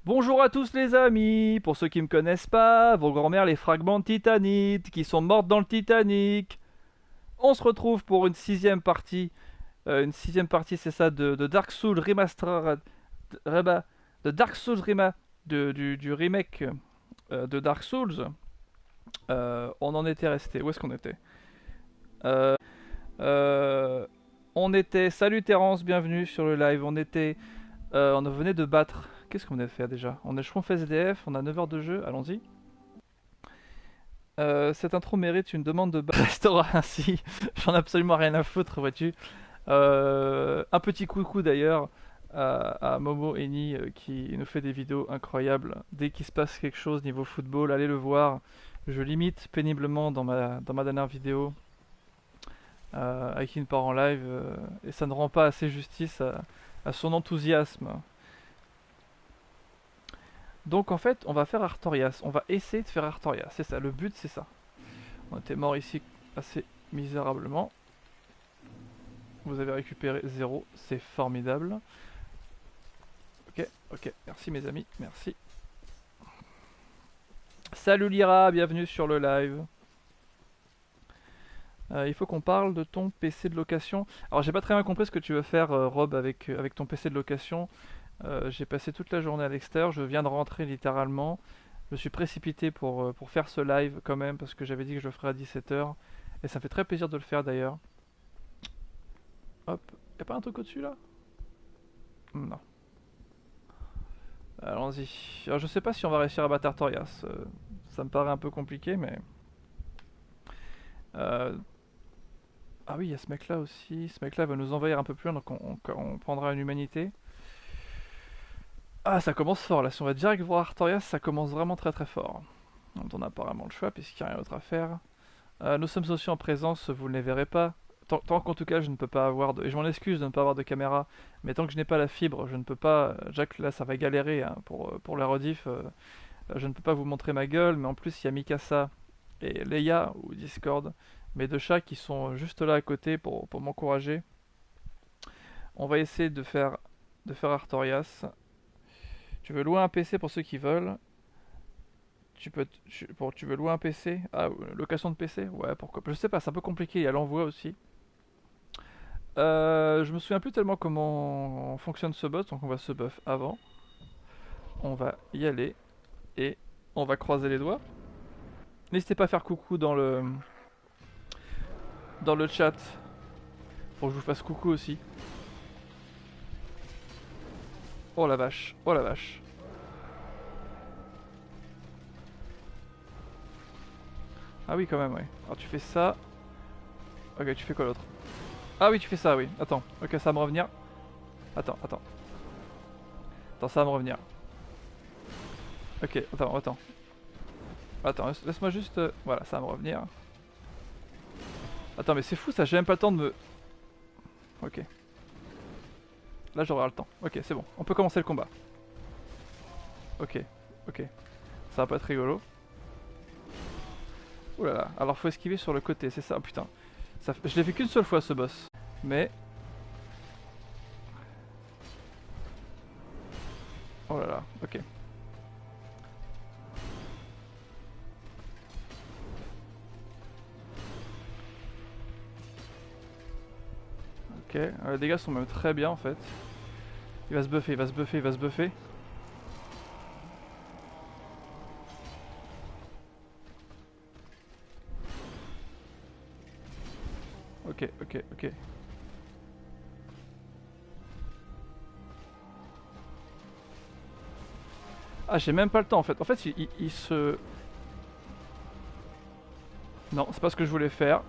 Bonjour à tous les amis, pour ceux qui me connaissent pas, vos grand-mères les fragments de Titanite, qui sont mortes dans le Titanic. On se retrouve pour une sixième partie c'est ça, de Dark Souls Remastered, Reba- de Dark Souls du remake de Dark Souls. On en était resté, où est-ce qu'on était Euh, euh, On était, salut Terence, bienvenue sur le live, on venait de battre, qu'est-ce qu'on venait de faire déjà? On est Schtroumpf SDF, on a 9 heures de jeu, allons-y. Cette intro mérite une demande de restaurant ainsi. J'en ai absolument rien à foutre, vois-tu. Un petit coucou d'ailleurs à Momo Eni qui nous fait des vidéos incroyables. Dès qu'il se passe quelque chose niveau football, allez le voir. Je l'imite péniblement dans ma dernière vidéo avec qui part en live et ça ne rend pas assez justice à son enthousiasme. Donc en fait, on va faire Artorias. On va essayer de faire Artorias. C'est ça, le but c'est ça. On était mort ici assez misérablement. Vous avez récupéré 0, c'est formidable. Ok, ok, merci mes amis, merci. Salut Lyra, bienvenue sur le live. Il faut qu'on parle de ton PC de location. Alors j'ai pas très bien compris ce que tu veux faire Rob avec ton PC de location. J'ai passé toute la journée à l'extérieur, je viens de rentrer littéralement. Je me suis précipité pour faire ce live quand même parce que j'avais dit que je le ferais à 17h. Et ça me fait très plaisir de le faire d'ailleurs. Hop, y'a pas un truc au-dessus là? Non. Allons-y. Alors, je sais pas si on va réussir à battre Artorias. Ça me paraît un peu compliqué, mais. Euh, Ah oui, il y a ce mec là aussi. Ce mec là va nous envahir un peu plus loin, donc on prendra une humanité. Ah, ça commence fort là. Si on va direct voir Artorias, ça commence vraiment très très fort. Donc, on a apparemment le choix, puisqu'il n'y a rien d'autre à faire. Nous sommes aussi en présence, vous ne les verrez pas. Tant qu'en tout cas je ne peux pas avoir de. Et je m'en excuse de ne pas avoir de caméra, mais tant que je n'ai pas la fibre, je ne peux pas. Jacques, là ça va galérer hein, pour la rediff. Je ne peux pas vous montrer ma gueule, mais en plus il y a Mikasa et Leia ou Discord, mes deux chats qui sont juste là à côté pour m'encourager. On va essayer de faire Artorias. Tu veux louer un PC pour ceux qui veulent. Tu veux louer un PC? Ah, location de PC? Ouais, pourquoi pas. Je sais pas, c'est un peu compliqué, il y a l'envoi aussi. Je me souviens plus tellement comment fonctionne ce boss, donc on va se buff avant. On va y aller et on va croiser les doigts. N'hésitez pas à faire coucou dans le chat pour que je vous fasse coucou aussi. Oh la vache, oh la vache. Ah oui quand même ouais. Alors tu fais ça. Ok, tu fais quoi l'autre? Ah oui tu fais ça oui. Attends, ok ça va me revenir. Attends, attends. Attends, ça va me revenir. Ok, attends, attends. Attends, laisse-moi juste... Voilà, ça va me revenir. Attends, mais c'est fou ça, j'ai même pas le temps de me... Ok. Là j'aurai le temps. Ok, c'est bon. On peut commencer le combat. Ok, ok. Ça va pas être rigolo. Ouh là là. Alors faut esquiver sur le côté, c'est ça. Oh, putain. Je l'ai fait qu'une seule fois ce boss. Mais... Oh là là, ok. Ok, les dégâts sont même très bien en fait. Il va se buffer, il va se buffer, il va se buffer. Ok, ok, ok. Ah, j'ai même pas le temps en fait. En fait, il se... Non, c'est pas ce que je voulais faire.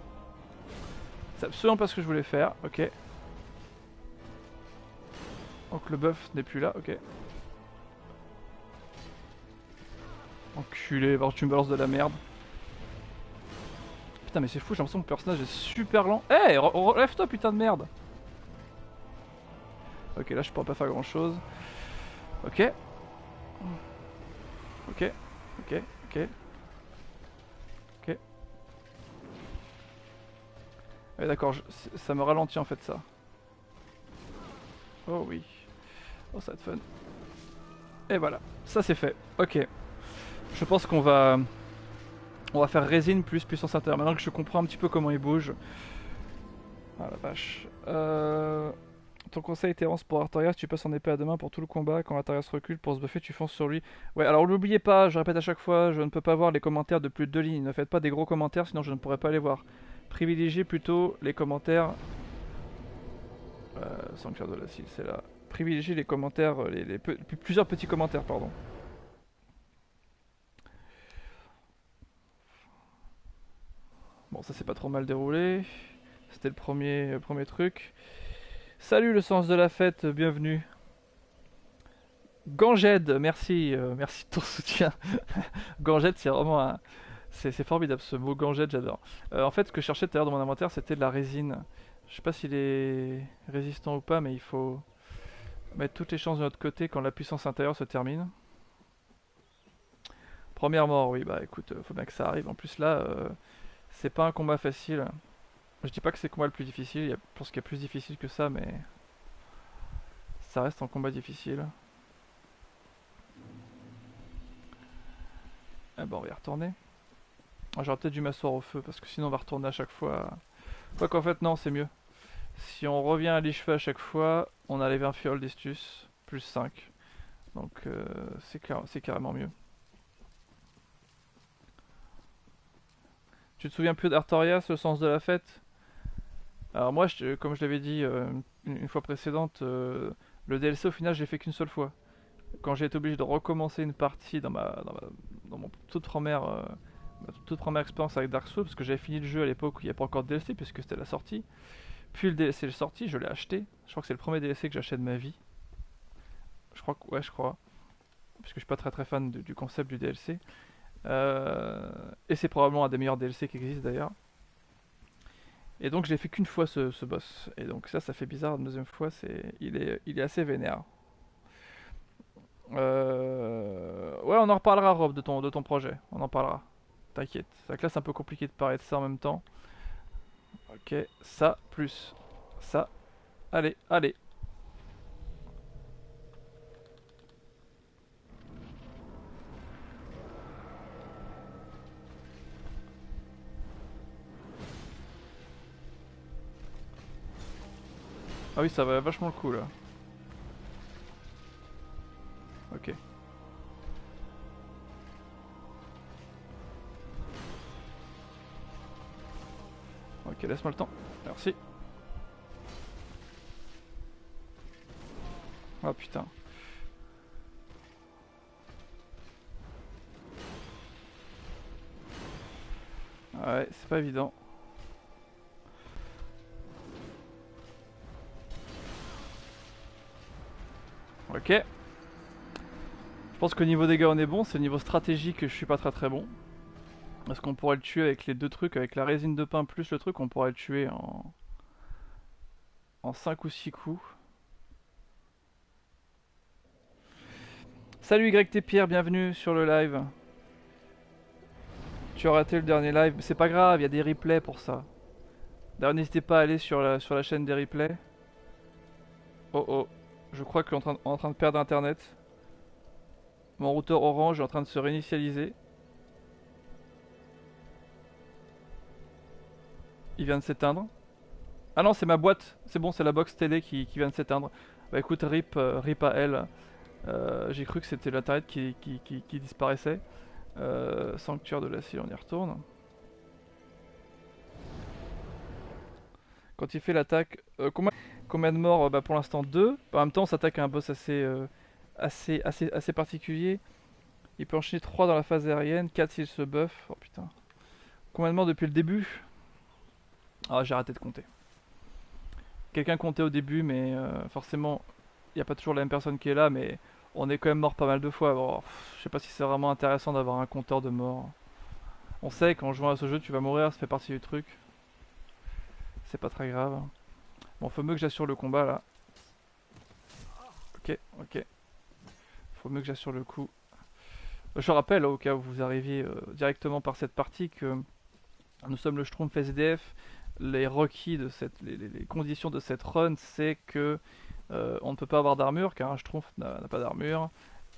C'est absolument pas ce que je voulais faire, ok. Donc le buff n'est plus là, ok. Enculé, alors tu me balances de la merde. Putain mais c'est fou, j'ai l'impression que le personnage est super lent. Eh, hey, relève-toi putain de merde. Ok, là je pourrais pas faire grand chose. Ok. Ok, ok, ok, ok. Ouais d'accord, ça me ralentit en fait ça. Oh oui. Oh ça va être fun. Et voilà, ça c'est fait. Ok. Je pense on va faire résine plus puissance intérieure. Maintenant que je comprends un petit peu comment il bouge. Ah la vache. Ton conseil Terrence pour Artorias, tu passes en épée à deux mains pour tout le combat. Quand Artorias recule pour se buffer, tu fonces sur lui. Ouais, alors n'oubliez pas, je répète à chaque fois, je ne peux pas voir les commentaires de plus de 2 lignes. Ne faites pas des gros commentaires, sinon je ne pourrai pas les voir. Privilégiez plutôt les commentaires. Sanctuaire de la Cile, c'est là. Privilégiez les commentaires, plusieurs petits commentaires, pardon. Bon, ça s'est pas trop mal déroulé. C'était le premier truc. Salut le sens de la fête, bienvenue. Ganged, merci, merci de ton soutien. Ganged, c'est vraiment un. C'est formidable ce mot Ganged, j'adore. En fait, ce que je cherchais tout à l'heure dans mon inventaire, c'était de la résine. Je sais pas s'il est résistant ou pas, mais il faut mettre toutes les chances de notre côté quand la puissance intérieure se termine. Première mort, oui, bah écoute, faut bien que ça arrive. En plus là, c'est pas un combat facile. Je dis pas que c'est le combat le plus difficile, je pense qu'il y a plus difficile que ça, mais ça reste un combat difficile. Ah bah on va y retourner. J'aurais peut-être dû m'asseoir au feu, parce que sinon on va retourner à chaque fois. Quoi qu'en fait non, c'est mieux. Si on revient à l'Icheveux à chaque fois, on a les 20 fioles d'Estus, plus 5. Donc c'est carrément mieux. Tu te souviens plus d'Artorias, le sens de la fête? Alors moi, comme je l'avais dit une fois précédente, le DLC au final, j'ai fait qu'une seule fois. Quand j'ai été obligé de recommencer une partie dans mon toute première expérience avec Dark Souls, parce que j'avais fini le jeu à l'époque où il n'y a pas encore de DLC, puisque c'était la sortie. Puis le DLC est sorti, je l'ai acheté. Je crois que c'est le premier DLC que j'achète de ma vie. Je crois que, ouais, je crois. Parce que je suis pas très très fan du concept du DLC. Et c'est probablement un des meilleurs DLC qui existe d'ailleurs. Et donc j'ai fait qu'une fois ce boss. Et donc ça fait bizarre. La deuxième fois, il est assez vénère. Ouais, on en reparlera, Rob, de ton projet. On en parlera. T'inquiète. C'est vrai que là, c'est un peu compliqué de parler de ça en même temps. Ok, ça, plus ça. Allez, allez. Ah oui, ça va vachement le coup, là. Ok. Ok, laisse-moi le temps. Merci. Oh putain. Ouais, c'est pas évident. Ok. Je pense qu'au niveau dégâts on est bon, c'est au niveau stratégique que je suis pas très très bon. Parce qu'on pourrait le tuer avec les deux trucs, avec la résine de pain plus le truc, on pourrait le tuer en 5 ou 6 coups. Salut YT Pierre, bienvenue sur le live. Tu as raté le dernier live, mais c'est pas grave, il y a des replays pour ça. D'ailleurs, n'hésitez pas à aller sur la chaîne des replays. Oh oh, je crois qu'on est en train de perdre internet. Mon routeur orange est en train de se réinitialiser. Il vient de s'éteindre. Ah non, c'est ma boîte. C'est bon, c'est la box télé qui vient de s'éteindre. Bah écoute, rip à elle. J'ai cru que c'était l'internet qui disparaissait. Sanctuaire de la Cile, on y retourne. Quand il fait l'attaque, combien de morts? Bah pour l'instant 2. En même temps, on s'attaque à un boss assez particulier. Il peut enchaîner 3 dans la phase aérienne, 4 s'il se buff. Oh putain. Combien de morts depuis le début? Ah, j'ai arrêté de compter. Quelqu'un comptait au début, mais forcément, il n'y a pas toujours la même personne qui est là, mais on est quand même mort pas mal de fois. Bon, je sais pas si c'est vraiment intéressant d'avoir un compteur de morts. On sait qu'en jouant à ce jeu, tu vas mourir, ça fait partie du truc. C'est pas très grave. Bon, faut mieux que j'assure le combat là. Ok, ok. Faut mieux que j'assure le coup. Je rappelle, au cas où vous arriviez directement par cette partie, que nous sommes le Schtroumpf SDF. Les requis de les conditions de cette run, c'est que on ne peut pas avoir d'armure, car un Schtroumpf n'a pas d'armure.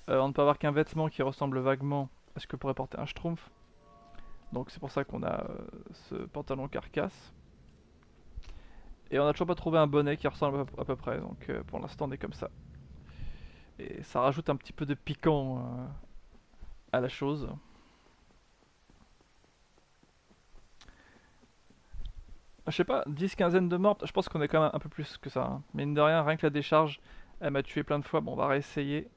on ne peut avoir qu'un vêtement qui ressemble vaguement à ce que pourrait porter un schtroumpf. Donc c'est pour ça qu'on a ce pantalon carcasse. Et on n'a toujours pas trouvé un bonnet qui ressemble à peu près, donc pour l'instant on est comme ça. Et ça rajoute un petit peu de piquant à la chose. Je sais pas, 10-15 de morts, je pense qu'on est quand même un peu plus que ça. Hein. Mine de rien, rien que la décharge, elle m'a tué plein de fois. Bon, on va réessayer.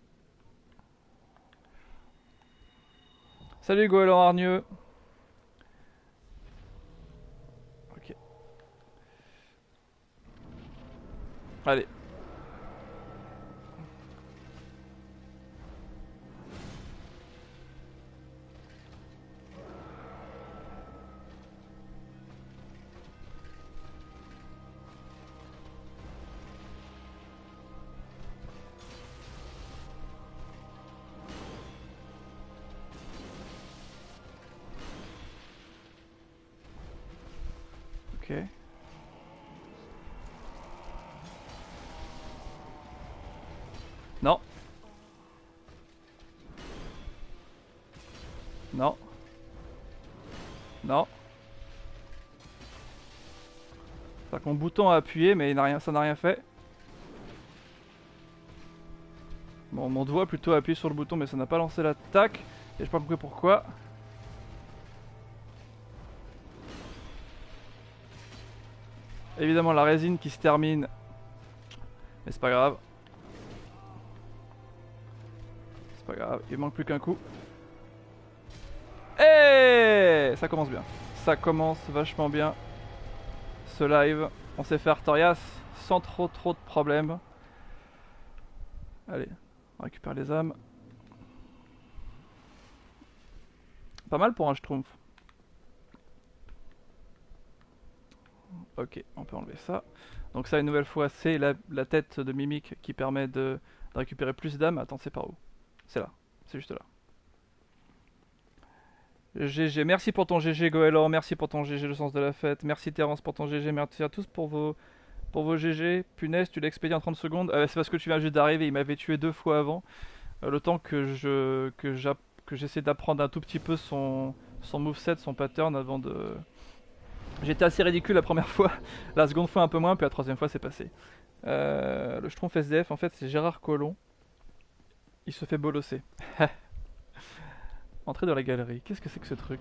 Salut Goéland Hargneux. Ok. Allez. Ok. Non. Non. Non. C'est-à-dire que mon bouton a appuyé, mais ça n'a rien fait. Bon, mon doigt plutôt a appuyé sur le bouton, mais ça n'a pas lancé l'attaque. Et je sais pas compris pourquoi. Évidemment, la résine qui se termine. Mais c'est pas grave. C'est pas grave, il manque plus qu'un coup. Et ça commence bien. Ça commence vachement bien. Ce live, on s'est fait Artorias sans trop de problèmes. Allez, on récupère les âmes. Pas mal pour un schtroumpf. Ok, on peut enlever ça. Donc ça, une nouvelle fois, c'est la tête de Mimic qui permet de récupérer plus d'âmes. Attends, c'est par où? C'est là, c'est juste là. GG, merci pour ton GG Goéland, merci pour ton GG le sens de la fête, merci Terence pour ton GG, merci à tous pour vos GG. Punaise, tu l'as expédié en 30 secondes. C'est parce que tu viens juste d'arriver, il m'avait tué 2 fois avant. Le temps que j'essaie d'apprendre un tout petit peu son moveset, son pattern avant de... J'étais assez ridicule la première fois, la seconde fois un peu moins, puis la troisième fois c'est passé. Le Schtroumpf SDF, en fait, c'est Gérard Collomb. Il se fait bolosser. Entrée dans la galerie. Qu'est-ce que c'est que ce truc?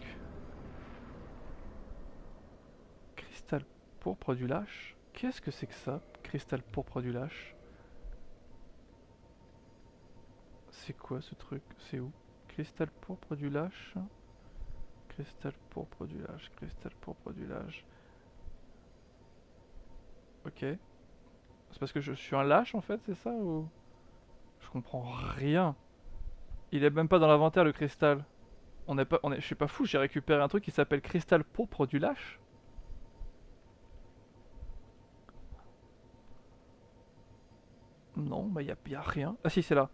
Cristal pourpre du lâche? Qu'est-ce que c'est que ça? Cristal pourpre du lâche? C'est quoi ce truc? C'est où? Cristal pourpre du lâche? Cristal pourpre du lâche. Cristal pourpre du lâche. Ok. C'est parce que je suis un lâche en fait, c'est ça ou... Je comprends rien. Il est même pas dans l'inventaire le cristal. Je suis pas fou, j'ai récupéré un truc qui s'appelle cristal pourpre du lâche. Non, bah y a rien. Ah si, c'est là.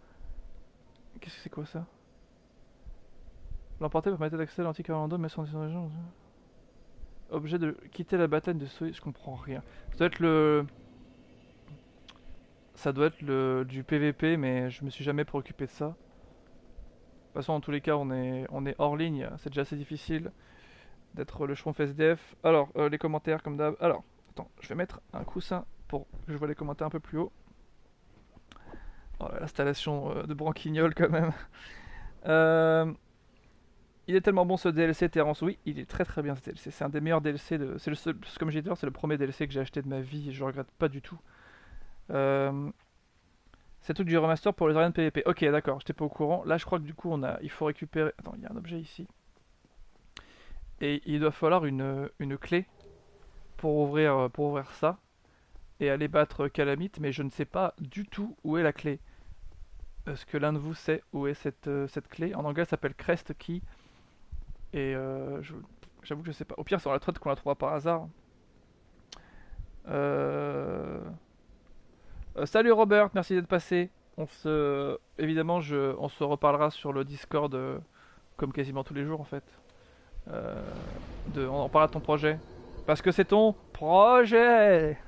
Qu'est-ce que c'est quoi ça? L'emporter permettait d'accéder à l'antique Orlando, mais sans région. Objet de quitter la bataille de Soy, je comprends rien. Ça doit être le... Ça doit être du PVP, mais je me suis jamais préoccupé de ça. De toute façon, en tous les cas, on est hors ligne, c'est déjà assez difficile d'être le Schtroumpf SDF. Alors, les commentaires comme d'hab. Alors, attends, je vais mettre un coussin pour que je vois les commentaires un peu plus haut. Oh, l'installation de branquignol quand même. Euh, il est tellement bon ce DLC, Terence. Oui, il est très bien ce DLC. C'est un des meilleurs DLC. C'est le seul, comme j'ai dit, c'est le premier DLC que j'ai acheté de ma vie et je regrette pas du tout. Euh, C'est tout du remaster pour les arénas de PvP. Ok, d'accord, j'étais pas au courant. Là, je crois que du coup, il faut récupérer. Attends, il y a un objet ici. Et il doit falloir une clé pour ouvrir ça et aller battre Calamite, mais je ne sais pas du tout où est la clé. Est-ce que l'un de vous sait où est cette clé? En anglais, ça s'appelle Crest Key. Et j'avoue que je sais pas. Au pire, c'est dans la trade qu'on la trouvera par hasard. Euh... Salut Robert, merci d'être passé. Évidemment, on se reparlera sur le Discord comme quasiment tous les jours en fait. Euh, on parlera de ton projet. Parce que c'est ton projet.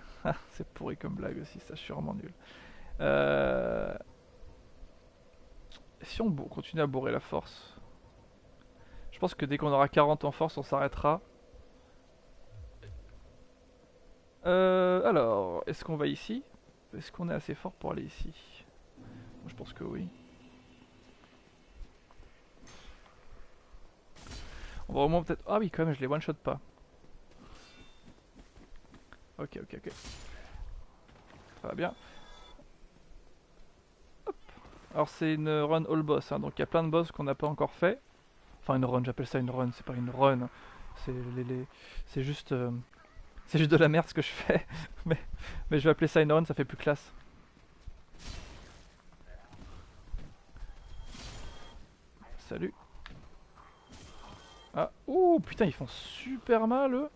C'est pourri comme blague aussi, ça, je suis vraiment nul. Si on continue à bourrer la force. Je pense que dès qu'on aura 40 en force, on s'arrêtera. Alors, est-ce qu'on va ici? Est-ce qu'on est assez fort pour aller ici? Moi, je pense que oui. On va au moins peut-être... Ah oui, quand même, je les one-shot pas. Ok, ok, ok. Ça va bien. Hop. Alors c'est une run all boss, hein, donc il y a plein de boss qu'on n'a pas encore fait. Enfin une run, j'appelle ça une run, c'est pas une run. C'est c'est juste... c'est juste de la merde ce que je fais. mais je vais appeler ça une run, ça fait plus classe. Salut. Ah, ouh, putain, ils font super mal, eux.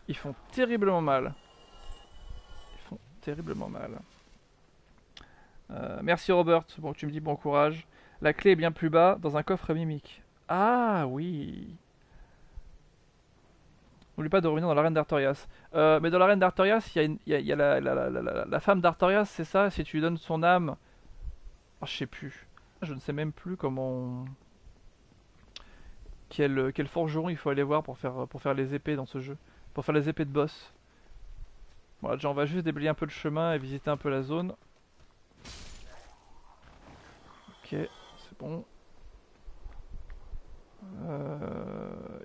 Ils font terriblement mal. Ils font terriblement mal. Merci Robert, bon tu me dis bon courage. La clé est bien plus bas, dans un coffre mimique. Ah oui. N'oublie pas de revenir dans l'arène d'Artorias. Mais dans l'arène d'Artorias, il y a la femme d'Artorias, c'est ça? Si tu lui donnes son âme... Ah, je sais plus. Je ne sais même plus comment... Quel forgeron il faut aller voir pour faire les épées dans ce jeu. Pour faire les épées de boss. Voilà, déjà on va juste déblayer un peu le chemin et visiter un peu la zone. Ok, c'est bon.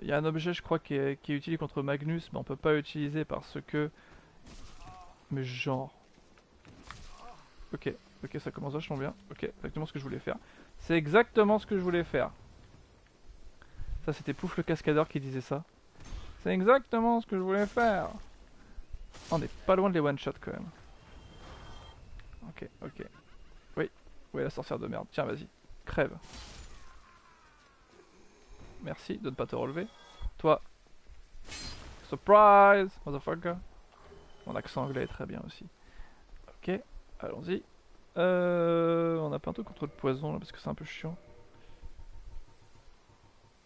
Il y a un objet je crois qui est utilisé contre Magnus, mais on peut pas l'utiliser parce que... Mais genre... Ok, ok, ça commence vachement bien. Ok, exactement ce que je voulais faire. C'est exactement ce que je voulais faire. Ça c'était Pouf le cascadeur qui disait ça. C'est exactement ce que je voulais faire. On est pas loin de les one shot quand même. Ok, ok. Oui, oui la sorcière de merde. Tiens vas-y, crève. Merci de ne pas te relever. Toi. Surprise, motherfucker. Mon accent anglais est très bien aussi. Ok, allons-y. On a pas un truc contre le poison là parce que c'est un peu chiant.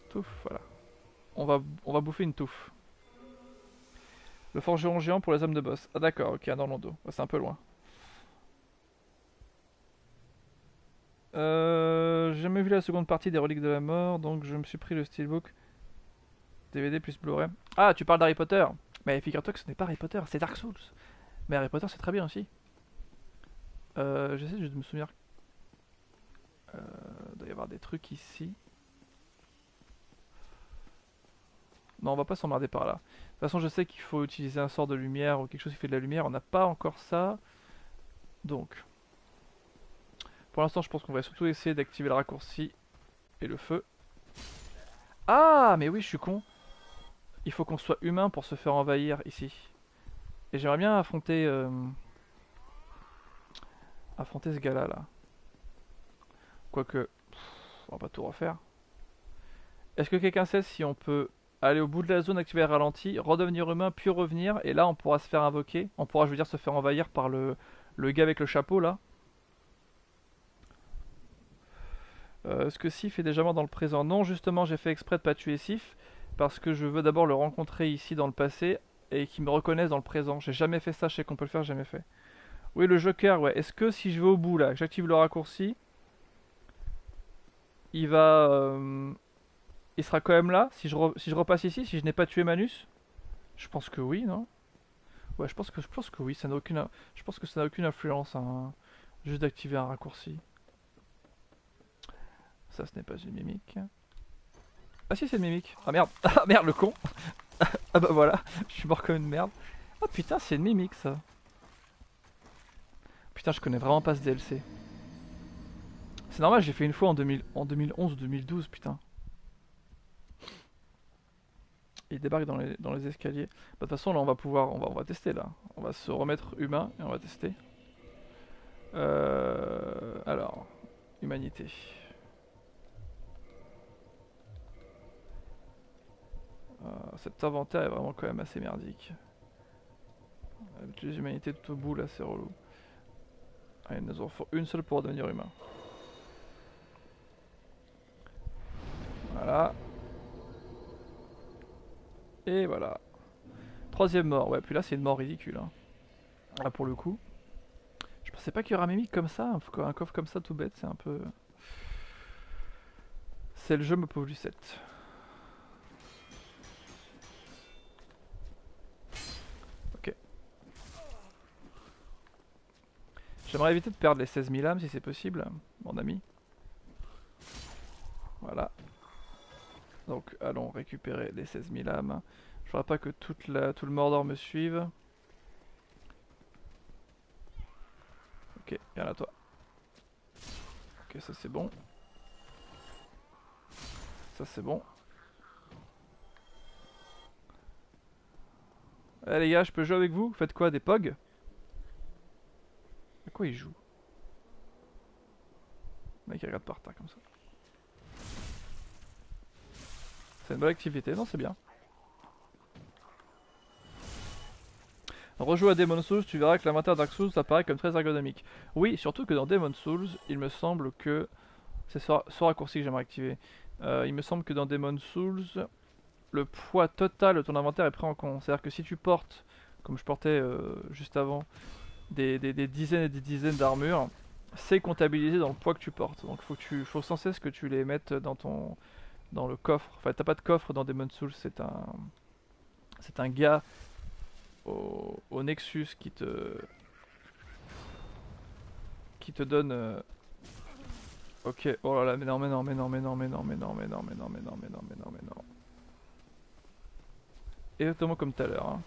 Touffe, voilà. On va bouffer une touffe. Le forgeron géant pour les hommes de boss. Ah d'accord, ok, dans l'Orlando. C'est un peu loin. J'ai jamais vu la seconde partie des Reliques de la Mort, donc je me suis pris le Steelbook DVD plus Blu-ray. Ah, tu parles d'Harry Potter. Mais figure-toi que ce n'est pas Harry Potter, c'est Dark Souls. Mais Harry Potter c'est très bien aussi. J'essaie juste de me souvenir. Il doit y avoir des trucs ici. Non, on va pas s'emmerder par là. De toute façon, je sais qu'il faut utiliser un sort de lumière ou quelque chose qui fait de la lumière. On n'a pas encore ça. Donc, pour l'instant, je pense qu'on va surtout essayer d'activer le raccourci et le feu. Ah, mais oui, je suis con. Il faut qu'on soit humain pour se faire envahir ici. Et j'aimerais bien affronter ce gars-là, là. Quoique, on va pas tout refaire. Est-ce que quelqu'un sait si on peut aller au bout de la zone, activer le ralenti, redevenir humain, puis revenir, et là on pourra se faire invoquer. On pourra, je veux dire, se faire envahir par le gars avec le chapeau, là. Est-ce que Sif est déjà mort dans le présent? Non, justement, j'ai fait exprès de pas tuer Sif, parce que je veux d'abord le rencontrer ici dans le passé, et qu'il me reconnaisse dans le présent. J'ai jamais fait ça, je sais qu'on peut le faire, j'ai jamais fait. Oui, le Joker, ouais. Est-ce que si je vais au bout, là, que j'active le raccourci, il va... il sera quand même là, si je repasse ici, si je n'ai pas tué Manus? Je pense que oui, non? Ouais, je pense que oui, ça n'a aucune, je pense que ça n'a aucune influence, hein, juste d'activer un raccourci. Ça, ce n'est pas une mimique. Ah si, c'est une mimique. Ah merde, ah merde, le con. Ah bah voilà, je suis mort comme une merde. Ah putain, c'est une mimique ça. Putain, je connais vraiment pas ce DLC. C'est normal, j'ai fait une fois en 2011 ou 2012, putain. Il débarque dans les escaliers. Bah, de toute façon, là, on va pouvoir, on va tester là. On va se remettre humain et on va tester. Alors, humanité. Cet inventaire est vraiment quand même assez merdique. Avec les humanités tout au bout là, c'est relou. Ah, il nous en faut une seule pour devenir humain. Voilà. Et voilà. Troisième mort. Ouais, puis là, c'est une mort ridicule. Hein. Ah, pour le coup. Je pensais pas qu'il y aurait un mimique comme ça. Un coffre comme ça tout bête, c'est un peu C'est le jeu, me pauvre Lucette. Ok. J'aimerais éviter de perdre les 16 000 âmes si c'est possible, mon ami. Voilà. Donc allons récupérer les 16 000 âmes. Je voudrais pas que tout le Mordor me suive. Ok, viens là toi. Ok, ça c'est bon. Ça c'est bon. Eh les gars, je peux jouer avec vous? Vous faites quoi, des POG? À quoi il joue? Le mec il regarde par terre comme ça. C'est une bonne activité, non c'est bien. Rejoue à Demon's Souls, tu verras que l'inventaire Dark Souls apparaît comme très ergonomique. Oui, surtout que dans Demon's Souls, il me semble que... C'est ce raccourci que j'aimerais activer. Il me semble que dans Demon's Souls, le poids total de ton inventaire est pris en compte. C'est-à-dire que si tu portes, comme je portais juste avant, des dizaines et des dizaines d'armures, c'est comptabilisé dans le poids que tu portes. Donc faut sans cesse que tu les mettes dans le coffre. Enfin, t'as pas de coffre dans Demon's Souls, c'est un gars au Nexus qui te donne. Ok, oh là là, mais non, mais non, mais non, mais non, mais non, mais non, mais non, mais non, mais non, mais non, mais non, mais non. Exactement comme tout à l'heure. Hein.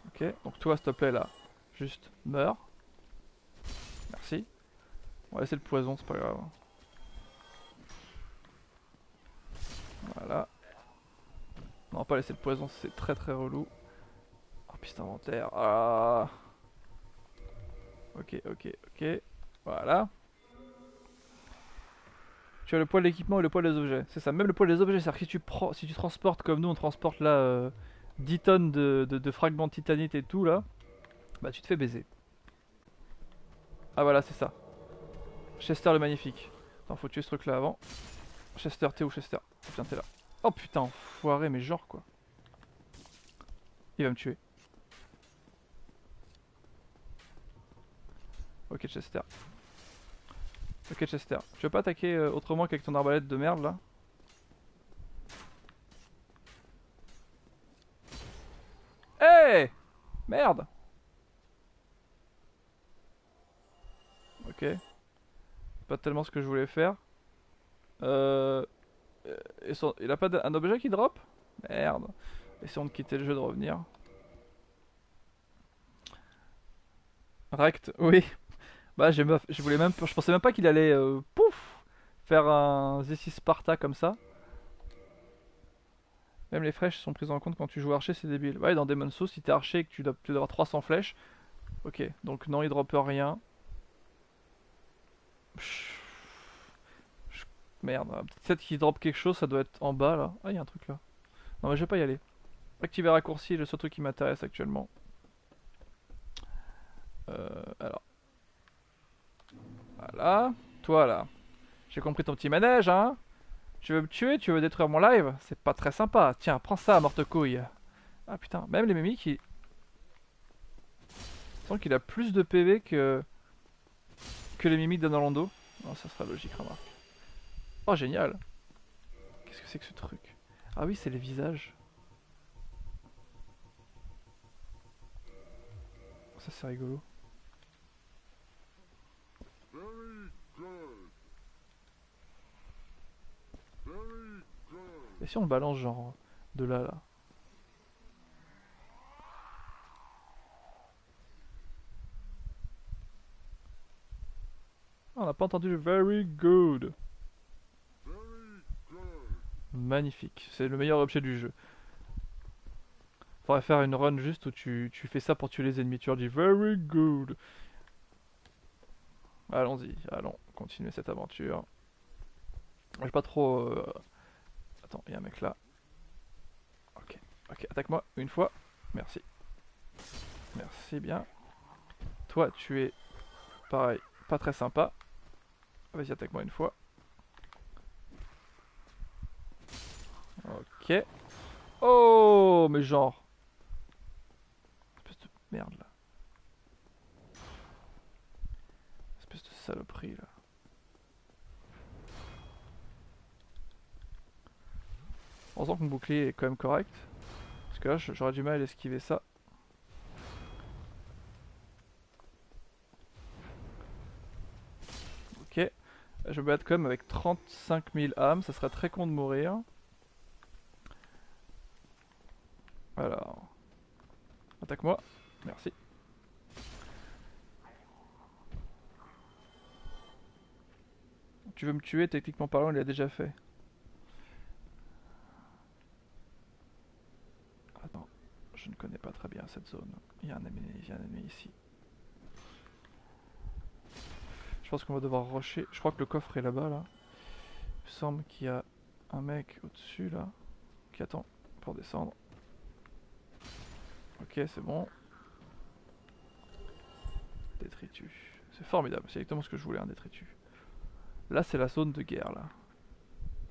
Ok, donc toi, s'il te plaît, là, juste meurs. Merci. On va laisser le poison, c'est pas grave. Voilà. Non, pas laisser le poison, c'est très très relou. Oh, piste inventaire. Ah. Ok, ok, ok. Voilà. Tu as le poids de l'équipement et le poids des objets. C'est ça, même le poids des objets. C'est-à-dire que si tu transportes comme nous, on transporte là 10 tonnes de fragments de titanite et tout là, bah tu te fais baiser. Ah voilà, c'est ça. Chester le magnifique. Attends, faut tuer ce truc là avant. Chester, t'es où Chester? Oh putain, t'es là. Oh putain, enfoiré, mais genre quoi. Il va me tuer. Ok, Chester. Ok, Chester. Tu veux pas attaquer autrement qu'avec ton arbalète de merde là? Hey! Merde! Ok. Pas tellement ce que je voulais faire. Euh... il a pas un objet qui drop? Merde. Essayons de quitter le jeu, de revenir. Rect, oui. Bah je voulais même, je pensais même pas qu'il allait pouf faire un Z6 Sparta comme ça. Même les flèches sont prises en compte quand tu joues archer, c'est débile. Ouais, dans Demon's Souls, si t'es archer et que tu dois avoir 300 flèches. Ok, donc non, il drop rien. Pff, Merde, peut-être qu'il drop quelque chose, ça doit être en bas là. Ah, il y a un truc là. Non, mais je vais pas y aller. Activer raccourci, le seul truc qui m'intéresse actuellement. Alors, voilà. Toi là, j'ai compris ton petit manège, hein. Tu veux me tuer, tu veux détruire mon live? C'est pas très sympa. Tiens, prends ça, morte couille. Ah putain, même les mimiques, il semble qu'il a plus de PV que les mimiques d'Analando. Non, ça sera logique, remarque. Oh, génial. Qu'est-ce que c'est que ce truc? Ah oui, c'est les visages. Ça, c'est rigolo. Et si on le balance genre de là, là? Ah, on n'a pas entendu le very good. Magnifique, c'est le meilleur objet du jeu. Faudrait faire une run juste où tu fais ça pour tuer les ennemis. Tu leur dis very good. Allons-y, allons, continuer cette aventure. J'ai pas trop... Attends, il y a un mec là. Ok, ok, attaque-moi une fois. Merci. Merci bien. Toi, tu es pareil, pas très sympa. Vas-y, attaque-moi une fois. Ok. Oh, mais genre. Espèce de merde là. Espèce de saloperie là. Heureusement que mon bouclier est quand même correct. Parce que là j'aurais du mal à esquiver ça. Ok. Je vais me battre quand même avec 35 000 âmes. Ça serait très con de mourir. Alors. Attaque-moi. Merci. Tu veux me tuer, techniquement parlant, il l'a déjà fait. Attends, je ne connais pas très bien cette zone. Il y a un ennemi ici. Je pense qu'on va devoir rusher. Je crois que le coffre est là-bas, là. Il me semble qu'il y a un mec au-dessus, là, qui attend pour descendre. Ok, c'est bon. Détritus. C'est formidable, c'est exactement ce que je voulais, un détritus. Là, c'est la zone de guerre, là.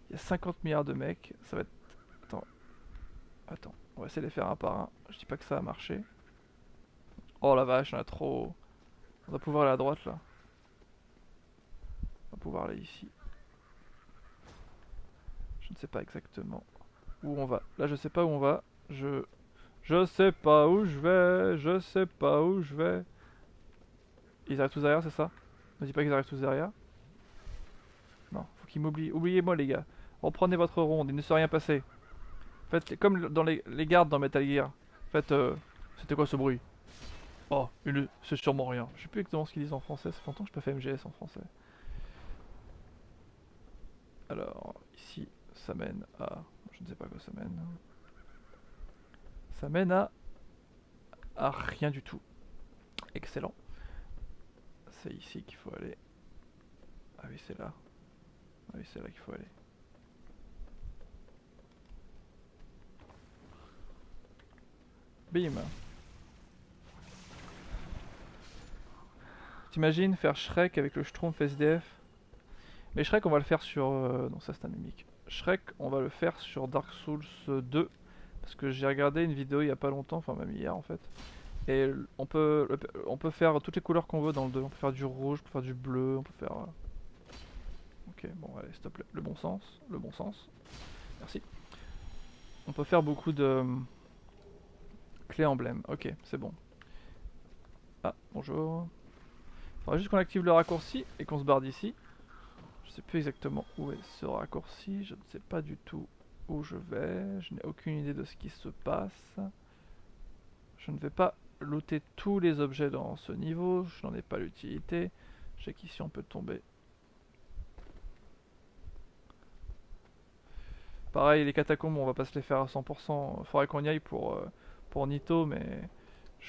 Il y a 50 milliards de mecs. Ça va être... Attends. On va essayer de les faire un par un. Je dis pas que ça a marché. Oh la vache, on a trop... On va pouvoir aller à droite, là. On va pouvoir aller ici. Je ne sais pas exactement où on va. Là, je sais pas où on va. Je sais pas où je vais. Je sais pas où je vais. Ils arrivent tous derrière, c'est ça? Ne dis pas qu'ils arrivent tous derrière. Non, faut qu'ils m'oublient. Oubliez-moi, les gars. Reprenez votre ronde, il ne s'est rien passé. Faites comme dans les gardes dans Metal Gear. Faites, c'était quoi ce bruit? Oh, c'est sûrement rien. Je sais plus exactement ce qu'ils disent en français. Ça fait longtemps que je n'ai pas fait MGS en français. Alors, ici, ça mène à... Je ne sais pas quoi ça mène. Ça mène à rien du tout. Excellent. C'est ici qu'il faut aller. Ah oui, c'est là. Ah oui, c'est là qu'il faut aller. Bim. T'imagines faire Shrek avec le Schtroumpf SDF? Mais Shrek, on va le faire sur... Non, ça c'est un mimique. Shrek, on va le faire sur Dark Souls 2. Parce que j'ai regardé une vidéo il y a pas longtemps, enfin même hier en fait. Et on peut faire toutes les couleurs qu'on veut dans le 2. On peut faire du rouge, on peut faire du bleu, on peut faire... Ok, bon allez, s'il te plaît. Le bon sens, le bon sens. Merci. On peut faire beaucoup de... clés emblèmes. Ok, c'est bon. Ah, bonjour. Faudra juste qu'on active le raccourci et qu'on se barre d'ici. Je sais plus exactement où est ce raccourci, je ne sais pas du tout où je vais, je n'ai aucune idée de ce qui se passe. Je ne vais pas looter tous les objets dans ce niveau, je n'en ai pas l'utilité. Je sais qu'ici on peut tomber. Pareil, les catacombes, on va pas se les faire à 100%, faudrait qu'on y aille pour Nito, mais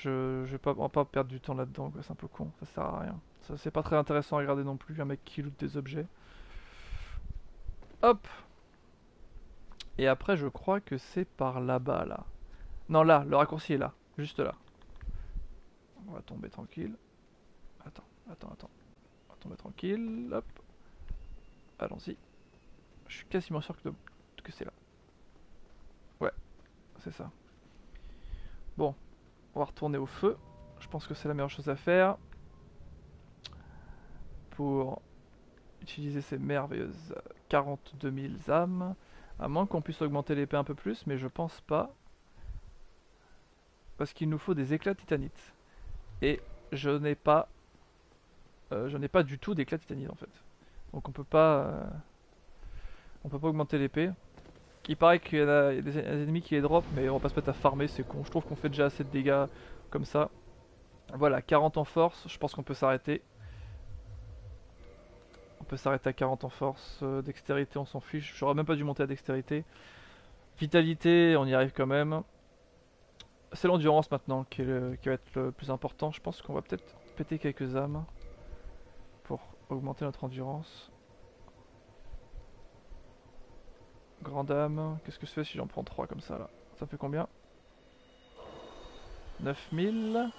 on va pas perdre du temps là-dedans, c'est un peu con, ça sert à rien. Ça, c'est pas très intéressant à regarder non plus, un mec qui loot des objets. Hop! Et après, je crois que c'est par là-bas, là. Non, là, le raccourci est là. Juste là. On va tomber tranquille. Attends. On va tomber tranquille. Hop. Allons-y. Je suis quasiment sûr que c'est là. Ouais, c'est ça. Bon, on va retourner au feu. Je pense que c'est la meilleure chose à faire. Pour utiliser ces merveilleuses 42 000 âmes. À moins qu'on puisse augmenter l'épée un peu plus, mais je pense pas. Parce qu'il nous faut des éclats de titanite. Et je n'ai pas du tout d'éclats de titanite en fait. Donc on peut pas augmenter l'épée. Il paraît qu'il y a des ennemis qui les drop, mais on va pas se mettre à farmer, c'est con. Je trouve qu'on fait déjà assez de dégâts comme ça. Voilà, 40 en force, je pense qu'on peut s'arrêter. On peut s'arrêter à 40 en force. Dextérité, on s'en fiche. J'aurais même pas dû monter à dextérité. Vitalité, on y arrive quand même. C'est l'endurance maintenant qui va être le plus important. Je pense qu'on va peut-être péter quelques âmes pour augmenter notre endurance. Grande âme, qu'est-ce que je fais si j'en prends 3 comme ça là? Ça fait combien? 9000.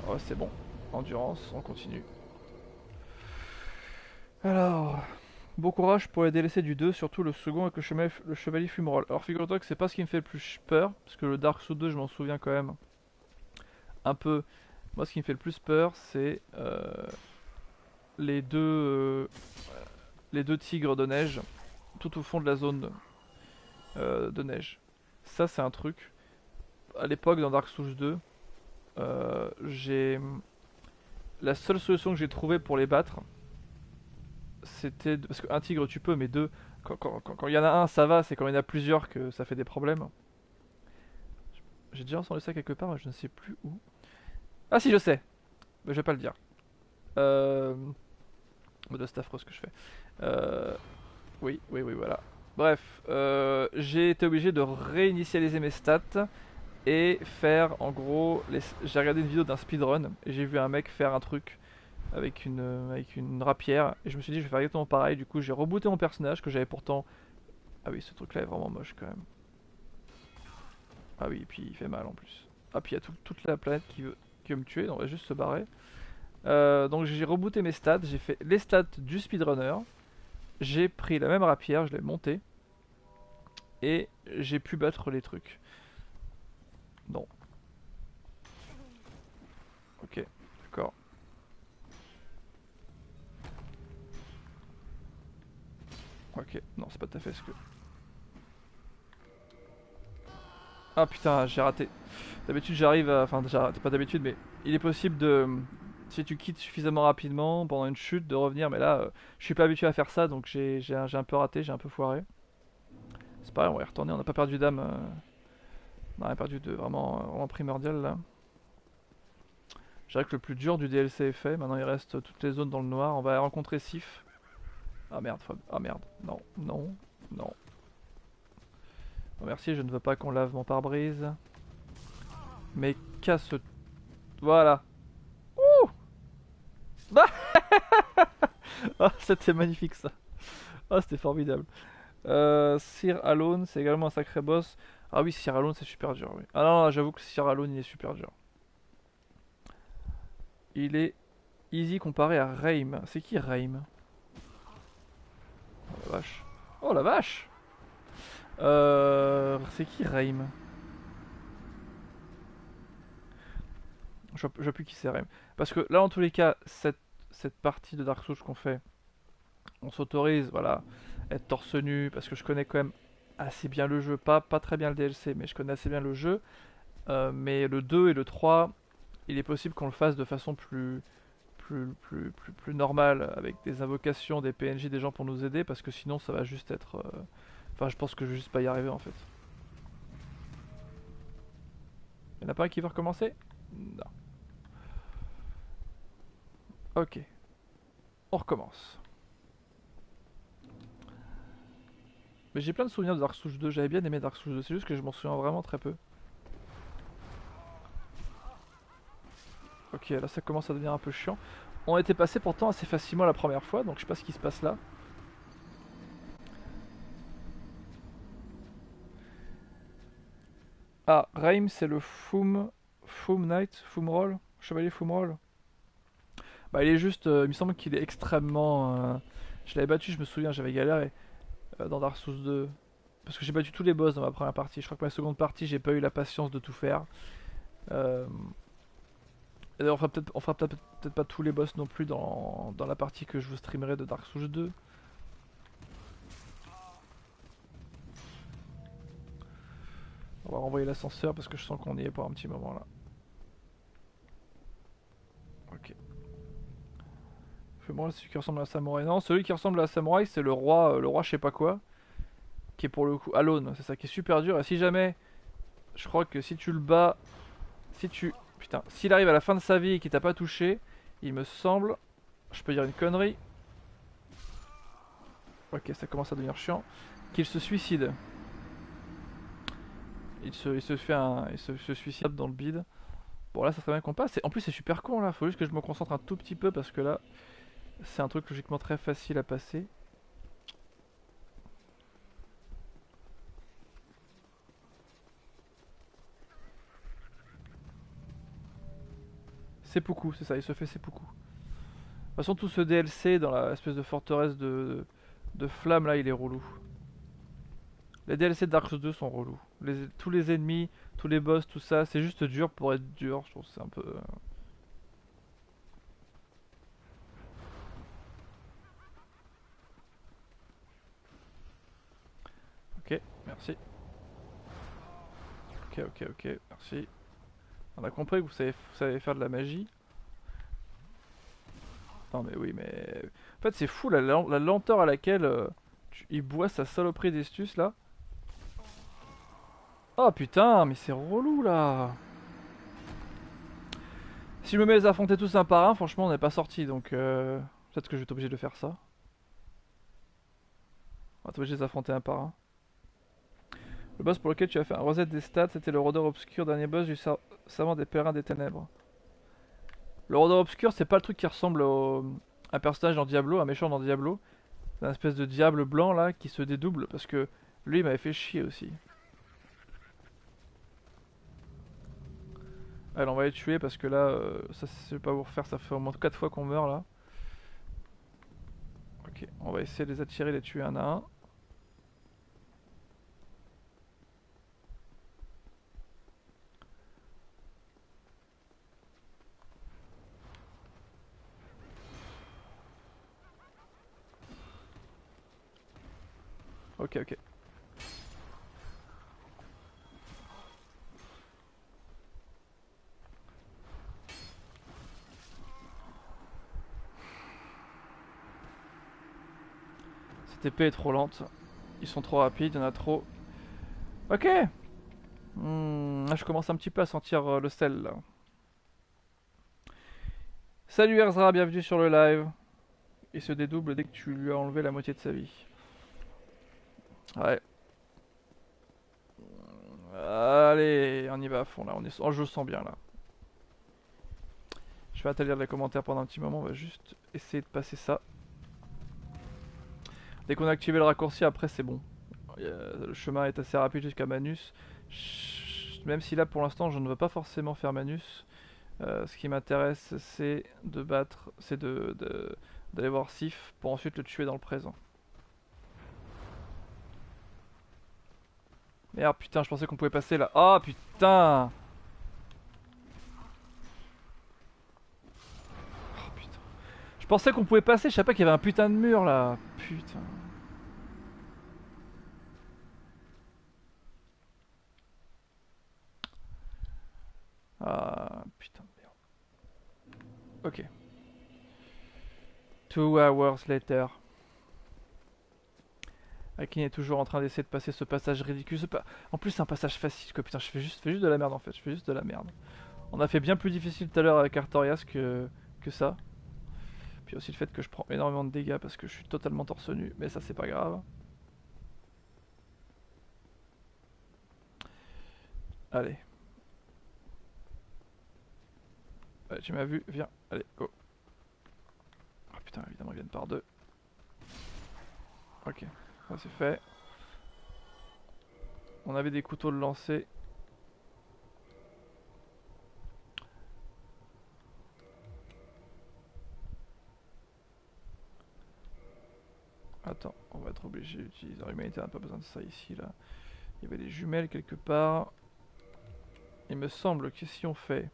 Oh c'est bon, endurance, on continue. Alors, bon courage pour les DLC du 2, surtout le second avec le chevalier fumerol. Alors figure-toi que c'est pas ce qui me fait le plus peur, parce que le Dark Souls 2 je m'en souviens quand même un peu. Moi ce qui me fait le plus peur c'est les deux, euh, les deux tigres de neige tout au fond de la zone de neige. Ça, c'est un truc. À l'époque, dans Dark Souls 2, j'ai la seule solution que j'ai trouvée pour les battre, c'était parce qu'un tigre tu peux, mais deux, quand il y en a un, ça va. C'est quand il y en a plusieurs que ça fait des problèmes. J'ai déjà entendu ça quelque part, mais je ne sais plus où. Ah si, je sais. Mais je vais pas le dire. Euh... C'est affreux ce que je fais. Euh... Oui, oui, oui, voilà. Bref, j'ai été obligé de réinitialiser mes stats et faire en gros. J'ai regardé une vidéo d'un speedrun et j'ai vu un mec faire un truc avec une rapière et je me suis dit je vais faire exactement pareil. Du coup, j'ai rebooté mon personnage que j'avais pourtant. Ah oui, ce truc là est vraiment moche quand même. Ah oui, et puis il fait mal en plus. Ah, puis il y a toute la planète qui veut me tuer, donc on va juste se barrer. Donc j'ai rebooté mes stats, j'ai fait les stats du speedrunner, j'ai pris la même rapière, je l'ai montée, et j'ai pu battre les trucs. Non. Ok, d'accord. Ok, non, c'est pas tout à fait ce que... Ah putain, j'ai raté. D'habitude j'arrive à... Enfin, pas d'habitude, mais il est possible de... Si tu quittes suffisamment rapidement pendant une chute, de revenir, mais là, je suis pas habitué à faire ça, donc j'ai un peu raté, j'ai un peu foiré. C'est pareil, on va y retourner, on n'a pas perdu d'âme. On n'a rien perdu de vraiment primordial là. Je dirais que le plus dur du DLC est fait, maintenant il reste toutes les zones dans le noir. On va rencontrer Sif. Ah merde, ah merde, non, non, non. Oh, merci, je ne veux pas qu'on lave mon pare-brise. Mais casse... Voilà. Ouh. Bah. Ah, c'était magnifique ça. Ah, c'était formidable. Sir Alone, c'est également un sacré boss. Ah oui, Sir Alone, c'est super dur, oui. Ah non, j'avoue que Sir Alone, il est super dur. Il est easy comparé à Raim. C'est qui Raim? Oh la vache. Oh la vache. C'est qui Raim? Je vois plus qui c'est Raim. Parce que là, en tous les cas, cette partie de Dark Souls qu'on fait, on s'autorise, voilà, être torse nu, parce que je connais quand même assez bien le jeu. Pas très bien le DLC, mais je connais assez bien le jeu. Mais le 2 et le 3, il est possible qu'on le fasse de façon plus normale, avec des invocations, des PNJ, des gens pour nous aider, parce que sinon ça va juste être... Enfin, je pense que je vais juste pas y arriver en fait. Y'en a pas un qui veut recommencer? Non. Ok. On recommence. Mais j'ai plein de souvenirs de Dark Souls 2, j'avais bien aimé Dark Souls 2, c'est juste que je m'en souviens vraiment très peu. Ok, là ça commence à devenir un peu chiant. On était passé pourtant assez facilement la première fois, donc je sais pas ce qui se passe là. Ah, Raim c'est le Fum Knight, Fumroll, Chevalier Fumroll. Bah il est juste, il me semble qu'il est extrêmement... Je l'avais battu, je me souviens, j'avais galéré dans Dark Souls 2. Parce que j'ai battu tous les boss dans ma première partie. Je crois que ma seconde partie, j'ai pas eu la patience de tout faire. Euh... Et d'ailleurs, on fera peut-être pas tous les boss non plus dans la partie que je vous streamerai de Dark Souls 2. On va renvoyer l'ascenseur parce que je sens qu'on y est pour un petit moment là. Ok. Fais-moi celui qui ressemble à un samouraï. Non, celui qui ressemble à un samouraï, c'est le roi je sais pas quoi. Qui est pour le coup Alone, c'est ça qui est super dur. Et si jamais, je crois que si tu le bats, si tu... Putain, s'il arrive à la fin de sa vie et qu'il t'a pas touché, il me semble... Je peux dire une connerie. Ok, ça commence à devenir chiant. Qu'il se suicide. Il se fait se suicide dans le bide. Bon là ça serait bien qu'on passe. En plus c'est super con là, faut juste que je me concentre un tout petit peu parce que là c'est un truc logiquement très facile à passer. Seppuku, c'est ça, il se fait seppuku. De toute façon tout ce DLC dans la espèce de forteresse de flammes là il est relou. Les DLC de Dark Souls 2 sont relous. Tous les ennemis, tous les boss, tout ça, c'est juste dur pour être dur, je trouve que c'est un peu... merci. Ok, ok, ok, merci. On a compris que vous savez faire de la magie. Non mais oui, mais... En fait c'est fou la lenteur à laquelle il boit sa saloperie d'estus là. Oh putain, mais c'est relou là. Si je me mets à les affronter tous un par un, franchement on n'est pas sorti donc peut-être que je vais être obligé de faire ça. On va être obligé de les affronter un par un. Le boss pour lequel tu as fait un reset des stats, c'était le rôdeur obscur, dernier boss du savant des pèlerins des ténèbres. Le rôdeur obscur, c'est pas le truc qui ressemble au... un personnage dans Diablo, un méchant dans Diablo. C'est un espèce de diable blanc là qui se dédouble parce que lui il m'avait fait chier aussi. Allez, on va les tuer parce que là, ça je vais pas vous refaire, ça fait au moins 4 fois qu'on meurt là. Ok, on va essayer de les attirer, les tuer un à un. Ok, ok. Cette épée est trop lente. Ils sont trop rapides, il y en a trop. Ok. Je commence un petit peu à sentir le sel là. Salut Erzra, bienvenue sur le live. Il se dédouble dès que tu lui as enlevé la moitié de sa vie. Ouais. Allez, on y va à fond là. Oh, je le sens bien là. Je vais attendre les commentaires pendant un petit moment. On va juste essayer de passer ça. Dès qu'on a activé le raccourci, après c'est bon. Le chemin est assez rapide jusqu'à Manus. Même si là pour l'instant je ne veux pas forcément faire Manus. Ce qui m'intéresse c'est de battre, c'est d'aller voir Sif pour ensuite le tuer dans le présent. Merde putain, je pensais qu'on pouvait passer là. Oh putain. Oh putain. Je pensais qu'on pouvait passer, je savais pas qu'il y avait un putain de mur là. Putain. Ah putain de merde. Ok. 2 hours later. Akin est toujours en train d'essayer de passer ce passage ridicule. En plus, c'est un passage facile, quoi. Putain, fais juste de la merde en fait. Je fais juste de la merde. On a fait bien plus difficile tout à l'heure avec Artorias que ça. Puis aussi le fait que je prends énormément de dégâts parce que je suis totalement torse nu. Mais ça, c'est pas grave. Allez. Allez, tu m'as vu. Viens. Allez, go. Oh putain, évidemment, ils viennent par deux. Ok, ça c'est fait. On avait des couteaux de lancer. Attends, on va être obligé d'utiliser. L'humanité n'a pas besoin de ça ici, là. Il y avait des jumelles quelque part. Il me semble que si on fait...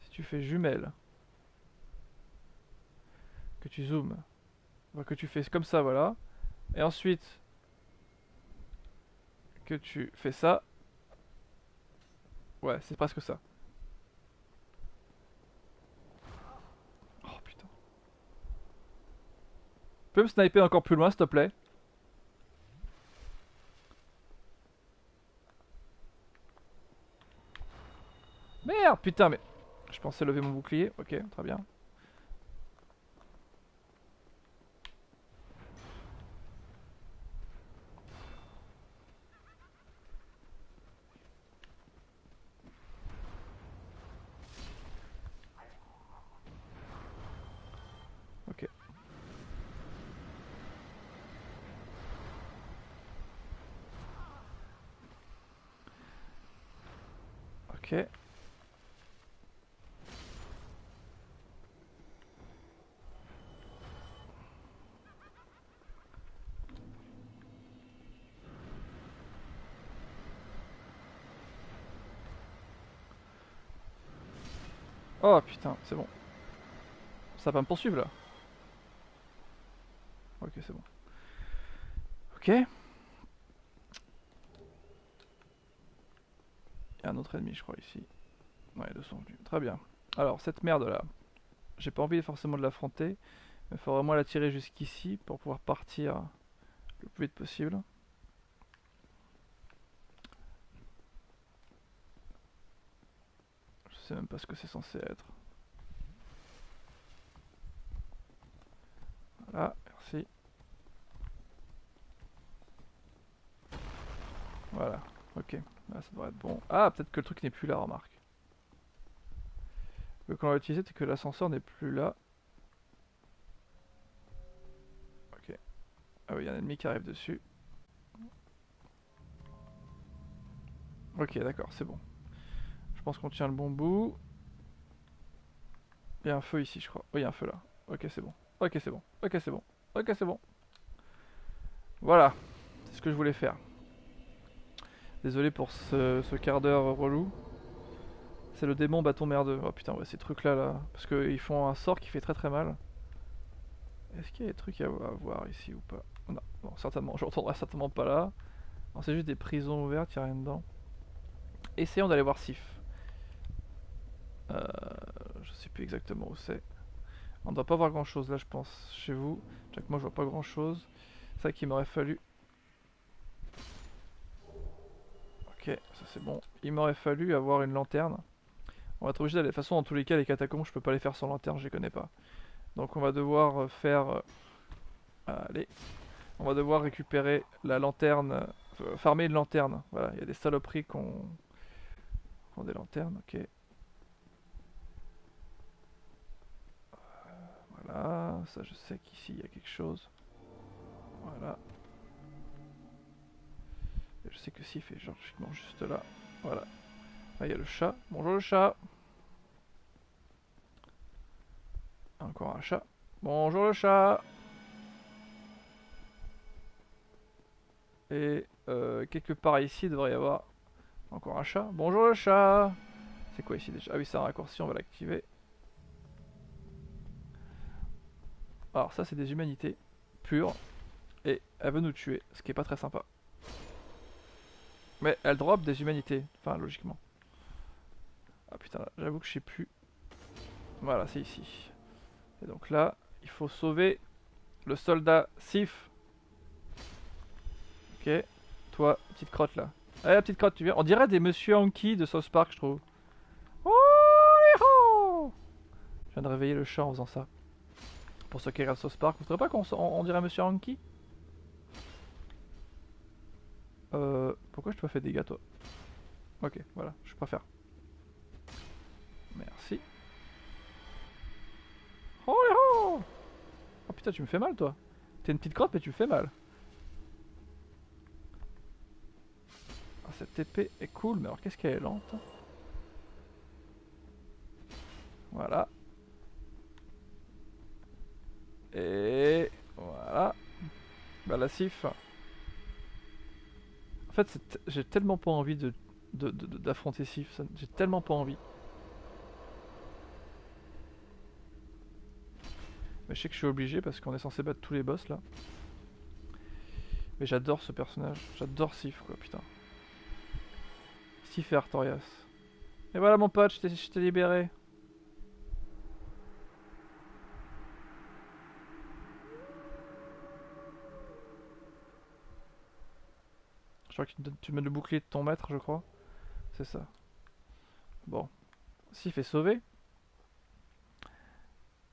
Si tu fais jumelles, que tu zoomes, enfin, que tu fais comme ça, voilà. Et ensuite, que tu fais ça. Ouais, c'est presque ça. Oh putain. Tu peux me sniper encore plus loin, s'il te plaît? Merde, putain, mais... Je pensais lever mon bouclier. Ok, très bien. Ok. Ok. Oh putain, c'est bon. Ça va me poursuivre là. Ok, c'est bon. Ok. Et un autre ennemi, je crois, ici. Ouais, deux sont venus. Très bien. Alors, cette merde là, j'ai pas envie forcément de l'affronter. Mais il faut vraiment la tirer jusqu'ici pour pouvoir partir le plus vite possible. Je sais même pas ce que c'est censé être. Voilà, merci. Voilà, ok. Là, ça devrait être bon. Ah, peut-être que le truc n'est plus là, remarque. Le qu'on va utiliser, c'est que l'ascenseur n'est plus là. Ok. Ah oui, il y a un ennemi qui arrive dessus. Ok, d'accord, c'est bon. Je pense qu'on tient le bon bout. Il y a un feu ici, je crois. Oui, il y a un feu là. Ok, c'est bon. Ok, c'est bon. Ok, c'est bon. Ok, c'est bon. Voilà. C'est ce que je voulais faire. Désolé pour ce quart d'heure relou. C'est le démon bâton merdeux. Oh putain, ouais, ces trucs là. Parce qu'ils font un sort qui fait très très mal. Est-ce qu'il y a des trucs à voir ici ou pas? Non, bon, certainement. Je retournerai certainement pas là. C'est juste des prisons ouvertes, il n'y a rien dedans. Essayons d'aller voir Sif. Je sais plus exactement où c'est. On ne doit pas voir grand chose là, je pense. Chez vous. Chaque moi, je vois pas grand chose. C'est ça qu'il m'aurait fallu. Ok, ça c'est bon. Il m'aurait fallu avoir une lanterne. On va être obligé d'aller. De toute façon, dans tous les cas, les catacombes, je peux pas les faire sans lanterne, je les connais pas. Donc on va devoir faire. Allez. On va devoir récupérer la lanterne. Farmer une lanterne. Voilà, il y a des saloperies qui ont des lanternes, ok. Voilà, ça je sais qu'ici il y a quelque chose. Voilà. Et je sais que Sif est genre juste là. Voilà. Là il y a le chat. Bonjour le chat. Encore un chat. Bonjour le chat. Et quelque part ici il devrait y avoir encore un chat. Bonjour le chat. C'est quoi ici déjà? Ah oui, c'est un raccourci, on va l'activer. Alors ça c'est des humanités pures. Et elle veut nous tuer, ce qui est pas très sympa. Mais elle drop des humanités, enfin logiquement. Ah putain, j'avoue que je sais plus. Voilà, c'est ici. Et donc là, il faut sauver le soldat Sif. Ok. Toi, petite crotte là. Allez, la petite crotte, tu viens. On dirait des Monsieur Hanky de South Park, je trouve. Oh, je viens de réveiller le chat en faisant ça. Pour ceux qui regardent South Park, vous trouvez pas qu'on dirait Monsieur Hanky? Pourquoi je te pas fait de dégâts, toi? Ok, voilà, je préfère. Merci. Oh, oh, oh putain, tu me fais mal, toi. T'es une petite crotte, mais tu me fais mal. Ah, cette épée est cool, mais alors qu'est-ce qu'elle est lente? Voilà. Et voilà. Bah la Sif. En fait, j'ai tellement pas envie d'affronter Sif. J'ai tellement pas envie. Mais je sais que je suis obligé parce qu'on est censé battre tous les boss là. Mais j'adore ce personnage. J'adore Sif quoi, putain. Sif et Artorias. Et voilà mon pote, je t'ai libéré. Je crois que tu mets le bouclier de ton maître, je crois. C'est ça. Bon. Sif est sauvé.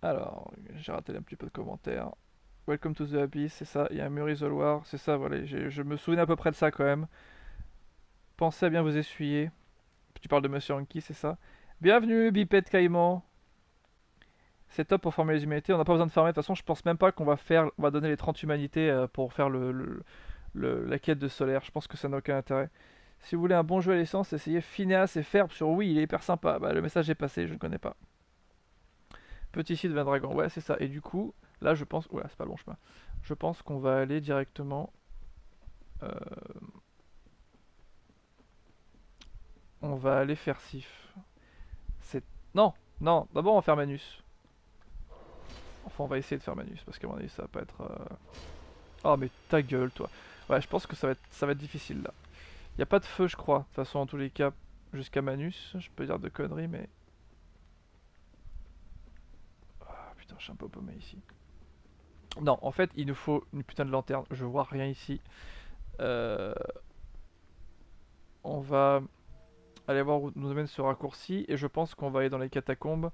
Alors, j'ai raté un petit peu de commentaires. Welcome to the Abyss, c'est ça. Il y a un mur isoloir, c'est ça, voilà. Je me souviens à peu près de ça quand même. Pensez à bien vous essuyer. Tu parles de Monsieur Hanky, c'est ça. Bienvenue, bipède caïman. C'est top pour former les humanités. On n'a pas besoin de farmer. De toute façon, je pense même pas qu'on va faire. On va donner les 30 humanités pour faire la quête de solaire. Je pense que ça n'a aucun intérêt. Si vous voulez un bon jeu à l'essence, essayez Phineas et Ferb sur Wii. Il est hyper sympa. Bah, le message est passé, je ne connais pas. Petit site 20 dragons. Ouais, c'est ça. Et du coup, là, je pense. Ouais, c'est pas le bon chemin. Je pense qu'on va aller directement. euh, On va aller faire Sif. C'est. Non, non. D'abord, on va faire Manus. Enfin, on va essayer de faire Manus parce qu'à mon avis, ça va pas être. Oh, mais ta gueule, toi. Ouais, je pense que ça va être difficile là. Y a pas de feu, je crois. De toute façon, en tous les cas, jusqu'à Manus. Je peux dire de conneries, mais... Ah putain, je suis un peu paumé ici. Non, en fait, il nous faut une putain de lanterne. Je vois rien ici. Euh, on va aller voir où nous amène ce raccourci. Et je pense qu'on va aller dans les catacombes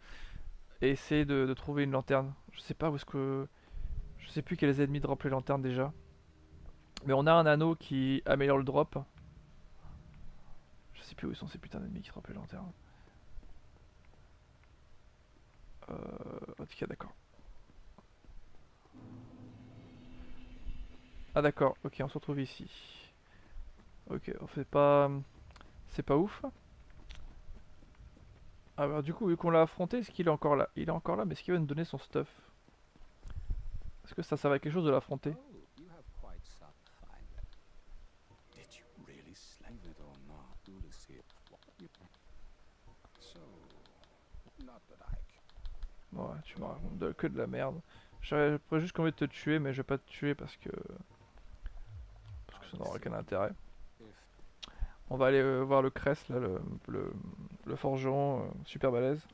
et essayer de trouver une lanterne. Je sais pas où est-ce que... Je sais plus quels ennemis dropent les lanternes déjà. Mais on a un anneau qui améliore le drop. Je sais plus où sont ces putains d'ennemis qui dropent les lanternes. Ok, d'accord. Ah d'accord, ok, on se retrouve ici. Ok, on fait pas... C'est pas ouf. Ah bah du coup, vu qu'on l'a affronté, est-ce qu'il est encore là? Il est encore là, mais est-ce qu'il va nous donner son stuff? Est-ce que ça servait à quelque chose de l'affronter? Ouais, tu me racontes que de la merde. J'aurais juste envie de te tuer, mais je vais pas te tuer parce que ça n'aura aucun intérêt. On va aller voir le Crest, là, le forgeron super balèze.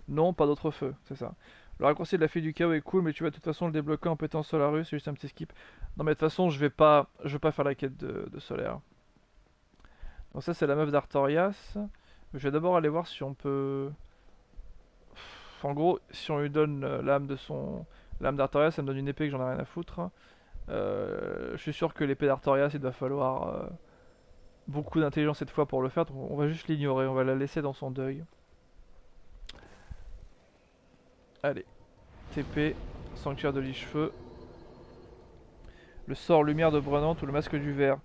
Non, pas d'autre feu, c'est ça. Le raccourci de la fille du chaos est cool, mais tu vas de toute façon le débloquer en pétant Solarus, c'est juste un petit skip. Non mais de toute façon, je vais pas faire la quête de Solaire. Donc ça c'est la meuf d'Artorias. Je vais d'abord aller voir si on peut... En gros, si on lui donne l'âme d'Artorias, ça me donne une épée que j'en ai rien à foutre. Je suis sûr que l'épée d'Artorias, il va falloir beaucoup d'intelligence cette fois pour le faire, donc on va juste l'ignorer, on va la laisser dans son deuil. Allez, TP, sanctuaire de Liche-Feu. Le sort lumière de Brennante ou le masque du verre.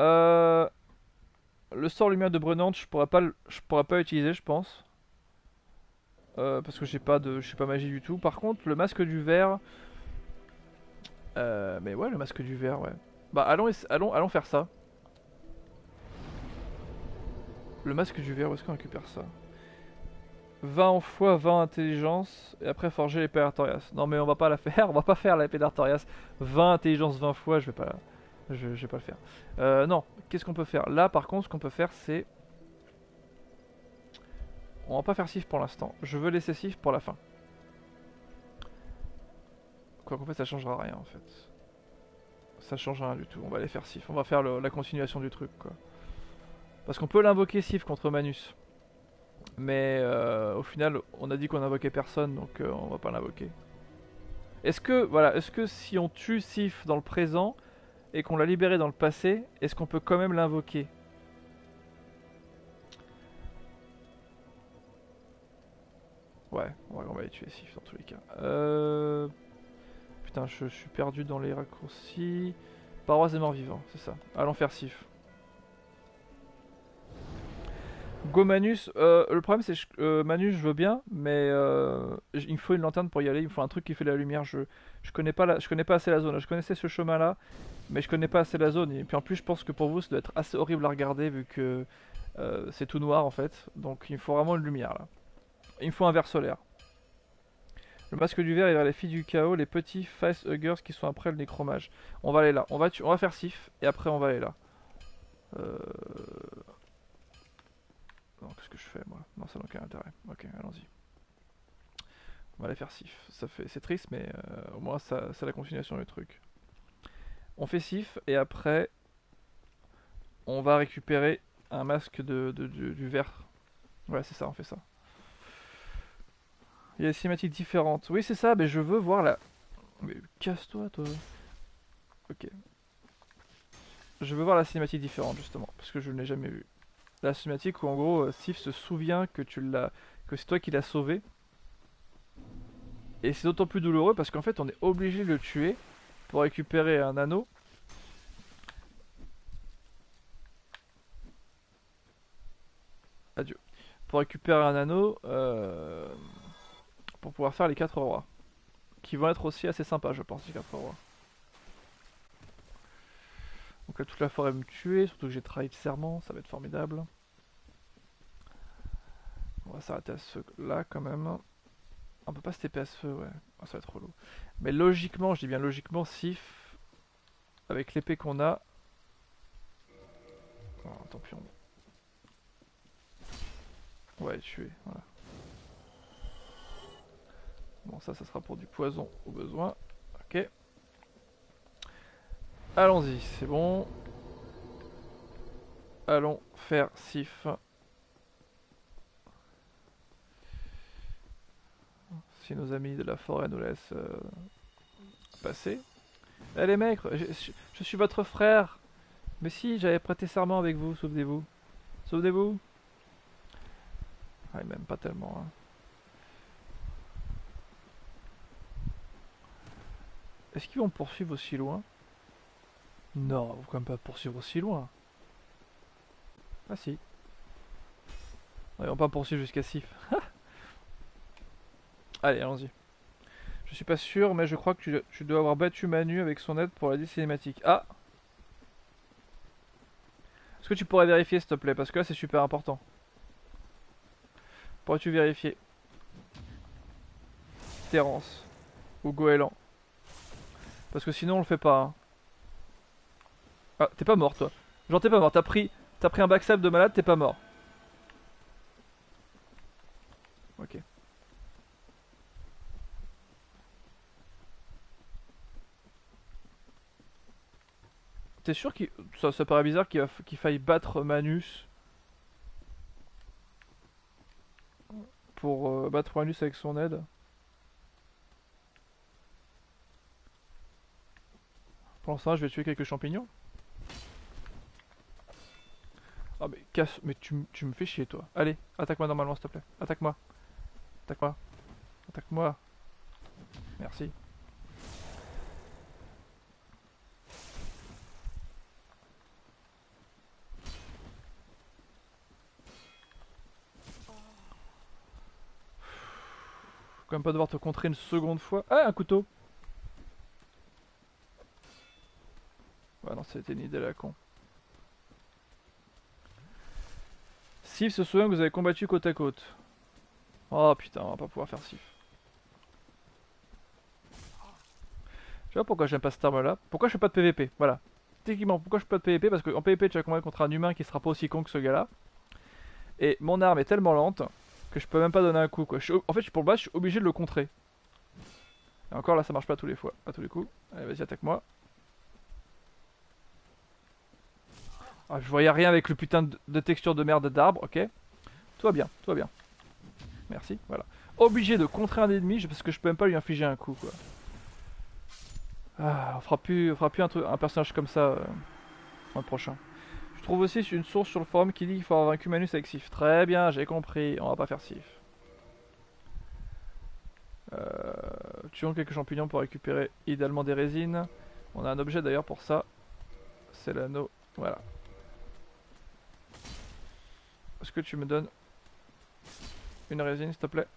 Euh, le sort lumière de Brennante, je pourrais pas l'utiliser, je pense. Parce que je suis pas magie du tout. Par contre, le masque du verre. Mais ouais, le masque du verre, ouais. Bah, allons faire ça. Le masque du verre, où est-ce qu'on récupère ça? 20 en foi, 20 intelligence, et après forger l'épée d'Artorias. Non mais on va pas la faire, on va pas faire l'épée d'Artorias. 20 intelligence, 20 fois, je vais pas le faire. Non, qu'est-ce qu'on peut faire? Là par contre, ce qu'on peut faire c'est... On va pas faire Sif pour l'instant, je veux laisser Sif pour la fin. Quoi qu'en fait ça changera rien en fait. Ça change rien du tout, on va aller faire Sif, on va faire la continuation du truc quoi. Parce qu'on peut l'invoquer Sif contre Manus. Mais au final, on a dit qu'on invoquait personne, donc on va pas l'invoquer. Est-ce que si on tue Sif dans le présent et qu'on l'a libéré dans le passé, est-ce qu'on peut quand même l'invoquer? Ouais, on va aller tuer Sif dans tous les cas. Putain, je suis perdu dans les raccourcis. Paroisse des morts vivants, c'est ça. Allons faire Sif. Go Manus, le problème c'est que Manus je veux bien, mais il me faut une lanterne pour y aller, il me faut un truc qui fait la lumière. Je connais pas assez la zone. Je connaissais ce chemin là, mais je connais pas assez la zone. Et puis en plus je pense que pour vous ça doit être assez horrible à regarder vu que c'est tout noir en fait. Donc il me faut vraiment une lumière là. Il me faut un verre solaire. Le masque du verre est vers les filles du chaos, les petits facehuggers qui sont après le nécromage. On va aller là, on va faire Sif et après on va aller là. Euh... Non, qu'est-ce que je fais moi? Non, ça n'a aucun intérêt. Ok, allons-y. On va aller faire Sif. C'est triste, mais au moins c'est la continuation du truc. On fait Sif et après on va récupérer un masque du verre. Ouais, c'est ça, on fait ça. Il y a des cinématiques différentes. Oui, c'est ça, mais je veux voir la. Mais casse-toi, toi. Ok. Je veux voir la cinématique différente, justement, parce que je ne l'ai jamais vue. La cinématique où en gros Sif se souvient que c'est toi qui l'as sauvé. Et c'est d'autant plus douloureux parce qu'en fait on est obligé de le tuer pour récupérer un anneau. Adieu. Pour récupérer un anneau pour pouvoir faire les 4 rois. Qui vont être aussi assez sympas je pense, les 4 rois. Donc là toute la forêt me tuer, surtout que j'ai trahi le serment, ça va être formidable. On va s'arrêter à ce là quand même. On peut pas se TP à ce feu, ouais. Oh, ça va être relou. Mais logiquement, je dis bien logiquement, Sif, avec l'épée qu'on a, Oh, tant pis, on va les tuer, voilà. Bon, ça sera pour du poison au besoin. Ok. Allons-y, c'est bon. Allons faire Sif. Si nos amis de la forêt nous laissent passer. Eh les mecs, je suis votre frère. Mais si, j'avais prêté serment avec vous, souvenez-vous. Souvenez-vous. Ah, même pas tellement. Hein. Est-ce qu'ils vont me poursuivre aussi loin? Non, ils vont quand même pas poursuivre aussi loin. Ah si. Non, ils vont pas poursuivre jusqu'à Sif. Allez, allons-y. Je suis pas sûr, mais je crois que tu dois avoir battu Manu avec son aide pour la cinématique. Ah! Est-ce que tu pourrais vérifier s'il te plaît? Parce que là c'est super important. Pourrais-tu vérifier? Terence ou Goéland? Parce que sinon on le fait pas. Hein. Ah, t'es pas mort toi. Genre t'es pas mort, t'as pris un backstab de malade, t'es pas mort. Ok. T'es sûr qu'il... Ça paraît bizarre qu'il faille battre Manus pour battre Manus avec son aide. Pour l'instant je vais tuer quelques champignons. Ah mais casse... Mais tu me fais chier toi. Allez, attaque-moi normalement s'il te plaît. Attaque-moi. Attaque-moi. Attaque-moi. Merci. Faut quand même pas devoir te contrer une seconde fois. Ah, un couteau. Ouais non, c'était une idée à la con. Sif se souvient que vous avez combattu côte à côte. Oh putain, on va pas pouvoir faire Sif. Tu vois pourquoi j'aime pas cette arme là? Pourquoi je fais pas de PVP? Voilà. Techniquement, pourquoi je fais pas de PVP? Parce qu'en PVP tu vas combattre contre un humain qui sera pas aussi con que ce gars là. Et mon arme est tellement lente que je peux même pas donner un coup quoi. En fait, pour le bas, je suis obligé de le contrer. Et encore là, ça marche pas tous les fois, à tous les coups. Allez, vas-y, attaque-moi. Ah, je voyais rien avec le putain de texture de merde d'arbre, ok. Tout va bien, tout va bien. Merci, voilà. Obligé de contrer un ennemi parce que je peux même pas lui infliger un coup quoi. Ah, on fera plus un personnage comme ça dans le prochain. Je trouve aussi une source sur le forum qui dit qu'il faut avoir vaincu Manus avec Sif. Très bien, j'ai compris, on va pas faire Sif. Tuons quelques champignons pour récupérer idéalement des résines. On a un objet d'ailleurs pour ça. C'est l'anneau. Voilà. Est-ce que tu me donnes une résine s'il te plaît?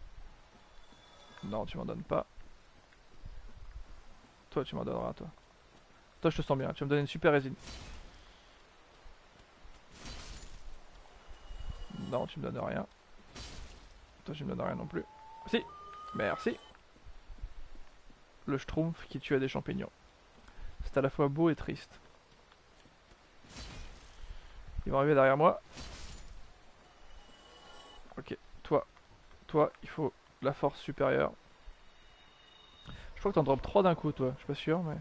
Non, tu m'en donnes pas. Toi, tu m'en donneras, toi. Toi, je te sens bien. Tu vas me donner une super résine. Non, tu me donnes rien. Toi, tu me donnes rien non plus. Si. Merci. Le schtroumpf qui tue à des champignons. C'est à la fois beau et triste. Ils vont arriver derrière moi. Ok. Toi, il faut la force supérieure. Je crois que t'en drops 3 d'un coup, toi. Je suis pas sûr, mais...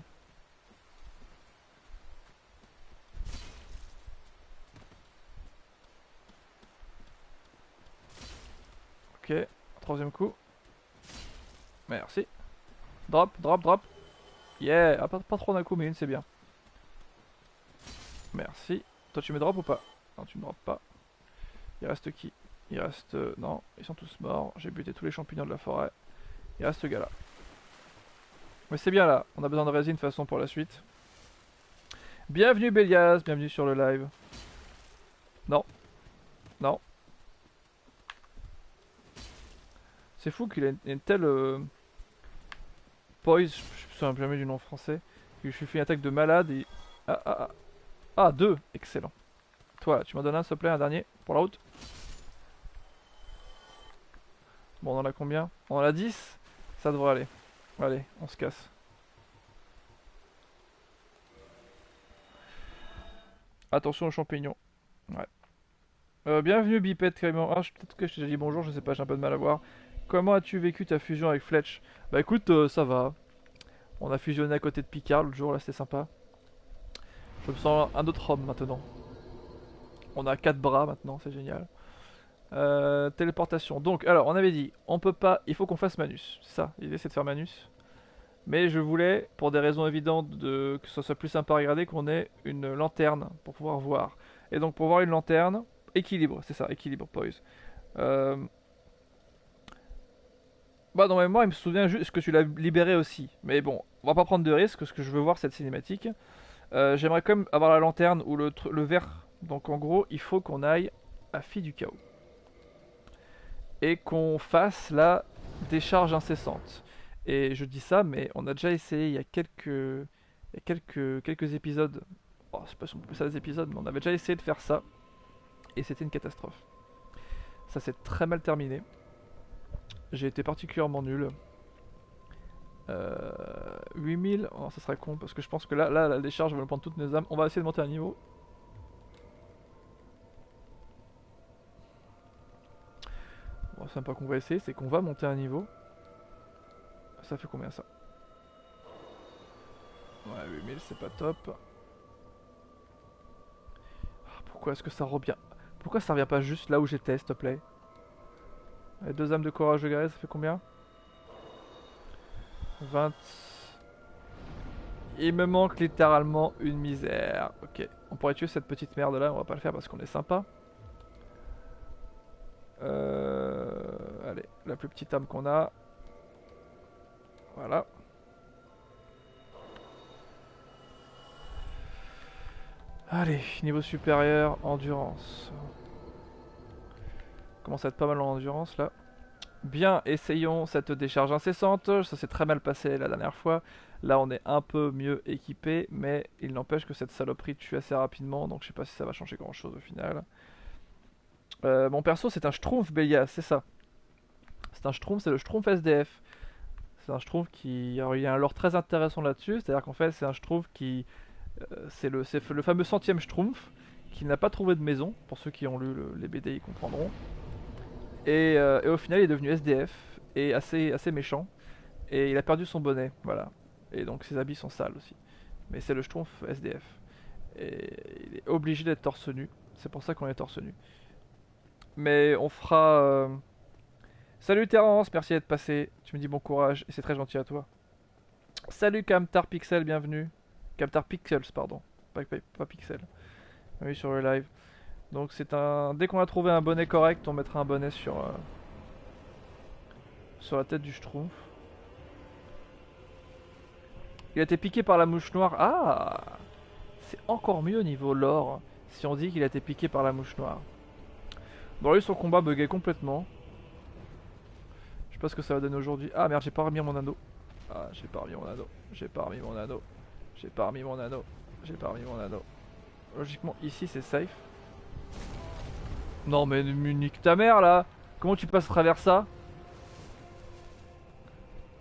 Ok. Troisième coup. Merci. Drop, drop, drop. Yeah. Ah, pas trop d'un coup, mais une, c'est bien. Merci. Toi, tu me drops ou pas? Non, tu me drops pas. Il reste qui? Il reste... non, ils sont tous morts. J'ai buté tous les champignons de la forêt. Il reste ce gars-là. Mais c'est bien là. On a besoin de résine de toute façon pour la suite. Bienvenue Bélias, bienvenue sur le live. Non. Non. C'est fou qu'il ait une telle... poise, je me souviens jamais du nom français. Je lui fais une attaque de malade et... Ah, ah, ah. Ah, deux. Excellent. Toi, tu m'en donnes un, s'il te plaît, un dernier, pour la route. Bon, on en a combien? On en a 10. Ça devrait aller. Allez, on se casse. Attention aux champignons. Ouais. Bienvenue Biped Clément. Ah, peut-être que je t'ai déjà dit bonjour, je sais pas, j'ai un peu de mal à voir. Comment as-tu vécu ta fusion avec Fletch? Bah écoute, ça va. On a fusionné à côté de Picard l'autre jour, là c'était sympa. Je me sens un autre homme maintenant. On a 4 bras maintenant, c'est génial. Téléportation. Donc, alors, on avait dit, on peut pas, il faut qu'on fasse Manus. C'est ça, l'idée c'est de faire Manus. Mais je voulais, pour des raisons évidentes, que ce soit plus sympa à regarder, qu'on ait une lanterne pour pouvoir voir. Et donc, pour voir une lanterne, équilibre, c'est ça, équilibre, poise. Euh, Bah, dans ma mémoire, il me souvient juste que tu l'as libéré aussi. Mais bon, on va pas prendre de risque, parce que je veux voir cette cinématique. J'aimerais quand même avoir la lanterne ou le verre. Donc, en gros, il faut qu'on aille à Fille du Chaos. Et qu'on fasse la décharge incessante. Et je dis ça, mais on a déjà essayé il y a quelques épisodes. Oh, je sais pas si on peut appeler ça des épisodes, mais on avait déjà essayé de faire ça. Et c'était une catastrophe. Ça s'est très mal terminé. J'ai été particulièrement nul. 8000, oh, ça serait con parce que je pense que là la décharge va nous prendre toutes nos âmes. On va essayer de monter un niveau. Bon, c'est pas qu'on va essayer, c'est qu'on va monter un niveau. Ça fait combien ça? Ouais, 8000 c'est pas top. Pourquoi est-ce que ça revient? Pourquoi ça revient pas juste là où j'étais, s'il te plaît? Les deux âmes de courage de guerrier, ça fait combien? 20. Il me manque littéralement une misère. Ok, on pourrait tuer cette petite merde là, on va pas le faire parce qu'on est sympa. Allez, la plus petite âme qu'on a. Voilà. Allez, niveau supérieur, endurance. Commence à être pas mal en endurance là. Bien, essayons cette décharge incessante. Ça s'est très mal passé la dernière fois. Là, on est un peu mieux équipé, mais il n'empêche que cette saloperie tue assez rapidement, donc je sais pas si ça va changer grand chose au final. Mon perso, c'est un Schtroumpf Bélias, c'est ça. C'est un Schtroumpf, c'est le Schtroumpf SDF. C'est un Schtroumpf qui. Alors, il y a un lore très intéressant là-dessus, c'est-à-dire qu'en fait, c'est un Schtroumpf qui. C'est le fameux centième Schtroumpf qui n'a pas trouvé de maison. Pour ceux qui ont lu les BD, ils comprendront. Et au final, il est devenu SDF et assez méchant. Et il a perdu son bonnet, voilà. Et donc ses habits sont sales aussi. Mais c'est le Schtroumpf SDF. Et il est obligé d'être torse nu. C'est pour ça qu'on est torse nu. Mais on fera. Salut Terence, merci d'être passé. Tu me dis bon courage et c'est très gentil à toi. Salut Camtar Pixel, bienvenue. Camtar Pixels, pardon. Pas Pixel. Oui, sur le live. Donc c'est un. Dès qu'on a trouvé un bonnet correct, on mettra un bonnet sur la tête du Schtroumpf. Il a été piqué par la mouche noire. Ah, c'est encore mieux niveau lore si on dit qu'il a été piqué par la mouche noire. Bon, lui, son combat buguait complètement. Je sais pas ce que ça va donner aujourd'hui. Ah merde, j'ai pas remis mon anneau. Ah, j'ai pas remis mon anneau. J'ai pas remis mon anneau. J'ai pas remis mon anneau. J'ai pas remis mon anneau. Logiquement, ici, c'est safe. Non, mais nique ta mère là. Comment tu passes à travers ça?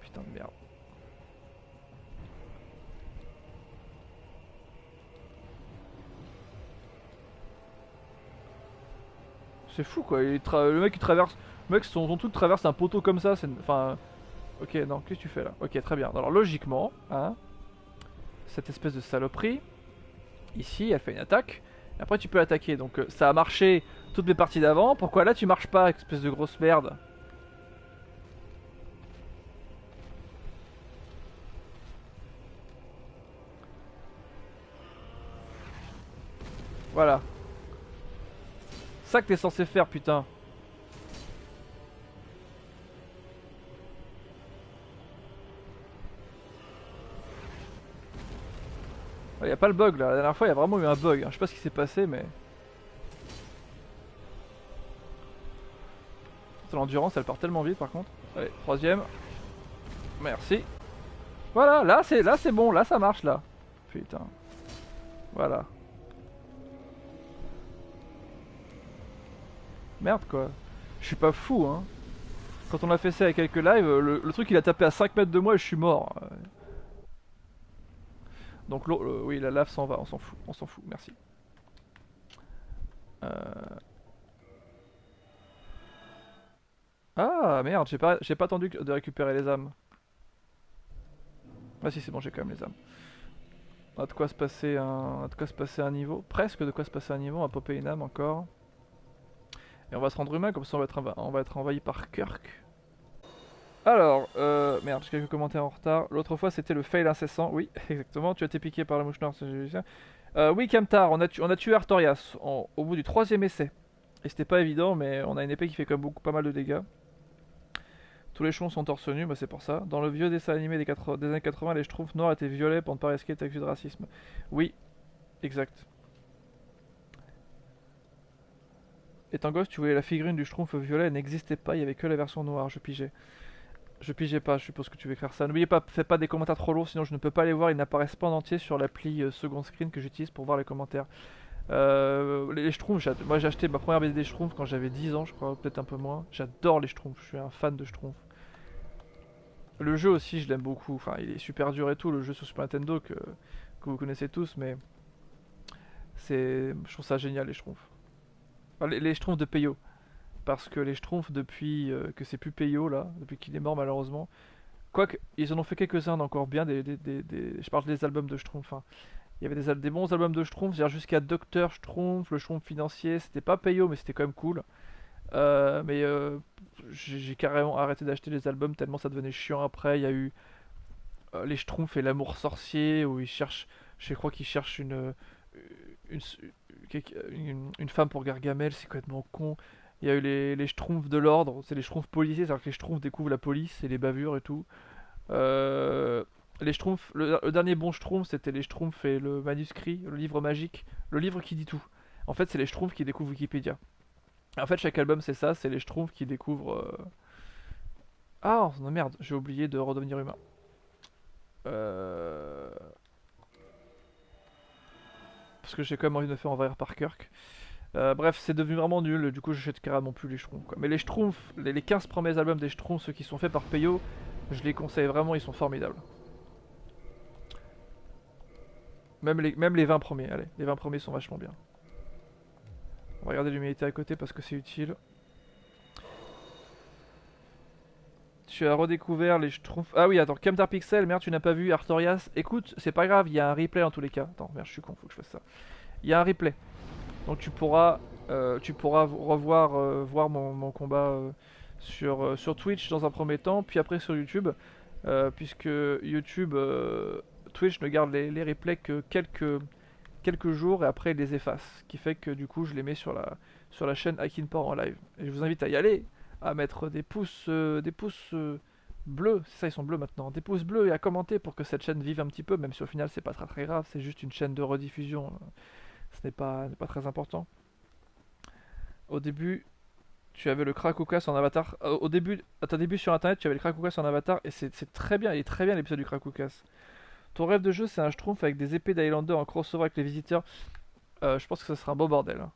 Putain de merde. C'est fou quoi, le mec il traverse. Le mec son truc traverse un poteau comme ça, c'est. Enfin. Ok, non, qu'est-ce que tu fais là? Ok, très bien. Alors logiquement, hein, cette espèce de saloperie, ici, elle fait une attaque. Et après tu peux l'attaquer. Donc ça a marché toutes les parties d'avant. Pourquoi là tu marches pas, espèce de grosse merde? Voilà. Ça que t'es censé faire, putain. Y a pas le bug là. La dernière fois, il y a vraiment eu un bug. Je sais pas ce qui s'est passé, mais. L'endurance, elle part tellement vite par contre. Allez, troisième. Merci. Voilà, là c'est bon, là ça marche là. Putain. Voilà. Merde quoi. Je suis pas fou hein. Quand on a fait ça avec quelques lives, le truc il a tapé à 5 mètres de moi et je suis mort. Donc oui, la lave s'en va, on s'en fout, merci. Euh, Ah merde, j'ai pas attendu de récupérer les âmes. Ah si c'est bon, j'ai quand même les âmes. On a de quoi se passer un, de quoi se passer un niveau. Presque de quoi se passer un niveau, on va popper une âme encore. Et on va se rendre humain, comme ça on va être envahi par Kirk. Alors, merde, j'ai quelques commentaires en retard. L'autre fois c'était le fail incessant, oui, exactement. Tu as été piqué par la mouche noire, oui, Kamtar, on a tué Artorias au bout du troisième essai. Et c'était pas évident, mais on a une épée qui fait quand même pas mal de dégâts. Tous les chons sont torse nu, bah c'est pour ça. Dans le vieux dessin animé des années 80, les schtroumpfs noirs étaient violets pour ne pas risquer d'être accusés de racisme. Oui, exact. Étant gosse, tu voyais la figurine du schtroumpf violet, elle n'existait pas, il y avait que la version noire, je pigeais. Je pigeais pas, je suppose que tu veux écrire ça. N'oubliez pas, faites pas des commentaires trop lourds, sinon je ne peux pas les voir, ils n'apparaissent pas en entier sur l'appli second screen que j'utilise pour voir les commentaires. Les schtroumpfs, moi j'ai acheté ma première BD des schtroumpfs quand j'avais 10 ans, je crois, peut-être un peu moins. J'adore les schtroumpfs, je suis un fan de schtroumpfs. Le jeu aussi, je l'aime beaucoup. Enfin, il est super dur et tout, le jeu sur Super Nintendo que vous connaissez tous, mais je trouve ça génial, les Schtroumpfs. Enfin, les Schtroumpfs de Peyo. Parce que les Schtroumpfs, depuis que c'est plus Peyo, là, depuis qu'il est mort malheureusement, quoique, ils en ont fait quelques-uns encore bien, je parle des albums de Schtroumpfs. Hein. Il y avait des bons albums de Schtroumpfs, jusqu'à Docteur Schtroumpf, le Schtroumpf financier, c'était pas Peyo, mais c'était quand même cool. Mais j'ai carrément arrêté d'acheter les albums tellement ça devenait chiant après. Il y a eu les Schtroumpfs et l'amour sorcier où ils cherchent, je crois qu'ils cherchent une, une femme pour Gargamel, c'est complètement con. Il y a eu les Schtroumpfs de l'ordre, c'est les Schtroumpfs policiers, c'est-à-dire que les Schtroumpfs découvrent la police et les bavures et tout. Euh, les Schtroumpfs, le dernier bon Schtroumpf, c'était les Schtroumpfs et le manuscrit, le livre magique, le livre qui dit tout. En fait, c'est les Schtroumpfs qui découvrent Wikipédia. En fait, chaque album, c'est ça, c'est les Schtroumpfs qui découvrent. Ah, non, merde, j'ai oublié de redevenir humain. Euh... Parce que j'ai quand même envie de me faire envahir par Kirk. Bref, c'est devenu vraiment nul, du coup j'achète carrément plus les Schtroumpfs. Quoi. Mais les Schtroumpfs, les 15 premiers albums des Schtroumpfs, ceux qui sont faits par Peyo, je les conseille vraiment, ils sont formidables. Même les 20 premiers, allez, les 20 premiers sont vachement bien. On va regarder l'humidité à côté parce que c'est utile. Tu as redécouvert les Schtroumpfs. Ah oui, attends, Camtar Pixel, merde, tu n'as pas vu Artorias. Écoute, c'est pas grave, il y a un replay en tous les cas. Attends, merde, je suis con, faut que je fasse ça. Il y a un replay. Donc tu pourras revoir voir mon combat sur Twitch dans un premier temps, puis après sur YouTube, puisque YouTube, Twitch ne garde les replays que quelques jours et après il les efface, ce qui fait que du coup je les mets sur la chaîne Akinpor en live. Et je vous invite à y aller, à mettre des pouces bleus, c'est ça ils sont bleus maintenant, des pouces bleus et à commenter pour que cette chaîne vive un petit peu, même si au final c'est pas très grave, c'est juste une chaîne de rediffusion, ce n'est pas très important. Au début, tu avais le Krakoukas en avatar. Au début, à ton début sur internet, tu avais le Krakoukas en avatar et c'est très bien, il est très bien l'épisode du Krakoukas. Ton rêve de jeu, c'est un Schtroumpf avec des épées d'Highlander en crossover avec les visiteurs. Je pense que ce sera un beau bordel. Hein.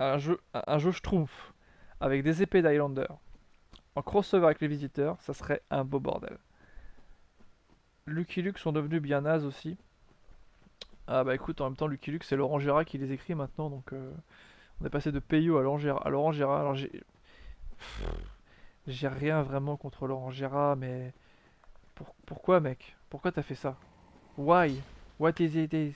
Un jeu Schtroumpf avec des épées d'Highlander en crossover avec les visiteurs, ça serait un beau bordel. Lucky Luke sont devenus bien nazes aussi. Ah bah écoute, en même temps, Lucky Luke, c'est Laurent Gérard qui les écrit maintenant, donc on est passé de Peyo à Laurent Gérard. Alors j'ai rien vraiment contre Laurent Gérard, mais pourquoi, mec? Pourquoi t'as fait ça? Why? What is it is?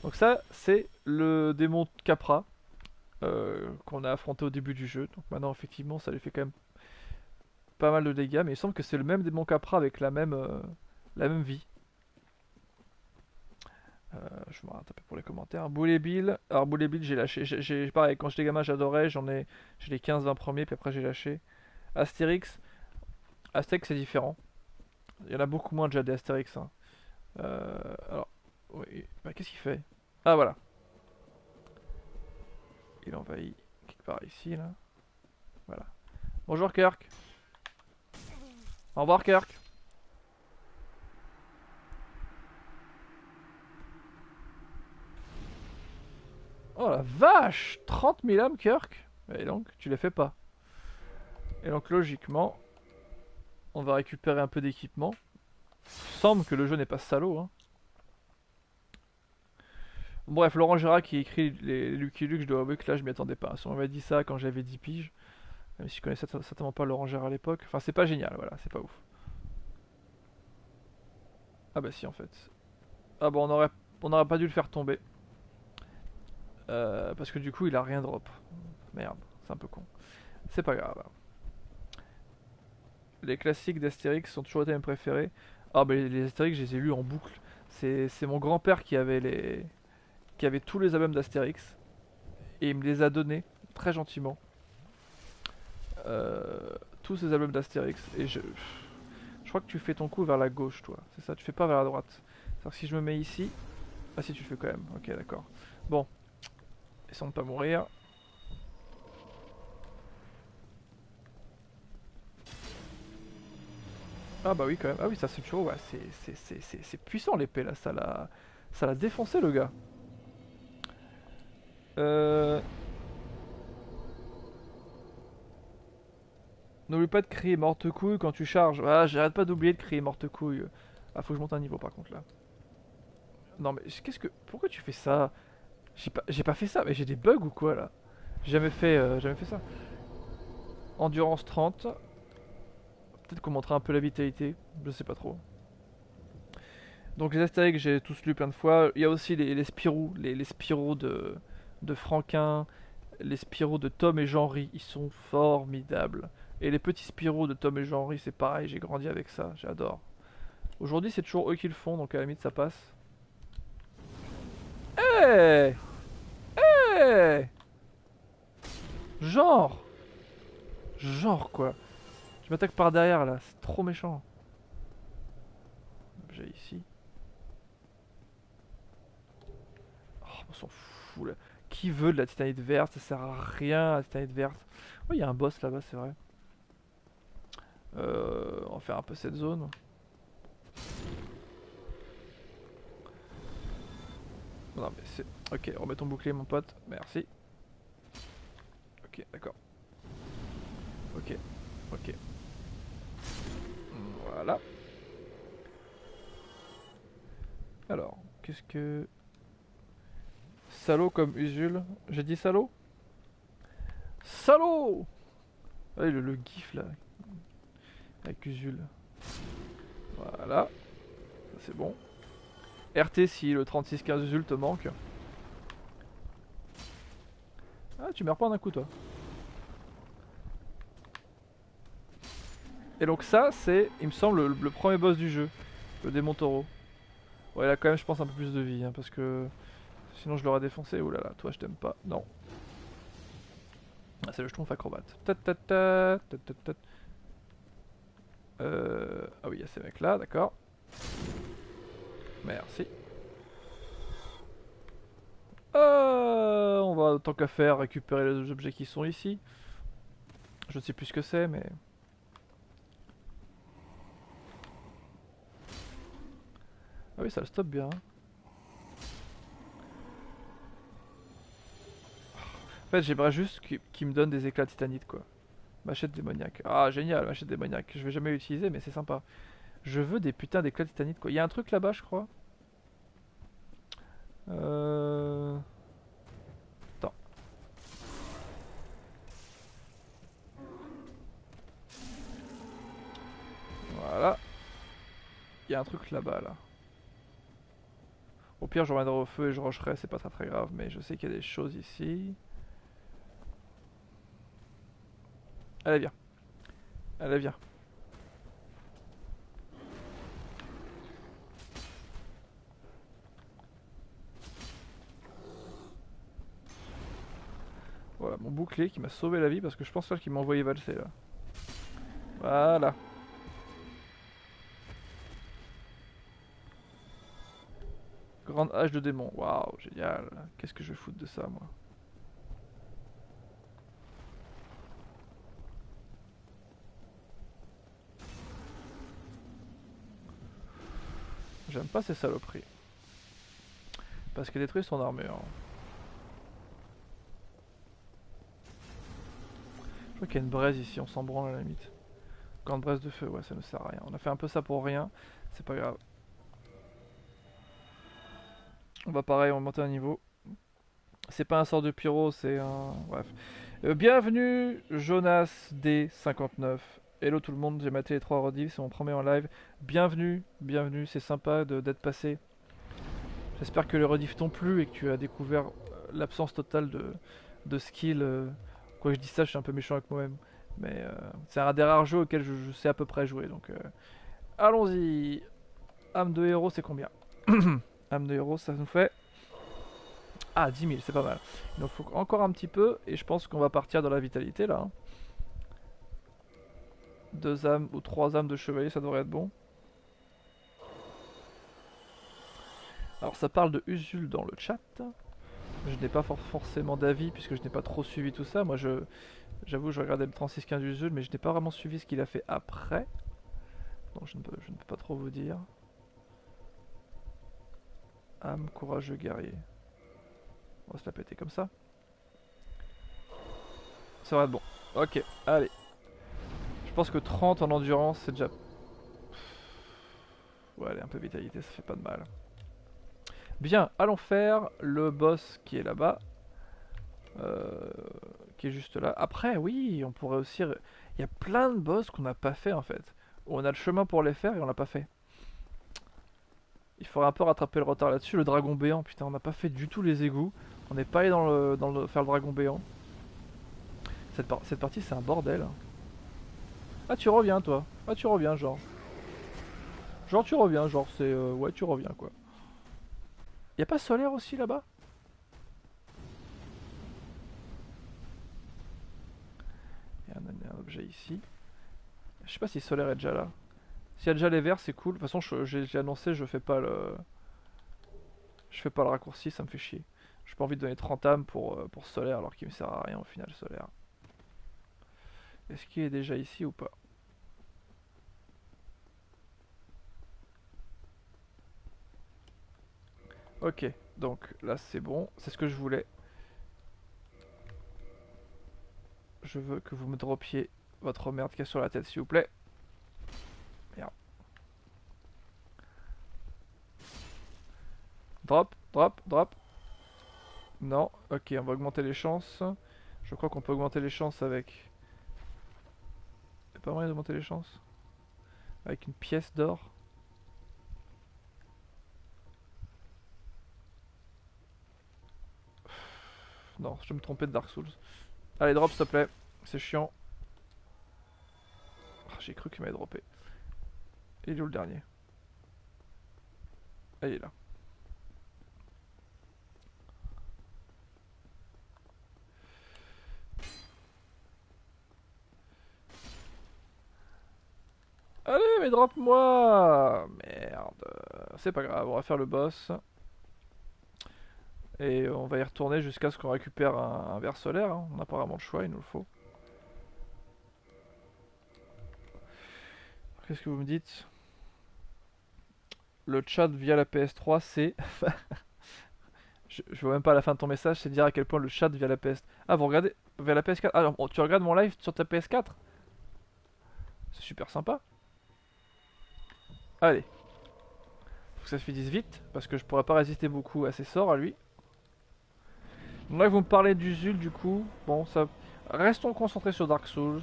Donc ça, c'est le démon Capra qu'on a affronté au début du jeu. Donc maintenant, effectivement, ça lui fait quand même pas mal de dégâts, mais il semble que c'est le même démon Capra avec la même vie. Je me rattrape pour les commentaires. Boulet Bill. Alors Boulet Bill, j'ai lâché. Pareil, quand j'étais gamin, j'adorais. J'ai les 15-20 premiers, puis après j'ai lâché. Astérix. Astérix, c'est différent. Il y en a beaucoup moins déjà des Astérix. Hein. Alors, oui. Bah, qu'est-ce qu'il fait? Ah, voilà. Il envahit quelque part ici, là. Voilà. Bonjour, Kirk. Au revoir, Kirk. Oh la vache! 30 000 âmes, Kirk. Et donc, tu les fais pas. Et donc, logiquement, on va récupérer un peu d'équipement. Semble que le jeu n'est pas salaud, hein. Bref, Laurent Gérard qui écrit les Lucky Luke, je dois avouer que là je m'y attendais pas. Si on m'avait dit ça quand j'avais 10 piges, même si je connaissais certainement pas Laurent Gérard à l'époque, enfin c'est pas génial, voilà, c'est pas ouf. Ah bah si en fait. Ah bah on aurait pas dû le faire tomber. Parce que du coup il a rien drop. Merde, c'est un peu con. C'est pas grave. Les classiques d'Astérix sont toujours été mes préférés. Ah bah les Astérix je les ai lus en boucle. C'est mon grand-père qui avait tous les albums d'Astérix. Et il me les a donnés très gentiment. Euh, Tous ces albums d'Astérix. Et je crois que tu fais ton coup vers la gauche, toi. C'est ça, tu fais pas vers la droite. C'est-à-dire que si je me mets ici. Ah si, tu le fais quand même. Ok, d'accord. Bon, essayons de pas mourir. Ah bah oui, quand même. Ah oui, ça c'est toujours. Ouais, c'est puissant l'épée là. Ça l'a défoncé le gars. Euh... N'oublie pas de crier morte couille quand tu charges. Ah, j'arrête pas d'oublier de crier morte couille. Ah, faut que je monte un niveau par contre là. Non mais qu'est-ce que. Pourquoi tu fais ça? J'ai pas fait ça, mais j'ai des bugs ou quoi là? Jamais fait ça. Endurance 30. Peut-être qu'on montrait un peu la vitalité. Je sais pas trop. Donc les Astérix, j'ai tous lu plein de fois. Il y a aussi les Spirou, les Spirou de Franquin, les Spirou de Tom et Jean-Ry. Ils sont formidables. Et les petits Spirou de Tom et Jean-Ry, c'est pareil, j'ai grandi avec ça, j'adore. Aujourd'hui, c'est toujours eux qui le font, donc à la limite, ça passe. Hey! Hey! Genre! Genre quoi? Je m'attaque par derrière là, c'est trop méchant. J'ai ici. Oh, on s'en fout là. Qui veut de la titanite verte? Ça sert à rien la titanite verte. Oh, il y a un boss là-bas, c'est vrai. On va faire un peu cette zone. Non mais c'est... Ok, remets ton bouclier mon pote, merci. Ok, d'accord. Ok, ok. Voilà. Alors, qu'est-ce que... Salaud comme Usul. J'ai dit salaud? Salaud! Allez, le gif là, avec Usul. Voilà, ça c'est bon. RT si le 3615 Usul te manque. Ah, tu meurs pas en un coup toi. Et donc ça, c'est, il me semble, le premier boss du jeu. Le démon taureau. Ouais, il a quand même, je pense, un peu plus de vie, hein, parce que... Sinon je l'aurais défoncé. Ouh là là, toi je t'aime pas. Non. Ah, c'est le schtroumpf acrobate. Ah oui, il y a ces mecs là, d'accord. Merci. On va, tant qu'à faire, récupérer les objets qui sont ici. Je ne sais plus ce que c'est, mais... Ah oui, ça le stoppe bien. En fait, j'aimerais juste qu'il me donne des éclats de titanite, quoi. Machette démoniaque. Ah, génial, machette démoniaque. Je vais jamais l'utiliser, mais c'est sympa. Je veux des putains d'éclats de titanite, quoi. Il y a un truc là-bas, je crois. Euh... Attends. Voilà. Il y a un truc là-bas, là. Au pire, je reviendrai au feu et je rusherai, c'est pas très très grave, mais je sais qu'il y a des choses ici. Allez, viens. Allez, viens. Voilà, mon bouclier qui m'a sauvé la vie parce que je pense pas qu'il m'a envoyé valser là. Voilà. Grande hache de démon. Waouh, génial. Qu'est-ce que je vais foutre de ça, moi? J'aime pas ces saloperies. Parce qu'elle détruit son armure. Je crois qu'il y a une braise ici, on s'en branle à la limite. Grande braise de feu, ouais, ça ne sert à rien. On a fait un peu ça pour rien, c'est pas grave. On va pareil, on va monter un niveau. C'est pas un sort de pyro, c'est un... Bref. Bienvenue, Jonas D59. Hello tout le monde, j'ai maté les 3 rediffs, c'est mon premier en live. Bienvenue, bienvenue, c'est sympa d'être passé. J'espère que les rediffs t'ont plu et que tu as découvert l'absence totale de skill. Quoi que je dis ça, je suis un peu méchant avec moi-même. Mais c'est un des rares jeux auxquels je sais à peu près jouer. Donc allons-y. Âme de héros, c'est combien? Âme de héros, ça nous fait... Ah, 10 000, c'est pas mal. Il nous faut encore un petit peu et je pense qu'on va partir dans la vitalité là. 2 âmes ou 3 âmes de chevalier, ça devrait être bon. Alors ça parle de Usul dans le chat. Je n'ai pas forcément d'avis puisque je n'ai pas trop suivi tout ça. Moi j'avoue je regardais le 3615 Usul mais je n'ai pas vraiment suivi ce qu'il a fait après. Donc je ne peux pas trop vous dire. Âme, courageux guerrier. On va se la péter comme ça. Ça va être bon. Ok, allez. Je pense que 30 en endurance c'est déjà... Ouais allez, un peu vitalité ça fait pas de mal. Bien, allons faire le boss qui est là-bas. Qui est juste là. Après, oui, on pourrait aussi... Il y a plein de boss qu'on n'a pas fait en fait. Où on a le chemin pour les faire et on l'a pas fait. Il faudrait un peu rattraper le retard là-dessus. Le dragon béant, putain, on n'a pas fait du tout les égouts. On n'est pas allé dans le faire le dragon béant. Cette partie, c'est un bordel. Ah, tu reviens toi. Ah, tu reviens, genre. Genre, tu reviens, genre, c'est... ouais, tu reviens quoi. Y a pas solaire aussi là-bas? Il y a un objet ici. Je sais pas si solaire est déjà là. S'il y a déjà les verts, c'est cool. De toute façon, j'ai annoncé, je fais pas le... Je fais pas le raccourci, ça me fait chier. J'ai pas envie de donner 30 âmes pour solaire alors qu'il me sert à rien au final solaire. Est-ce qu'il est déjà ici ou pas? Ok, donc là c'est bon, c'est ce que je voulais. Je veux que vous me droppiez votre merde qu'il y a sur la tête s'il vous plaît. Merde. Drop, drop, drop. Non, ok, on va augmenter les chances. Je crois qu'on peut augmenter les chances avec... Y'a pas moyen d'augmenter les chances? Avec une pièce d'or. Non, je vais me tromper de Dark Souls. Allez, drop s'il te plaît. C'est chiant. Ah, j'ai cru qu'il m'avait droppé. Il est où le dernier? Ah, il est là. Allez, mais drop-moi! Merde. C'est pas grave, on va faire le boss. Et on va y retourner jusqu'à ce qu'on récupère un verre solaire. Hein. On n'a pas vraiment le choix, il nous le faut. Qu'est-ce que vous me dites? Le chat via la PS3, c'est... je vois même pas la fin de ton message, c'est dire à quel point le chat via la PS... Ah, vous regardez via la PS4? Ah, tu regardes mon live sur ta PS4? C'est super sympa. Allez. Faut que ça se finisse vite, parce que je pourrais pas résister beaucoup à ses sorts, à lui. Donc là, vous me parlez d'Usul, du coup. Bon, ça... Restons concentrés sur Dark Souls.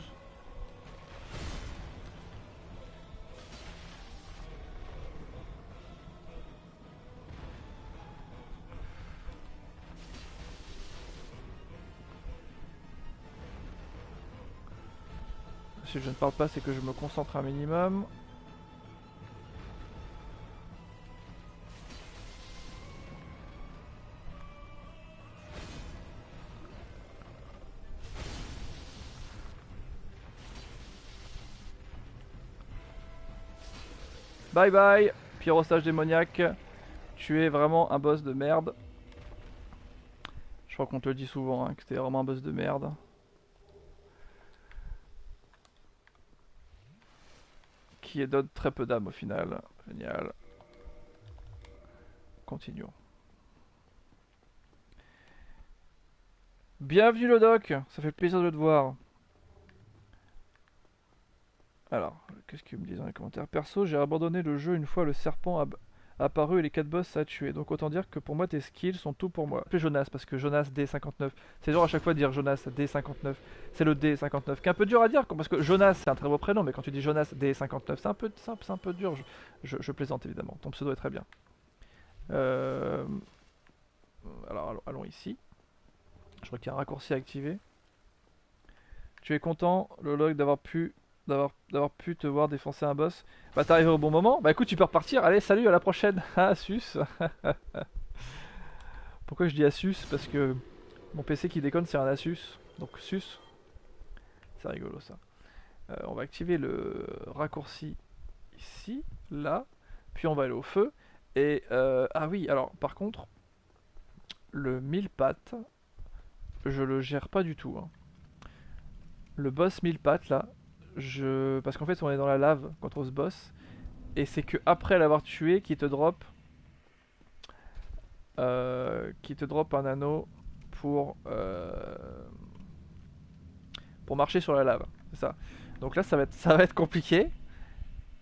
Si je ne parle pas, c'est que je me concentre un minimum. Bye bye, pyrostage démoniaque. Tu es vraiment un boss de merde. Je crois qu'on te le dit souvent, hein, que t'es vraiment un boss de merde. Qui donne très peu d'âme au final. Génial. Continuons. Bienvenue le doc, ça fait plaisir de te voir. Alors, qu'est-ce qu'ils me disent dans les commentaires? Perso, j'ai abandonné le jeu une fois le serpent apparu et les 4 boss à tuer. Donc autant dire que pour moi tes skills sont tout pour moi. Je Jonas parce que Jonas D59. C'est dur à chaque fois de dire Jonas D59. C'est le D59 qui est un peu dur à dire parce que Jonas c'est un très beau prénom, mais quand tu dis Jonas D59 c'est un peu dur. Je plaisante évidemment. Ton pseudo est très bien. Euh, Alors allons ici. Je crois qu'il y a un raccourci à activer. Tu es content, le log, d'avoir pu te voir défoncer un boss. Bah t'es arrivé au bon moment. Bah écoute, tu peux repartir. Allez, salut, à la prochaine. Ah, sus. Pourquoi je dis Asus? Parce que mon PC qui déconne, c'est un Asus. Donc sus. C'est rigolo ça. On va activer le raccourci ici, là. Puis on va aller au feu. Et ah oui, alors par contre, le 1000 pattes, je le gère pas du tout, hein. Le boss 1000 pattes là, parce qu'en fait on est dans la lave contre ce boss, et c'est que après l'avoir tué qui te drop un anneau pour marcher sur la lave, c'est ça. Donc là ça va être compliqué.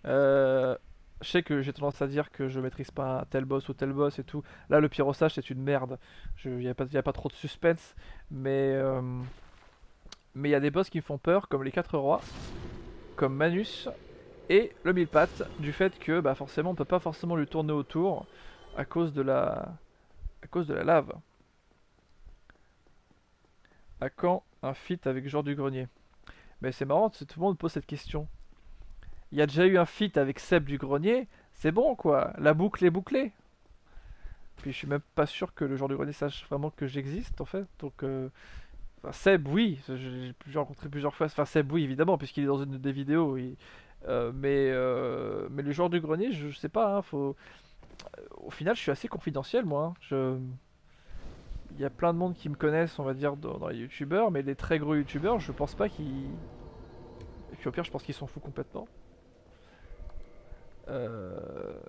Euh, je sais que j'ai tendance à dire que je maîtrise pas tel boss ou tel boss et tout. Là le pyrossage c'est une merde. Y a pas trop de suspense, mais il y a des boss qui me font peur comme les 4 rois, comme Manus et le mille pattes, du fait que bah forcément on peut pas forcément lui tourner autour à cause de la lave. À quand un feat avec Jean du Grenier? Mais c'est marrant, tout le monde pose cette question. Il y a déjà eu un feat avec Seb du Grenier, c'est bon quoi, la boucle est bouclée. Puis je suis même pas sûr que le Jean du Grenier sache vraiment que j'existe en fait, donc enfin, Seb oui, j'ai rencontré plusieurs fois, enfin Seb oui évidemment puisqu'il est dans une des vidéos, mais le joueur du grenier, je sais pas, hein, au final, je suis assez confidentiel, moi, hein. Il y a plein de monde qui me connaissent, on va dire, dans les youtubeurs, mais les très gros youtubeurs, je pense pas qu'ils. Et puis au pire, je pense qu'ils s'en foutent complètement. Euh,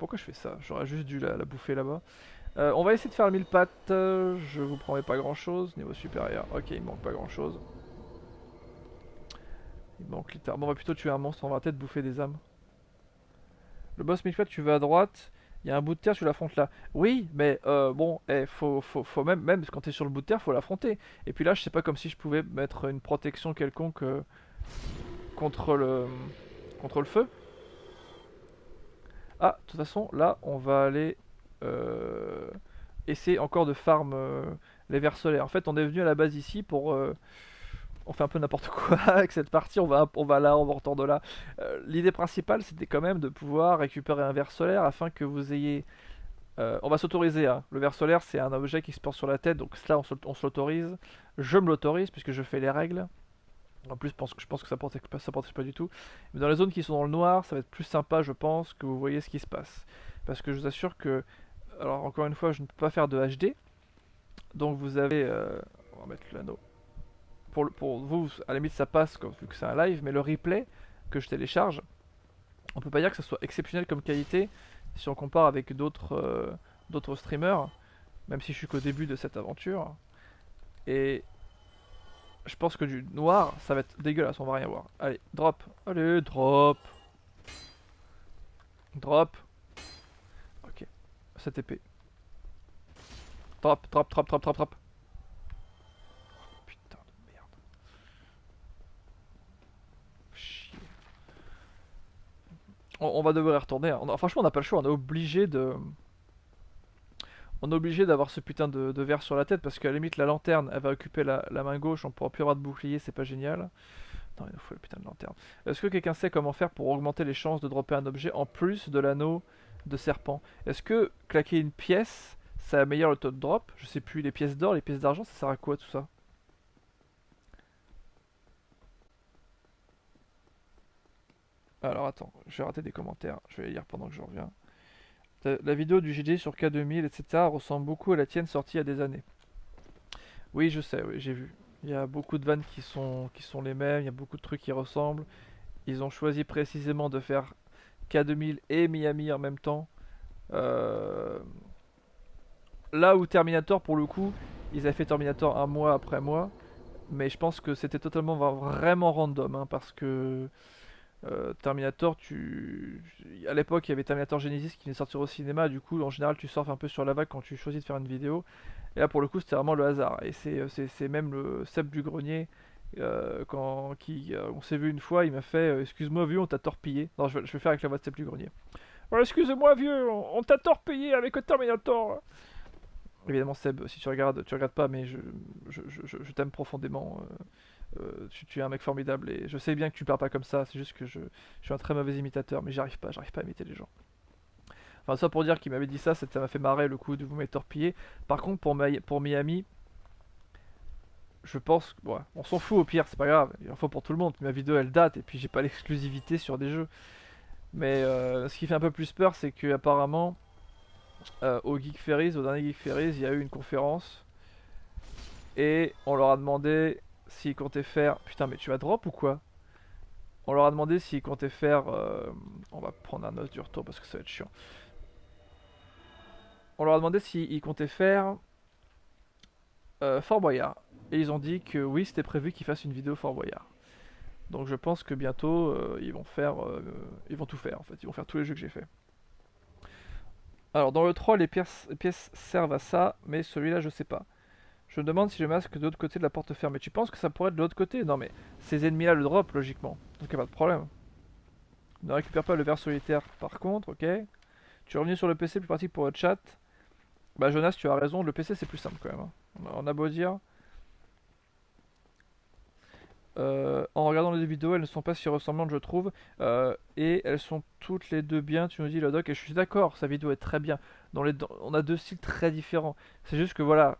Pourquoi je fais ça? J'aurais juste dû la bouffer là-bas. On va essayer de faire 1000 pattes. Je vous promets pas grand-chose. Niveau supérieur. Ok, il manque pas grand-chose. Il manque littéralement. On va plutôt tuer un monstre. On va peut-être bouffer des âmes. Le boss 1000 pattes, tu vas à droite. Il y a un bout de terre, tu l'affrontes là. Oui, mais bon, faut même quand t'es sur le bout de terre, faut l'affronter. Et puis là, je sais pas comme si je pouvais mettre une protection quelconque contre le contre le feu. Ah, de toute façon, là, on va aller essayer encore de farm les vers solaires. En fait, on est venu à la base ici pour on fait un peu n'importe quoi avec cette partie, on va là, on va retourner de là. L'idée principale, c'était quand même de pouvoir récupérer un ver solaire afin que vous ayez. On va s'autoriser, hein. Le ver solaire, c'est un objet qui se porte sur la tête, donc cela, on se l'autorise. Je me l'autorise puisque je fais les règles. En plus, je pense que ça protège pas du tout. Mais dans les zones qui sont dans le noir, ça va être plus sympa, je pense, que vous voyez ce qui se passe. Parce que je vous assure que. Alors, encore une fois, je ne peux pas faire de HD. Donc, vous avez. On va mettre l'anneau. Pour vous, à la limite, ça passe, vu que c'est un live, mais le replay que je télécharge, on peut pas dire que ce soit exceptionnel comme qualité si on compare avec d'autres streamers, même si je suis qu'au début de cette aventure. Et je pense que du noir, ça va être dégueulasse, on va rien voir. Allez, drop. Allez, drop. Drop. Ok. Cette épée. Drop, drop, drop, drop, drop, drop. Putain de merde. Chier. On va devoir y retourner, hein. Franchement, on n'a pas le choix, on est obligé de. On est obligé d'avoir ce putain de verre sur la tête parce qu'à la limite, la lanterne, elle va occuper la main gauche, on pourra plus avoir de bouclier, c'est pas génial. Non, il nous faut le putain de lanterne. Est-ce que quelqu'un sait comment faire pour augmenter les chances de dropper un objet en plus de l'anneau de serpent? Est-ce que claquer une pièce, ça améliore le taux de drop? Je sais plus, les pièces d'or, les pièces d'argent, ça sert à quoi tout ça? Alors attends, je vais rater des commentaires, je vais les lire pendant que je reviens. La vidéo du GG sur K2000, etc. ressemble beaucoup à la tienne sortie il y a des années. Oui, je sais, oui, j'ai vu. Il y a beaucoup de vannes qui sont les mêmes, il y a beaucoup de trucs qui ressemblent. Ils ont choisi précisément de faire K2000 et Miami en même temps. Euh, Là où Terminator, pour le coup, ils avaient fait Terminator un mois après moi. Mais je pense que c'était totalement vraiment random, hein, parce que Terminator, à l'époque, il y avait Terminator Genesis qui venait sortir au cinéma, du coup, en général, tu surfes un peu sur la vague quand tu choisis de faire une vidéo. Et là, pour le coup, c'était vraiment le hasard. Et c'est même le Seb du Grenier, on s'est vu une fois, il m'a fait excuse-moi, vieux, on t'a torpillé. Non, je vais faire avec la voix de Seb du Grenier. Oh, excuse-moi, vieux, on t'a torpillé avec le Terminator. Évidemment, Seb, si tu regardes pas, mais je t'aime profondément. Tu es un mec formidable et je sais bien que tu parles pas comme ça, c'est juste que je suis un très mauvais imitateur, mais j'arrive pas à imiter les gens. Enfin, ça pour dire qu'il m'avait dit ça, ça m'a fait marrer le coup de vous m'être torpillé. Par contre, pour Miami, je pense, ouais, on s'en fout au pire, c'est pas grave, il en faut pour tout le monde. Ma vidéo elle date et puis j'ai pas l'exclusivité sur des jeux. Mais ce qui fait un peu plus peur, c'est que apparemment, au Geek Ferries, au dernier Geek Ferries, il y a eu une conférence et on leur a demandé s'ils comptaient faire. Putain, mais tu vas drop ou quoi? On leur a demandé s'ils comptaient faire. On va prendre un os du retour parce que ça va être chiant. On leur a demandé s'ils comptaient faire Fort Boyard. Et ils ont dit que oui, c'était prévu qu'ils fassent une vidéo Fort Boyard. Donc je pense que bientôt ils vont faire. Ils vont tout faire en fait. Ils vont faire tous les jeux que j'ai fait. Alors dans le 3, les pièces servent à ça, mais celui-là, je sais pas. Je me demande si le masque de l'autre côté de la porte fermée. Tu penses que ça pourrait être de l'autre côté? Non, mais ces ennemis-là le drop logiquement. Donc y a pas de problème. Ne récupère pas le verre solitaire par contre, ok. Tu es revenu sur le PC, plus pratique pour le chat. Bah Jonas, tu as raison, le PC c'est plus simple quand même, hein. On a beau dire. En regardant les vidéos, elles ne sont pas si ressemblantes, je trouve. Et elles sont toutes les deux bien, tu nous dis le doc. Et je suis d'accord, sa vidéo est très bien. On a deux styles très différents. C'est juste que voilà,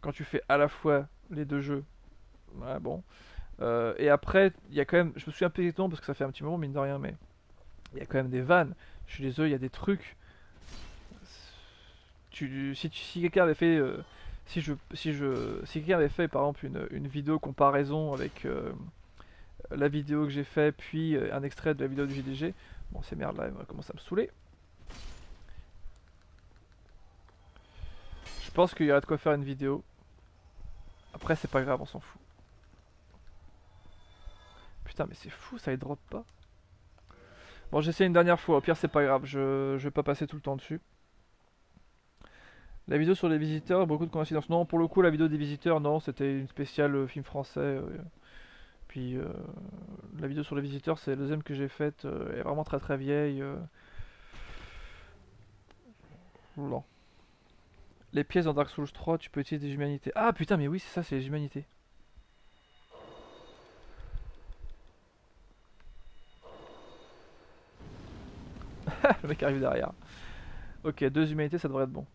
quand tu fais à la fois les deux jeux, ouais, bon. Et après, il y a quand même. Je me suis un peu étonné parce que ça fait un petit moment, mine de rien, mais il y a quand même des vannes. Je suis désolé, il y a des trucs. Si quelqu'un avait fait, si quelqu'un avait fait par exemple une vidéo comparaison avec la vidéo que j'ai fait, puis un extrait de la vidéo du JDG, bon ces merdes là, elles commencent à me saouler. Je pense qu'il y aurait de quoi faire une vidéo. Après c'est pas grave, on s'en fout. Putain mais c'est fou, ça les drop pas. Bon j'essaie une dernière fois, au pire c'est pas grave, je vais pas passer tout le temps dessus. La vidéo sur les visiteurs, beaucoup de coïncidences. Non, pour le coup, la vidéo des visiteurs, non, c'était une spéciale film français. Puis la vidéo sur les visiteurs, c'est la deuxième que j'ai faite. Elle est vraiment très très vieille. Non. Les pièces dans Dark Souls 3, tu peux utiliser des humanités. Ah putain, mais oui, c'est ça, c'est les humanités. Le mec arrive derrière. Ok, deux humanités, ça devrait être bon.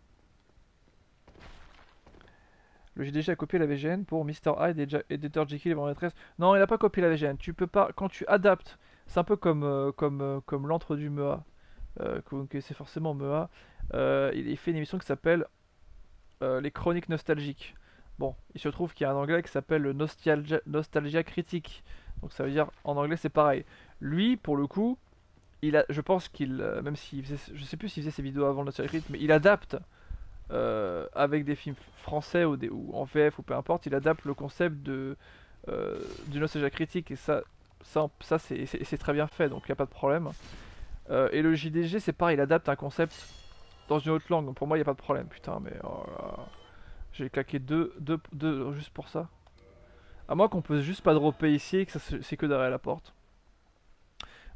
Le JDG a copié la VGN pour Mr. Hyde et Dr. Jekyll et Vendredi 13. Non, il a pas copié la VGN. Tu peux pas. Quand tu adaptes, c'est un peu comme l'antre du MEA. Que c'est forcément MEA. Il fait une émission qui s'appelle Les Chroniques Nostalgiques. Bon, il se trouve qu'il y a un anglais qui s'appelle le Nostalgia Critique. Donc ça veut dire, en anglais c'est pareil. Lui, pour le coup, je pense qu'il, même s'il faisait, je sais plus s'il faisait ses vidéos avant le Nostalgia Critique, mais il adapte avec des films français ou en VF ou peu importe, il adapte le concept du Nostalgia Critique et ça c'est très bien fait, donc il n'y a pas de problème. Et le JDG c'est pareil, il adapte un concept dans une autre langue, donc pour moi il n'y a pas de problème. Putain, mais oh là. J'ai claqué deux juste pour ça. À moins qu'on peut juste pas dropper ici et que c'est que derrière la porte.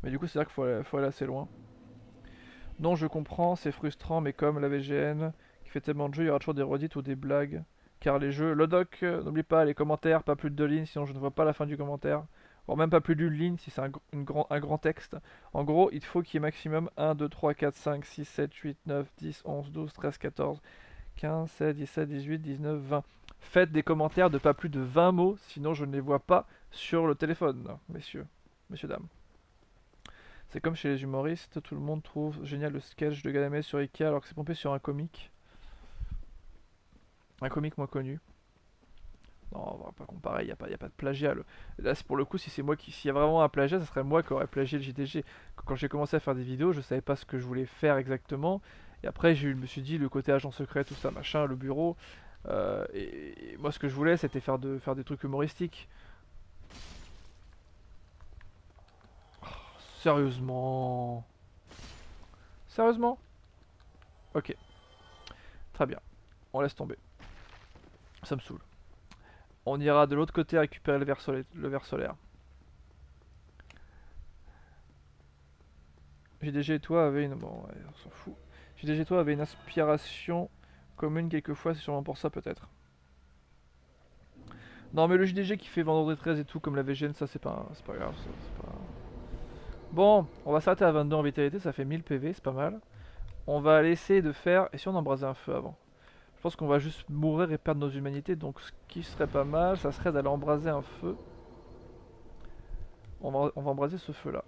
Mais du coup, c'est là faut aller assez loin. Non, je comprends, c'est frustrant, mais comme la VGN qui fait tellement de jeux, il y aura toujours des redites ou des blagues. Car les jeux. Le doc, n'oublie pas les commentaires, pas plus de 2 lignes, sinon je ne vois pas la fin du commentaire. Voire même pas plus d'une ligne si c'est un grand texte. En gros, il faut qu'il y ait maximum 1, 2, 3, 4, 5, 6, 7, 8, 9, 10, 11, 12, 13, 14, 15, 16, 17, 18, 19, 20. Faites des commentaires de pas plus de 20 mots, sinon je ne les vois pas sur le téléphone, messieurs, dames. C'est comme chez les humoristes, tout le monde trouve génial le sketch de Galamé sur Ikea alors que c'est pompé sur un comique. Un comique moins connu. Non, on va pas comparer, y a pas de plagiat. Là, c'est pour le coup, si c'est moi s'il y a vraiment un plagiat, ça serait moi qui aurais plagié le JDG. Quand j'ai commencé à faire des vidéos, je savais pas ce que je voulais faire exactement. Et après, je me suis dit, le côté agent secret, tout ça, machin, le bureau. Et moi, ce que je voulais, c'était faire des trucs humoristiques. Oh, Sérieusement? Sérieusement? Ok, très bien. On laisse tomber. Ça me saoule. On ira de l'autre côté récupérer le ver solaire. JDG et toi avaient une... Bon, ouais, on s'en fout. JDG et toi avaient une inspiration commune quelquefois, c'est sûrement pour ça peut-être. Non mais le JDG qui fait vendredi 13 et tout comme la VGN, ça c'est pas grave. C'est pas... Bon, on va s'arrêter à 22 en vitalité, ça fait 1000 PV, c'est pas mal. On va aller essayer de faire... Et si on embrasait un feu avant? Je pense qu'on va juste mourir et perdre nos humanités, donc ce qui serait pas mal, ça serait d'aller embraser un feu. On va embraser ce feu là.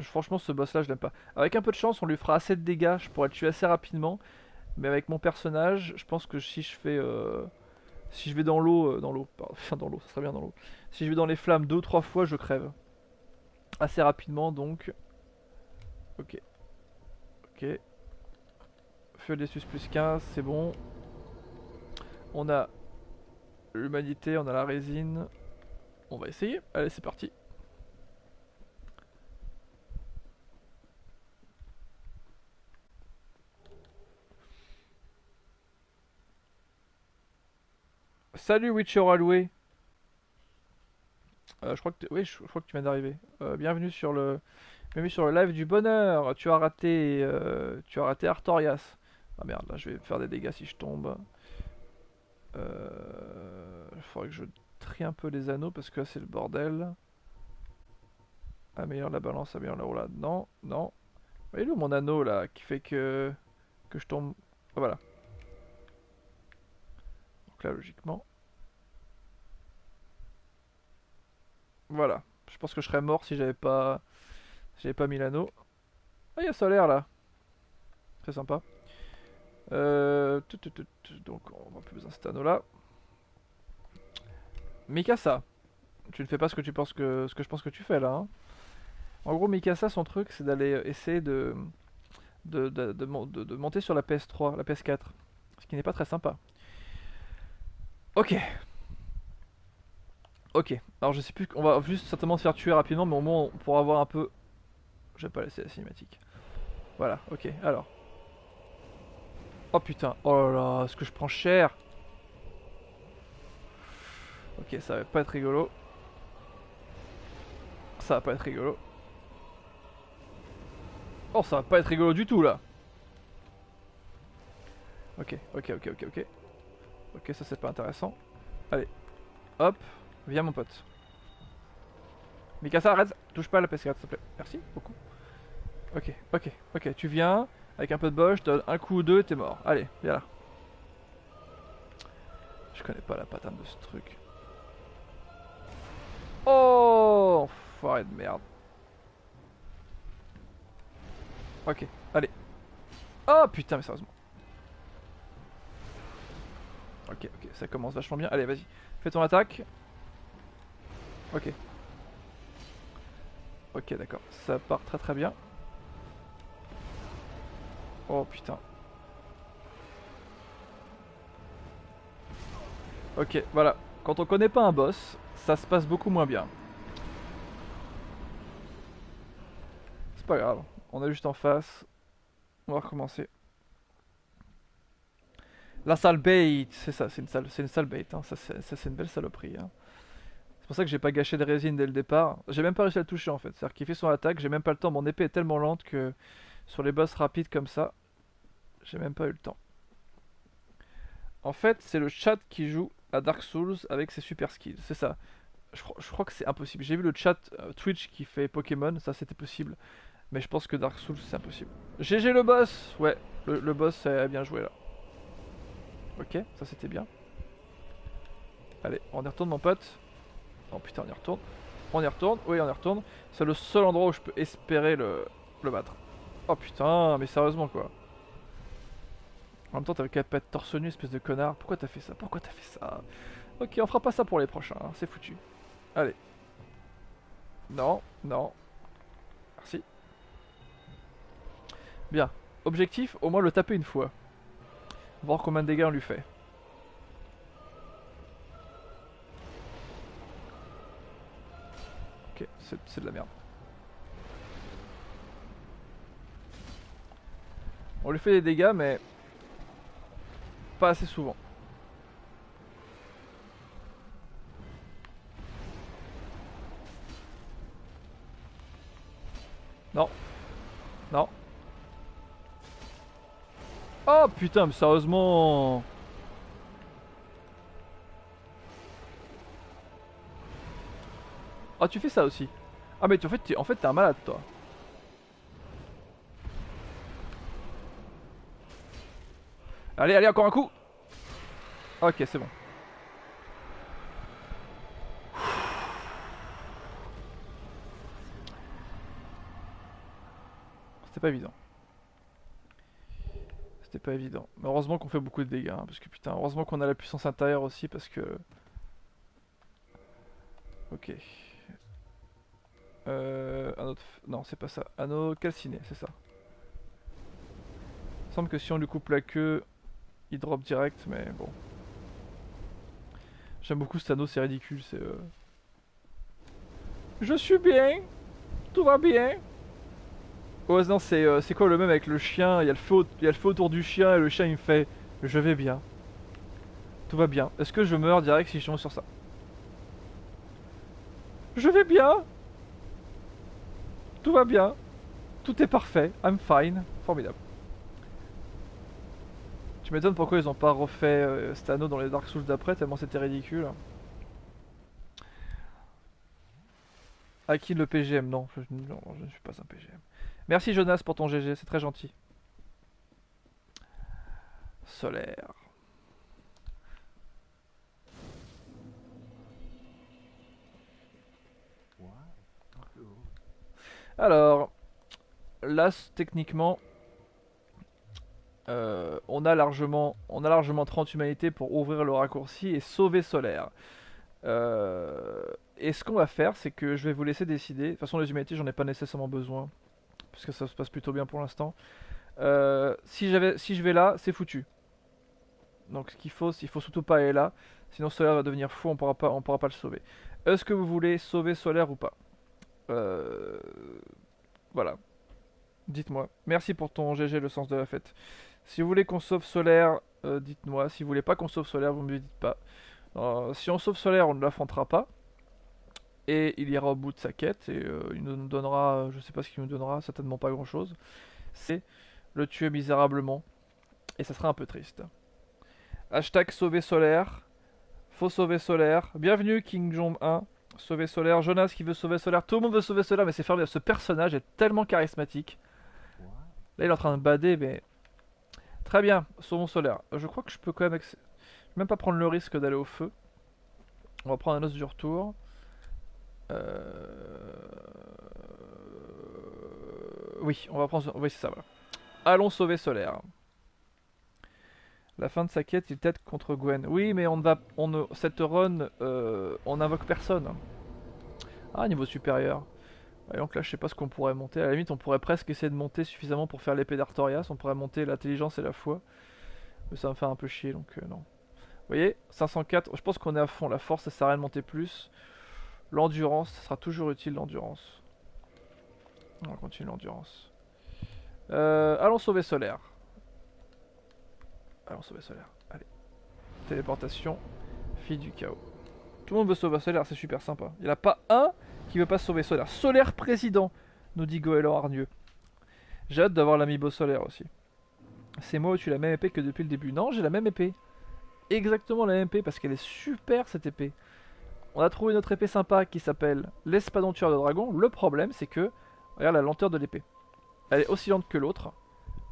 Franchement ce boss là je l'aime pas. Avec un peu de chance on lui fera assez de dégâts, je pourrais le tuer assez rapidement. Mais avec mon personnage, je pense que si je fais... si je vais dans l'eau, enfin dans l'eau, ça serait bien dans l'eau. Si je vais dans les flammes 2 ou 3 fois, je crève. Assez rapidement donc. Ok. Ok. Feu des sus plus 15, c'est bon. On a l'humanité, on a la résine. On va essayer. Allez, c'est parti. Salut Witcher Alloué. Je crois que oui, je crois que tu viens d'arriver. Bienvenue sur le live du bonheur. Tu as raté Artorias. Ah merde, là je vais faire des dégâts si je tombe. Il faudrait que je trie un peu les anneaux parce que là c'est le bordel. Améliore la balance, améliore la roulade. Non, non. Il est où mon anneau là qui fait que je tombe. Ah, voilà. Donc là logiquement. Voilà. Je pense que je serais mort si j'avais pas mis l'anneau. Ah, il y a Solaire là. Très sympa. Donc on va plus besoin de cet anneau là. Mikasa. Tu ne fais pas ce que je pense que tu fais là. Hein. En gros, Mikasa, son truc, c'est d'aller essayer de monter sur la PS3, la PS4. Ce qui n'est pas très sympa. Ok. Ok. Alors je sais plus, on va juste certainement se faire tuer rapidement, mais au moins on pourra avoir un peu... Je vais pas laisser la cinématique. Voilà, ok, alors. Oh putain, oh là là, est-ce que je prends cher? Ok, ça va pas être rigolo. Ça va pas être rigolo. Oh, ça va pas être rigolo du tout là. Ok, ok, ok, ok, ok. Ok, ça c'est pas intéressant. Allez, hop, viens mon pote. Mikasa, arrête, touche pas à la PS4 s'il te plaît. Merci beaucoup. Ok, ok, ok, tu viens, avec un peu de bol, je te donne un coup ou deux et t'es mort. Allez, viens là. Je connais pas la pattern de ce truc. Oh, enfoiré de merde. Ok, allez. Oh putain, mais sérieusement. Ok, ok, ça commence vachement bien. Allez, vas-y, fais ton attaque. Ok. Ok, d'accord, ça part très très bien. Oh putain. Ok, voilà. Quand on connaît pas un boss, ça se passe beaucoup moins bien. C'est pas grave, on a juste en face. On va recommencer. La salle bait, c'est ça, c'est une salle bait. Hein. Ça, c'est une belle saloperie. Hein. C'est pour ça que j'ai pas gâché de résine dès le départ. J'ai même pas réussi à le toucher en fait. C'est-à-dire qu'il fait son attaque, j'ai même pas le temps. Mon épée est tellement lente que sur les boss rapides comme ça, j'ai même pas eu le temps. En fait, c'est le chat qui joue à Dark Souls avec ses super skills. C'est ça. Je crois que c'est impossible. J'ai vu le chat Twitch qui fait Pokémon, ça c'était possible. Mais je pense que Dark Souls c'est impossible. GG le boss. Ouais, le boss a bien joué là. Ok, ça c'était bien. Allez, on y retourne mon pote. Oh putain, on y retourne. On y retourne, oui on y retourne. C'est le seul endroit où je peux espérer le battre. Oh putain, mais sérieusement quoi. En même temps t'avais qu'à pas être torse nu, espèce de connard. Pourquoi t'as fait ça? Pourquoi t'as fait ça? Ok, on fera pas ça pour les prochains, hein. C'est foutu. Allez. Non, non. Merci. Bien. Objectif, au moins le taper une fois. Voir combien de dégâts on lui fait. Ok, c'est de la merde. On lui fait des dégâts, mais pas assez souvent. Non. Non. Oh putain, mais sérieusement. Ah, tu fais ça aussi. Ah, mais en fait, t'es un malade, toi. Allez, allez, encore un coup. Ok, c'est bon. C'était pas évident. C'était pas évident. Mais heureusement qu'on fait beaucoup de dégâts. Hein, parce que putain, heureusement qu'on a la puissance intérieure aussi. Parce que. Ok. Un autre. Non, c'est pas ça. Anneau calciné, c'est ça. Il semble que si on lui coupe la queue, il drop direct. Mais bon. J'aime beaucoup cet anneau, c'est ridicule. C'est. Je suis bien. Tout va bien. Ouais, non, c'est quoi le même avec le chien? Il y a le feu autour du chien et le chien il me fait je vais bien. Tout va bien. Est-ce que je meurs direct si je tombe sur ça? Je vais bien. Tout va bien. Tout est parfait. I'm fine. Formidable. Tu m'étonnes pourquoi ils ont pas refait cet anneau dans les Dark Souls d'après, tellement c'était ridicule. À qui le PGM? Non, non, je ne suis pas un PGM. Merci Jonas pour ton GG, c'est très gentil. Solaire. Alors, là, techniquement, on a largement 30 humanités pour ouvrir le raccourci et sauver Solaire. Et ce qu'on va faire, c'est que je vais vous laisser décider. De toute façon, les humanités, j'en ai pas nécessairement besoin, puisque ça se passe plutôt bien pour l'instant. Si je vais là, c'est foutu. Donc, il faut surtout pas aller là, sinon Solaire va devenir fou, on pourra pas le sauver. Est-ce que vous voulez sauver Solaire ou pas? Euh, Voilà. Dites-moi. Merci pour ton GG, le sens de la fête. Si vous voulez qu'on sauve Solaire, dites-moi. Si vous voulez pas qu'on sauve Solaire, vous me le dites pas. Si on sauve Solaire, on ne l'affrontera pas. Et il ira au bout de sa quête. Et il nous donnera, je sais pas ce qu'il nous donnera, certainement pas grand chose. C'est le tuer misérablement. Et ça sera un peu triste. Hashtag sauver Solaire. Faut sauver Solaire. Bienvenue King Jong 1. Sauver Solaire. Jonas qui veut sauver Solaire. Tout le monde veut sauver Solaire, mais c'est formidable. Ce personnage est tellement charismatique. Là, il est en train de bader, mais. Très bien, saumon solaire. Je crois que je peux quand même. Je vais même pas prendre le risque d'aller au feu. On va prendre un os du retour. Oui, on va prendre. Oui, c'est ça, voilà. Allons sauver Solaire. La fin de sa quête, il t'aide contre Gwen. Oui, mais on ne va. Cette run, on n'invoque personne. Ah, niveau supérieur. Et donc là, je sais pas ce qu'on pourrait monter. À la limite, on pourrait presque essayer de monter suffisamment pour faire l'épée d'Artorias. On pourrait monter l'intelligence et la foi. Mais ça va me faire un peu chier, donc non. Vous voyez, 504, je pense qu'on est à fond. La force, ça sert à rien de monter plus. L'endurance, ça sera toujours utile, l'endurance. On va continuer l'endurance. Allons sauver Solaire. Allons sauver Solaire. Allez. Téléportation. Fille du chaos. Tout le monde veut sauver Solaire, c'est super sympa. Il n'y en a pas un qui veut pas sauver Solaire. Solaire président, nous dit Goéland Hargneux. J'ai hâte d'avoir l'amiibo Solaire aussi. C'est moi où tu as la même épée que depuis le début. Non, j'ai la même épée. Exactement la même épée parce qu'elle est super cette épée. On a trouvé notre épée sympa qui s'appelle l'Espadon Tueur de Dragon. Le problème c'est que, regarde la lenteur de l'épée. Elle est aussi lente que l'autre.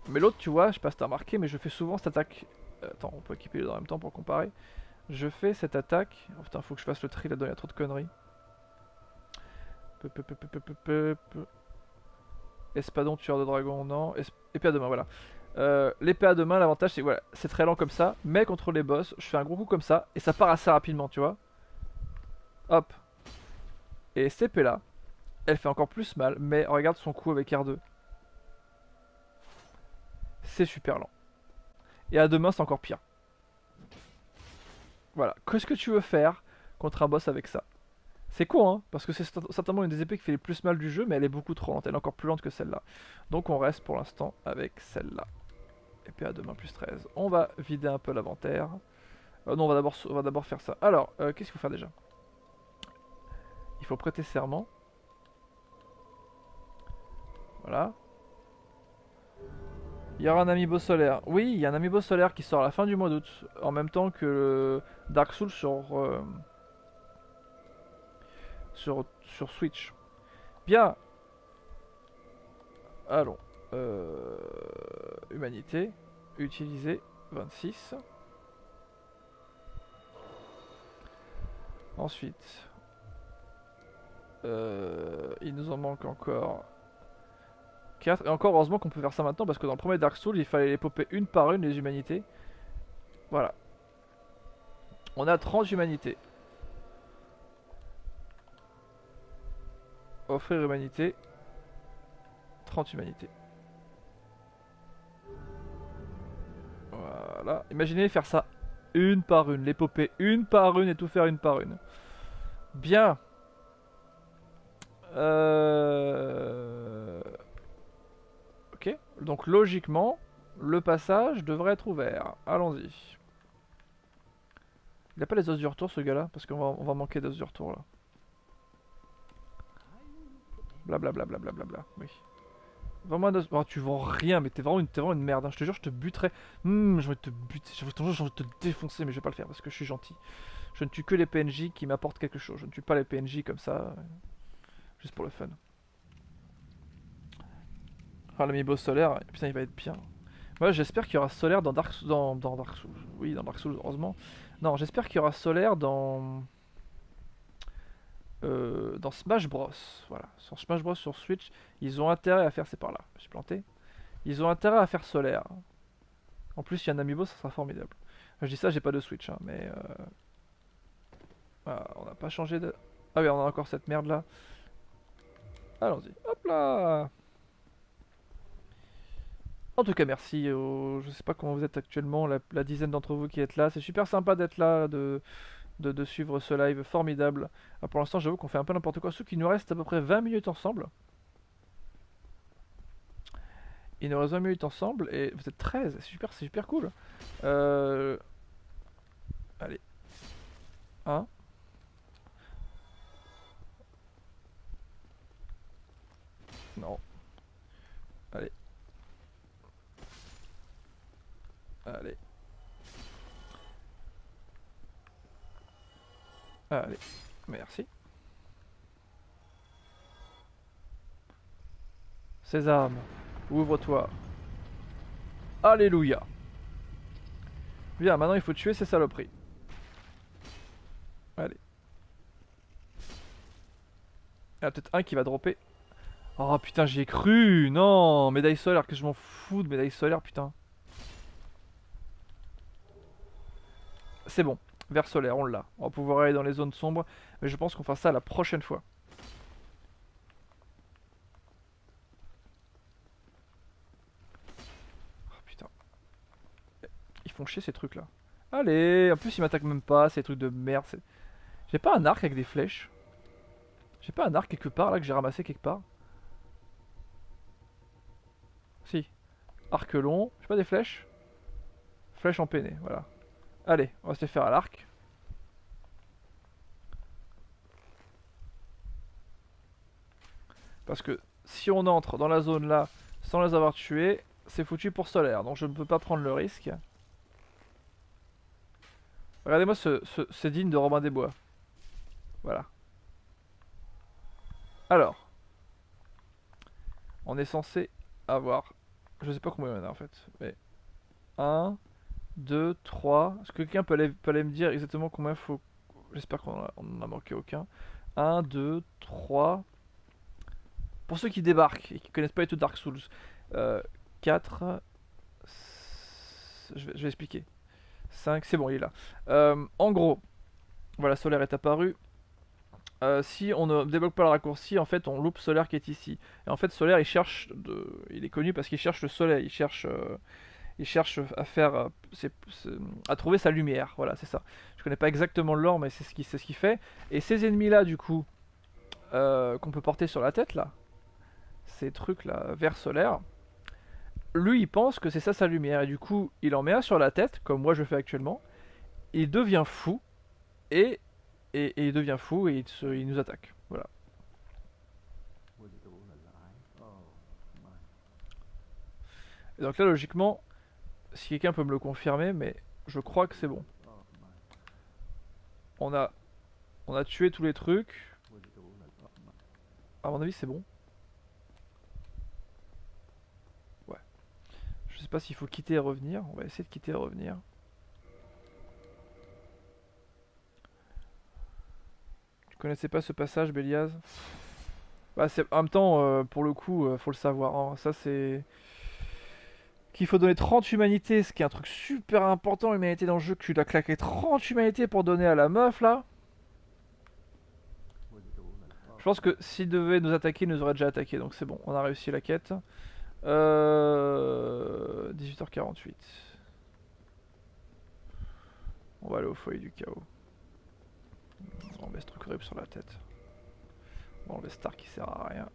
Mais l'autre, tu vois, je sais pas si t'as remarqué, mais je fais souvent cette attaque. Attends, on peut équiper les deux en même temps pour comparer. Je fais cette attaque. Oh putain, faut que je fasse le tri là-dedans, il y a trop de conneries. Espadon Tueur de Dragon, non. Épée à deux mains, voilà. L'épée à deux mains, l'avantage c'est que voilà, c'est très lent comme ça, mais contre les boss, je fais un gros coup comme ça et ça part assez rapidement, tu vois. Hop. Et cette épée là, elle fait encore plus mal, mais regarde son coup avec R2. C'est super lent. Et à deux mains, c'est encore pire. Voilà. Qu'est-ce que tu veux faire contre un boss avec ça? C'est con, hein, parce que c'est certainement une des épées qui fait le plus mal du jeu, mais elle est beaucoup trop lente. Elle est encore plus lente que celle-là. Donc on reste pour l'instant avec celle-là. Épée à 2 mains plus 13. On va vider un peu l'inventaire. Non, on va d'abord faire ça. Alors, qu'est-ce qu'il faut faire déjà? Il faut prêter serment. Voilà. Il y aura un amiibo solaire. Oui, il y a un amiibo solaire qui sort à la fin du mois d'août. En même temps que le Dark Souls sur Switch. Bien. Allons. Humanité. Utiliser. 26. Ensuite. Il nous en manque encore 4. Et encore heureusement qu'on peut faire ça maintenant parce que dans le premier Dark Souls il fallait les popper une par une les humanités. Voilà. On a 30 humanités. Offrir humanité. 30 humanités. Voilà. Imaginez faire ça une par une. Les popper une par une et tout faire une par une. Bien. Ok. Donc logiquement, le passage devrait être ouvert. Allons-y. Il a pas les os du retour ce gars-là? Parce on va manquer d'os du retour là. Blablabla. Oui. Vraiment, oh, tu vends rien, mais t'es vraiment une merde. Hein. Je te jure, je te buterai. J'ai envie de te buter. J'ai envie de te défoncer, mais je vais pas le faire parce que je suis gentil. Je ne tue que les PNJ qui m'apportent quelque chose. Je ne tue pas les PNJ comme ça. Juste pour le fun. Ah, l'amiibo solaire, putain, il va être bien. Moi, j'espère qu'il y aura solaire dans Dark Souls. Dans Dark Souls. Oui, dans Dark Souls, heureusement. Non, j'espère qu'il y aura solaire dans Smash Bros. Voilà, sur Smash Bros sur Switch, ils ont intérêt à faire, c'est par là, je suis planté. Ils ont intérêt à faire solaire. En plus, il y a un amiibo, ça sera formidable. Je dis ça, j'ai pas de Switch, hein, mais voilà, on n'a pas changé de. Ah oui, on a encore cette merde là. Allons-y, hop là. En tout cas, merci. Je sais pas comment vous êtes actuellement, la dizaine d'entre vous qui êtes là. C'est super sympa d'être là, de suivre ce live formidable. Pour l'instant, j'avoue qu'on fait un peu n'importe quoi. Sauf qu'il nous reste à peu près 20 minutes ensemble. Il nous reste 20 minutes ensemble et vous êtes 13. C'est super cool. Allez. 1. Non. Allez. Allez. Allez. Merci. Sésame, ouvre-toi. Alléluia. Bien, maintenant il faut tuer ces saloperies. Allez. Il y en a peut-être un qui va dropper. Oh putain, j'y ai cru. Non, médaille solaire, que je m'en fous de médaille solaire, putain. C'est bon, vert solaire, on l'a. On va pouvoir aller dans les zones sombres, mais je pense qu'on fera ça la prochaine fois. Oh putain. Ils font chier ces trucs là. Allez, en plus ils m'attaquent même pas, ces trucs de merde. J'ai pas un arc avec des flèches? J'ai pas un arc quelque part là que j'ai ramassé quelque part? Si. Arc long, j'ai pas des flèches? Flèche empennée, voilà. Allez, on va se les faire à l'arc. Parce que si on entre dans la zone là sans les avoir tués, c'est foutu pour solaire. Donc je ne peux pas prendre le risque. Regardez-moi c'est digne de Robin des Bois. Voilà. Alors. On est censé avoir. Je sais pas combien il y en a en fait. Mais. 1, 2, 3. Est-ce que quelqu'un peut aller me dire exactement combien il faut. J'espère qu'on en a manqué aucun. 1, 2, 3. Pour ceux qui débarquent et qui connaissent pas les tout Dark Souls. 4. Je vais expliquer. 5, c'est bon, il est là. En gros, voilà, Solaire est apparu. Si on ne débloque pas le raccourci, en fait, on loupe Solaire qui est ici. Et en fait, Solaire, il est connu parce qu'il cherche le soleil. Il cherche à faire, à trouver sa lumière. Voilà, c'est ça. Je connais pas exactement le lore, mais c'est ce qu'il fait. Et ces ennemis-là, du coup, qu'on peut porter sur la tête, là, ces trucs-là, vert solaire. lui il pense que c'est ça sa lumière, et du coup il en met un sur la tête, comme moi je fais actuellement, il devient fou, et, et il devient fou, et il nous attaque. Voilà. Et donc là logiquement, si quelqu'un peut me le confirmer, mais je crois que c'est bon. On a, on a tué tous les trucs, à mon avis c'est bon. Ouais. Je sais pas s'il faut quitter et revenir, on va essayer de quitter et revenir. Tu connaissais pas ce passage, Béliaz? Bah, en même temps, pour le coup, faut le savoir, hein. Ça, c'est qu'il faut donner 30 humanités, ce qui est un truc super important, l'humanité dans le jeu, que tu dois claquer 30 humanités pour donner à la meuf, là. Je pense que s'il devait nous attaquer, il nous aurait déjà attaqué, donc c'est bon, on a réussi la quête. 18h48. On va aller au foyer du chaos. On met ce truc horrible sur la tête. On va enlever Star qui sert à rien.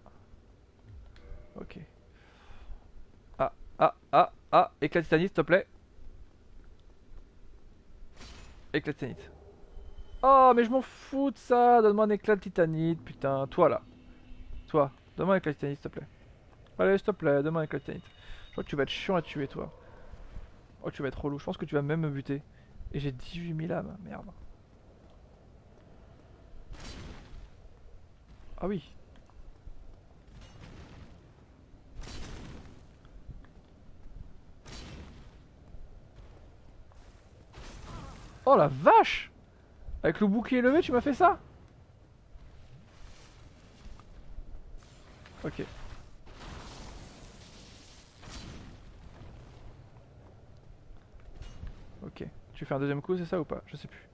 Ok. Ah, ah, ah, ah, éclat titanite, s'il te plaît. Éclat titanite. Oh, mais je m'en fous de ça. Donne-moi un éclat de titanite, putain. Toi là. Toi. Donne-moi un éclat de titanite, s'il te plaît. Allez, s'il te plaît, donne-moi un éclat de titanite. Je crois que tu vas être chiant à tuer, toi. Oh, tu vas être relou. Je pense que tu vas même me buter. Et j'ai 18 000 âmes. Merde. Ah oui. Oh la vache! Avec le bouclier levé, tu m'as fait ça? Ok. Ok. Tu fais un deuxième coup, c'est ça ou pas? Je sais plus.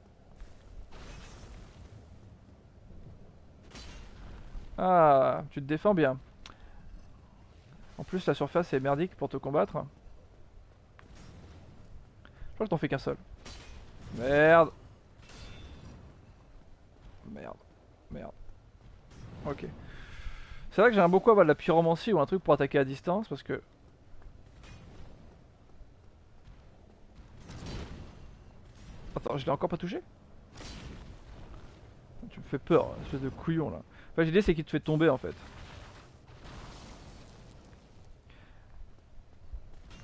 Ah, tu te défends bien. En plus, la surface est merdique pour te combattre. Je crois que t'en fais qu'un seul. Merde. Merde. Merde. Ok. C'est vrai que j'aimerais beaucoup avoir de la pyromancie ou un truc pour attaquer à distance parce que... Attends, je l'ai encore pas touché? Tu me fais peur, espèce de couillon là. Enfin, l'idée c'est qu'il te fait tomber en fait.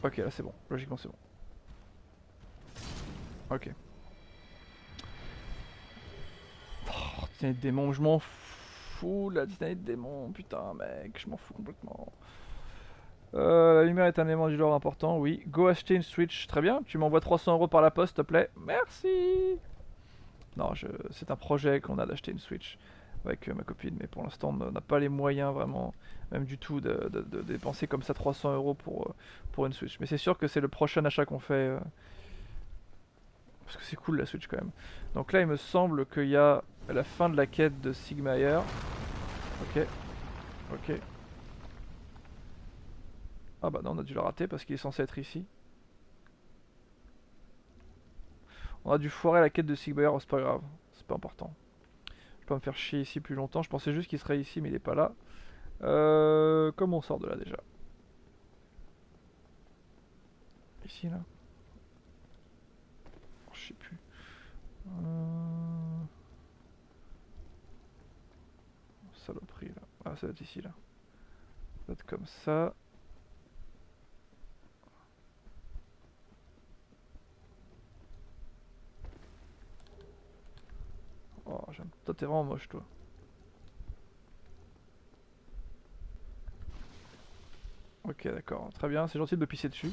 Ok, là c'est bon. Logiquement c'est bon. Ok. Oh, Titanite démon, je m'en fous la Titanite démon. Putain mec, je m'en fous complètement. La lumière est un élément du lore important, oui. Go acheter une Switch, très bien. Tu m'envoies 300 € par la poste, s'il te plaît. Merci. Non, c'est un projet qu'on a d'acheter une Switch avec ma copine, mais pour l'instant on n'a pas les moyens vraiment, même du tout, de dépenser comme ça 300 € pour une Switch. Mais c'est sûr que c'est le prochain achat qu'on fait, parce que c'est cool la Switch quand même. Donc là il me semble qu'il y a la fin de la quête de Sigmaer. Ok, ok. Ah bah non, on a dû le rater parce qu'il est censé être ici. On a dû foirer la quête de Sigmaer, oh, c'est pas grave, c'est pas important. Je vais pas me faire chier ici plus longtemps, je pensais juste qu'il serait ici mais il est pas là. Comment on sort de là déjà? Ici là? Oh, je sais plus. Saloperie là. Ah, ça va être ici là. Ça va être comme ça. Oh, j'aime. Toi, t'es vraiment moche, toi. Ok, d'accord. Très bien, c'est gentil de me pisser dessus.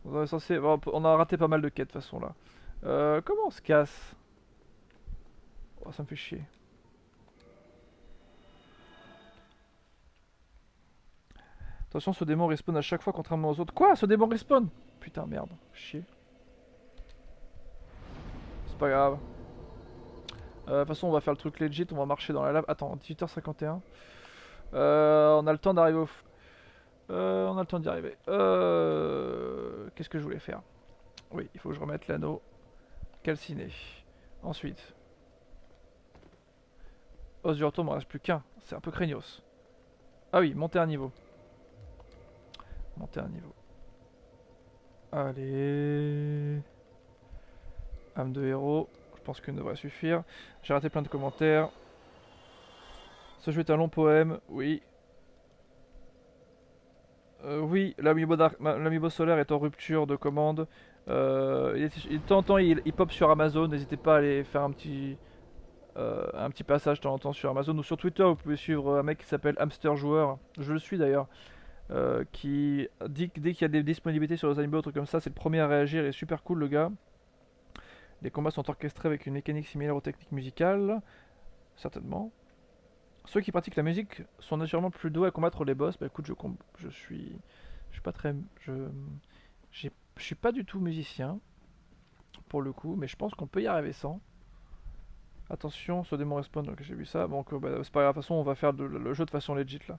On est censé... bon, on a raté pas mal de quêtes de toute façon là. Comment on se casse? Oh, ça me fait chier. Attention, ce démon respawn à chaque fois contrairement aux autres. Quoi? Ce démon respawn? Putain, merde. Chier. C'est pas grave. De toute façon, on va faire le truc legit, on va marcher dans la lave. Attends, 18h51. On a le temps d'arriver au... on a le temps d'y arriver. Qu'est-ce que je voulais faire? Oui, il faut que je remette l'anneau calciné. Ensuite, Os du retour, il m'en reste plus qu'un. C'est un peu craignos. Ah oui, monter un niveau. Monter un niveau. Allez. Âme de héros. Je pense que devrait suffire. J'ai raté plein de commentaires. Ce jeu est un long poème. Oui. Oui, l'amiibo solaire est en rupture de commande. De temps en temps, il pop sur Amazon. N'hésitez pas à aller faire un petit passage de temps en temps sur Amazon ou sur Twitter. Vous pouvez suivre un mec qui s'appelle Hamster Joueur. Je le suis d'ailleurs. Qui dit que dès qu'il y a des disponibilités sur les amiibo, trucs comme ça, c'est le premier à réagir. Il est super cool, le gars. Les combats sont orchestrés avec une mécanique similaire aux techniques musicales. Certainement. Ceux qui pratiquent la musique sont naturellement plus doués à combattre les boss. Bah écoute, je suis pas très, je suis pas du tout musicien pour le coup, mais je pense qu'on peut y arriver sans. Attention, ce démon respawn, donc j'ai vu ça. Bon, bah, c'est pas grave, de toute façon, on va faire le jeu de façon legit là.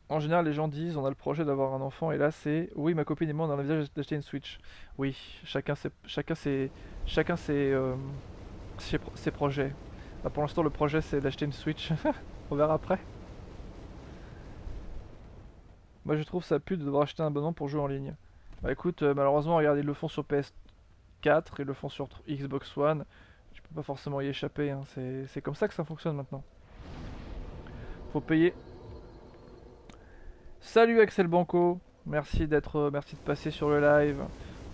En général, les gens disent on a le projet d'avoir un enfant, et là c'est oui, ma copine et moi on envisage d'acheter une Switch. Oui, ses projets. Bah, pour l'instant, le projet c'est d'acheter une Switch. On verra après. Moi je trouve ça pue de devoir acheter un abonnement pour jouer en ligne. Bah écoute, malheureusement, regarde, ils le font sur PS4, ils le font sur Xbox One. Tu peux pas forcément y échapper, hein. C'est comme ça que ça fonctionne maintenant. Faut payer. Salut Axel Banco, merci de passer sur le live.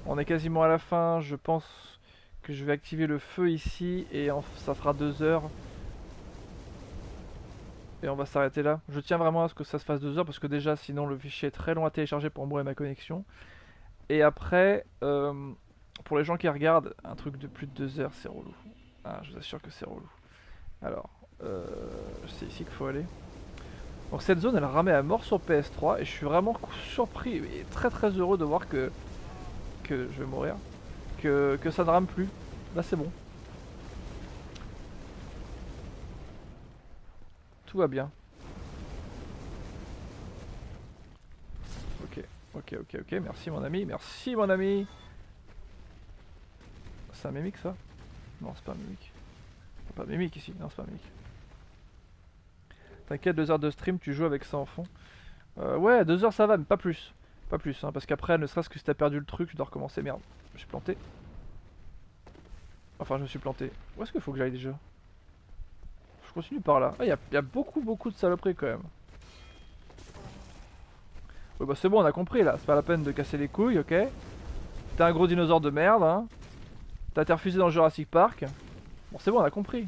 On est quasiment à la fin, je pense que je vais activer le feu ici et ça fera 2 heures. Et on va s'arrêter là. Je tiens vraiment à ce que ça se fasse 2 heures parce que déjà sinon le fichier est très long à télécharger pour moi et ma connexion. Et après, pour les gens qui regardent, un truc de plus de 2 heures c'est relou. Ah, je vous assure que c'est relou. Alors, c'est ici qu'il faut aller. Donc cette zone elle ramait à mort sur PS3 et je suis vraiment surpris et très très heureux de voir que je vais mourir. Que ça ne rame plus. Là c'est bon. Tout va bien. Ok, ok. Merci mon ami, merci mon ami. C'est un mimique ça? Non, c'est pas un mimique. C'est pas un mimique ici, non c'est pas un mimique. T'inquiète, 2 heures de stream, tu joues avec ça en fond. Ouais, 2 heures ça va, mais pas plus. Pas plus, hein, parce qu'après, ne serait-ce que si t'as perdu le truc, je dois recommencer. Merde, je me suis planté. Enfin, je me suis planté. Où est-ce qu'il faut que j'aille déjà? Je continue par là. Ah, y a beaucoup de saloperies quand même. Oui, bah c'est bon, on a compris là. C'est pas la peine de casser les couilles, ok? T'es un gros dinosaure de merde, hein? T'as été refusé dans le Jurassic Park. Bon, c'est bon, on a compris.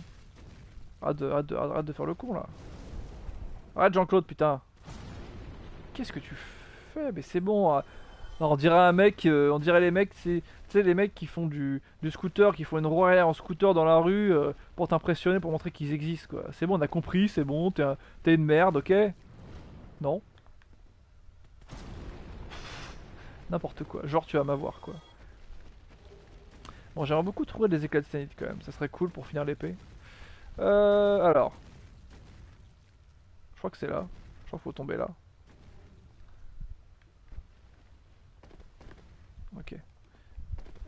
Arrête de faire le con là. Arrête Jean-Claude, putain. Qu'est-ce que tu fais? Mais c'est bon. On dirait un mec, on dirait les mecs, tu sais, les mecs qui font du scooter, qui font une roue arrière en scooter dans la rue pour t'impressionner, pour montrer qu'ils existent quoi. C'est bon, on a compris, c'est bon, t'es une merde, ok? Non? N'importe quoi. Genre, tu vas m'avoir quoi. Bon, j'aimerais beaucoup trouver des éclats de sanité quand même, ça serait cool pour finir l'épée. Alors. Je crois que c'est là. Je crois qu'il faut tomber là. Ok.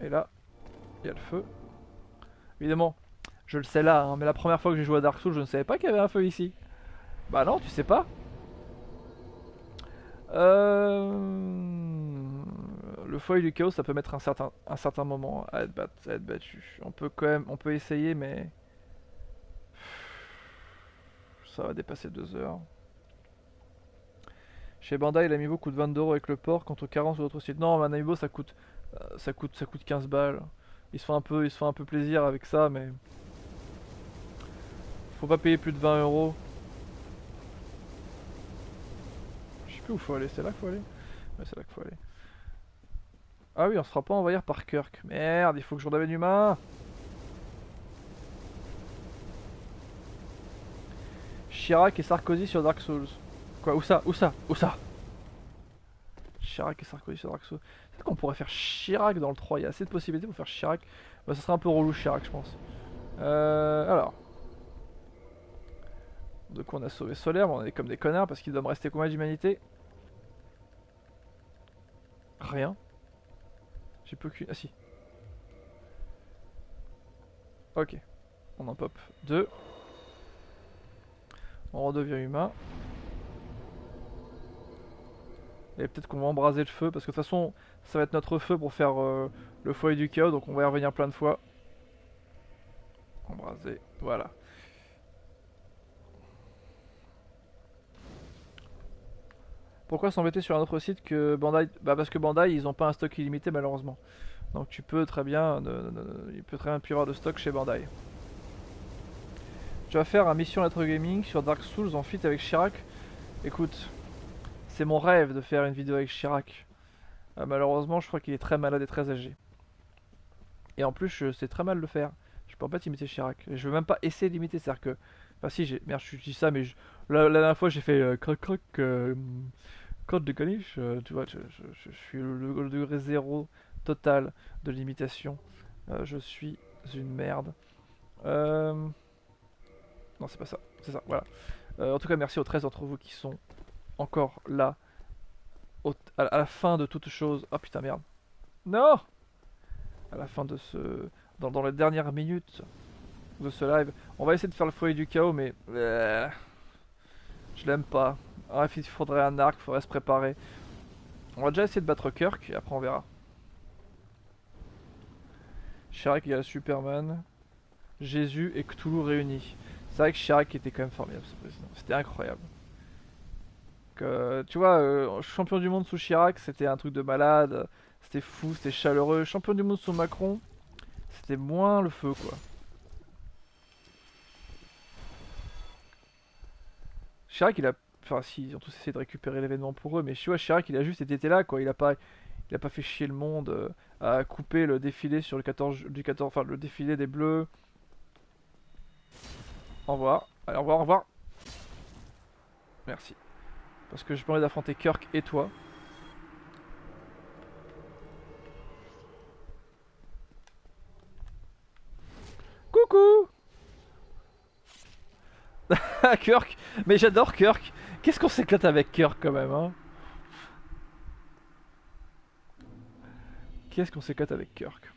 Et là, il y a le feu. Évidemment, je le sais là, hein, mais la première fois que j'ai joué à Dark Souls, je ne savais pas qu'il y avait un feu ici. Bah non, tu sais pas. Le foyer du chaos, ça peut mettre un certain moment à être battu. On peut quand même, on peut essayer, mais ça va dépasser 2 heures. Chez Bandai, l'amiibo coûte 22 € avec le port, contre 40 sur d'autres sites. Non, mais un amiibo ça coûte 15 balles. Ils se font un peu plaisir avec ça, mais faut pas payer plus de 20 €. Je sais plus où faut aller, c'est là qu'il faut aller? Ouais, c'est là qu'il faut aller. Ah oui, on se fera pas envahir par Kirk. Merde, il faut que je redevienne humain. Chirac et Sarkozy sur Dark Souls. Quoi? Où ça? Où ça? Où ça? Chirac et Sarkozy sur Dark Souls. C'est qu'on pourrait faire Chirac dans le 3. Il y a assez de possibilités pour faire Chirac. Bah, ça serait un peu relou Chirac, je pense. Alors. Donc on a sauvé Solaire, mais on est comme des connards parce qu'il doit me rester combien d'humanité? Rien. J'ai peu qu'une. Ah si. Ok. On en pop 2. On redevient humain. Et peut-être qu'on va embraser le feu, parce que de toute façon, ça va être notre feu pour faire le foyer du chaos, donc on va y revenir plein de fois. Embraser, voilà. Pourquoi s'embêter sur un autre site que Bandai? Bah parce que Bandai, ils ont pas un stock illimité malheureusement. Donc tu peux très bien, il peut très bien plus y avoir de stock chez Bandai. Tu vas faire un mission Retro Gaming sur Dark Souls en feat avec Chirac. Écoute, c'est mon rêve de faire une vidéo avec Chirac. Malheureusement, je crois qu'il est très malade et très âgé. Et en plus, je sais très mal le faire. Je peux pas imiter Chirac. Et je veux même pas essayer d'imiter, c'est-à-dire que... Enfin si, merde, je dis ça, mais la dernière fois j'ai fait croc croc crotte de caniche, tu vois, je suis le degré zéro total de l'imitation. Je suis une merde. Non, c'est pas ça, c'est ça, voilà. En tout cas, merci aux 13 d'entre vous qui sont encore là à la fin de toute chose. Ah putain, merde. Non! À la fin de ce... Dans les dernières minutes de ce live. On va essayer de faire le foyer du chaos, mais... je l'aime pas. Ah, il faudrait un arc, il faudrait se préparer. On va déjà essayer de battre Kirk, et après on verra. Chirac égale Superman, Jésus et Cthulhu réunis. C'est vrai que Chirac était quand même formidable ce président. C'était incroyable. Tu vois, champion du monde sous Chirac, c'était un truc de malade. C'était fou, c'était chaleureux. Champion du monde sous Macron, c'était moins le feu quoi. Chirac il a... Enfin si, ils ont tous essayé de récupérer l'événement pour eux, mais tu vois, Chirac il a juste été là quoi. Il a pas fait chier le monde à couper le défilé sur le 14... du 14... Enfin le défilé des bleus. Au revoir. Allez, au revoir, au revoir. Merci. Parce que j'ai pas envie d'affronter Kirk et toi. Coucou. Kirk. Mais j'adore Kirk. Qu'est-ce qu'on s'éclate avec Kirk quand même, hein. Qu'est-ce qu'on s'éclate avec Kirk.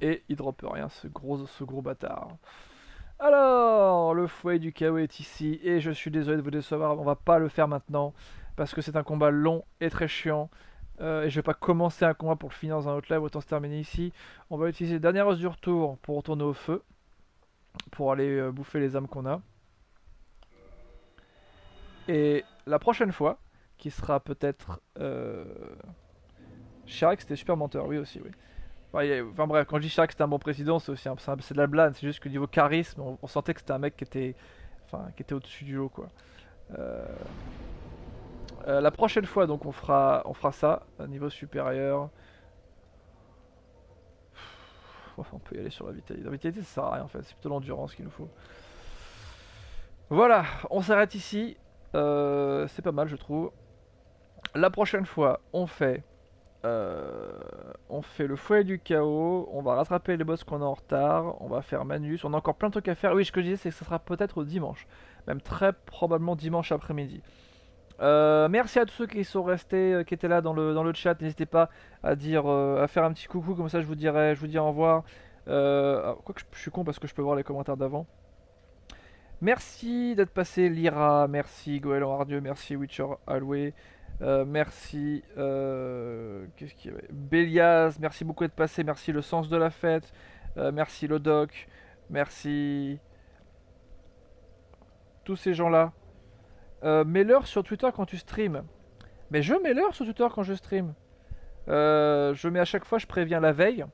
Et il drop rien, ce gros bâtard. Alors, le foyer du chaos est ici. Et je suis désolé de vous décevoir, on va pas le faire maintenant. Parce que c'est un combat long et très chiant. Et je vais pas commencer un combat pour le finir dans un autre live, autant se terminer ici. On va utiliser la dernière os du retour pour retourner au feu. Pour aller bouffer les âmes qu'on a. Et la prochaine fois, qui sera peut-être... Chirac c'était super menteur, oui aussi, oui. Enfin bref, quand je dis Chirac c'était un bon président, c'est aussi c'est de la blague, c'est juste que niveau charisme, on sentait que c'était un mec qui était, enfin, qui était au-dessus du lot quoi. Euh, la prochaine fois donc on fera ça, à niveau supérieur. On peut y aller sur la vitalité. La vitalité ça sert à rien en fait, c'est plutôt l'endurance qu'il nous faut. Voilà, on s'arrête ici. C'est pas mal je trouve. La prochaine fois on fait le foyer du chaos, on va rattraper les boss qu'on a en retard, on va faire Manus, on a encore plein de trucs à faire. Oui, ce que je disais, c'est que ça sera peut-être dimanche, même très probablement dimanche après-midi. Merci à tous ceux qui sont restés, qui étaient là dans le chat. N'hésitez pas à dire, à faire un petit coucou, comme ça je vous dis au revoir. Quoique je suis con parce que je peux voir les commentaires d'avant. Merci d'être passé, Lyra, merci Goël Hardieu, merci Witcher Alway. Merci. Qu'est-ce qu'il y avait? Bélias, merci beaucoup d'être passé. Merci le sens de la fête. Merci le doc. Merci. Tous ces gens-là. Mets l'heure sur Twitter quand tu streams. Mais je mets l'heure sur Twitter quand je stream. Je mets à chaque fois, je préviens la veille.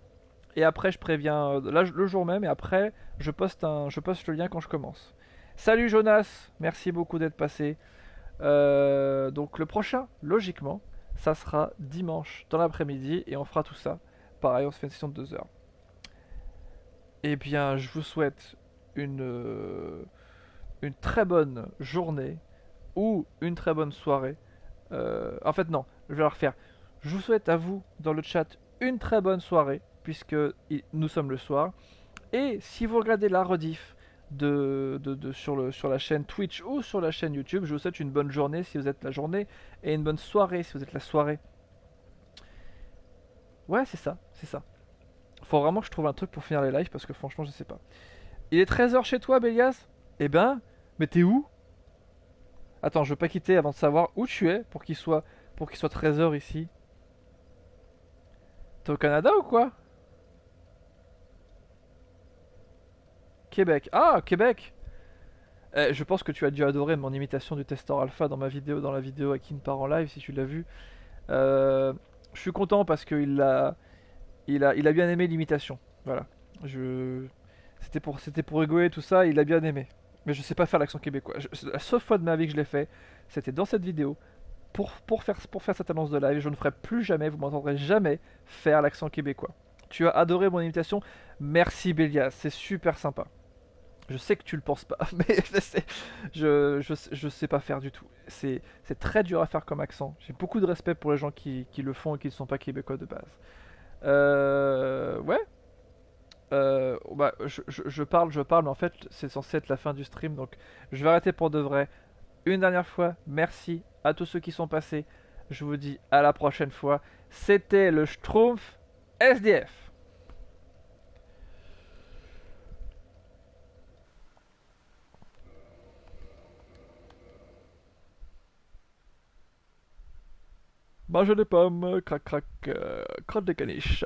Et après, je préviens là, le jour même. Et après, je poste le lien quand je commence. Salut Jonas. Merci beaucoup d'être passé. Donc le prochain, logiquement, ça sera dimanche dans l'après-midi et on fera tout ça. Pareil, on se fait une session de 2 heures. Eh bien, je vous souhaite une très bonne journée ou une très bonne soirée. En fait, non, je vais la refaire. Je vous souhaite à vous, dans le chat, une très bonne soirée, puisque nous sommes le soir. Et si vous regardez la rediff sur la chaîne Twitch ou sur la chaîne YouTube, je vous souhaite une bonne journée si vous êtes la journée et une bonne soirée si vous êtes la soirée. Ouais, c'est ça, c'est ça. Faut vraiment que je trouve un truc pour finir les lives parce que franchement, je sais pas. Il est 13h chez toi, Bélias? Eh ben, mais t'es où? Attends, je veux pas quitter avant de savoir où tu es pour qu'il soit 13h ici. T'es au Canada ou quoi? Québec. Ah, Québec! Je pense que tu as dû adorer mon imitation du testeur alpha dans ma vidéo, dans la vidéo à qui part en live, si tu l'as vu. Euh, je suis content parce qu'il a bien aimé l'imitation. Voilà. Je, c'était pour rigoler tout ça, il a bien aimé. Mais je sais pas faire l'accent québécois. La seule fois de ma vie que je l'ai fait, c'était dans cette vidéo. Pour faire cette annonce de live, je ne ferai plus jamais, vous m'entendrez jamais faire l'accent québécois. Tu as adoré mon imitation, merci Bélias, c'est super sympa. Je sais que tu le penses pas, mais je sais pas faire du tout. C'est très dur à faire comme accent. J'ai beaucoup de respect pour les gens qui le font et qui ne sont pas québécois de base. Ouais. Bah, je parle, mais en fait, c'est censé être la fin du stream, donc je vais arrêter pour de vrai. Une dernière fois, merci à tous ceux qui sont passés. Je vous dis à la prochaine fois. C'était le Schtroumpf SDF. Mangez des pommes, crac crac, crotte de caniche.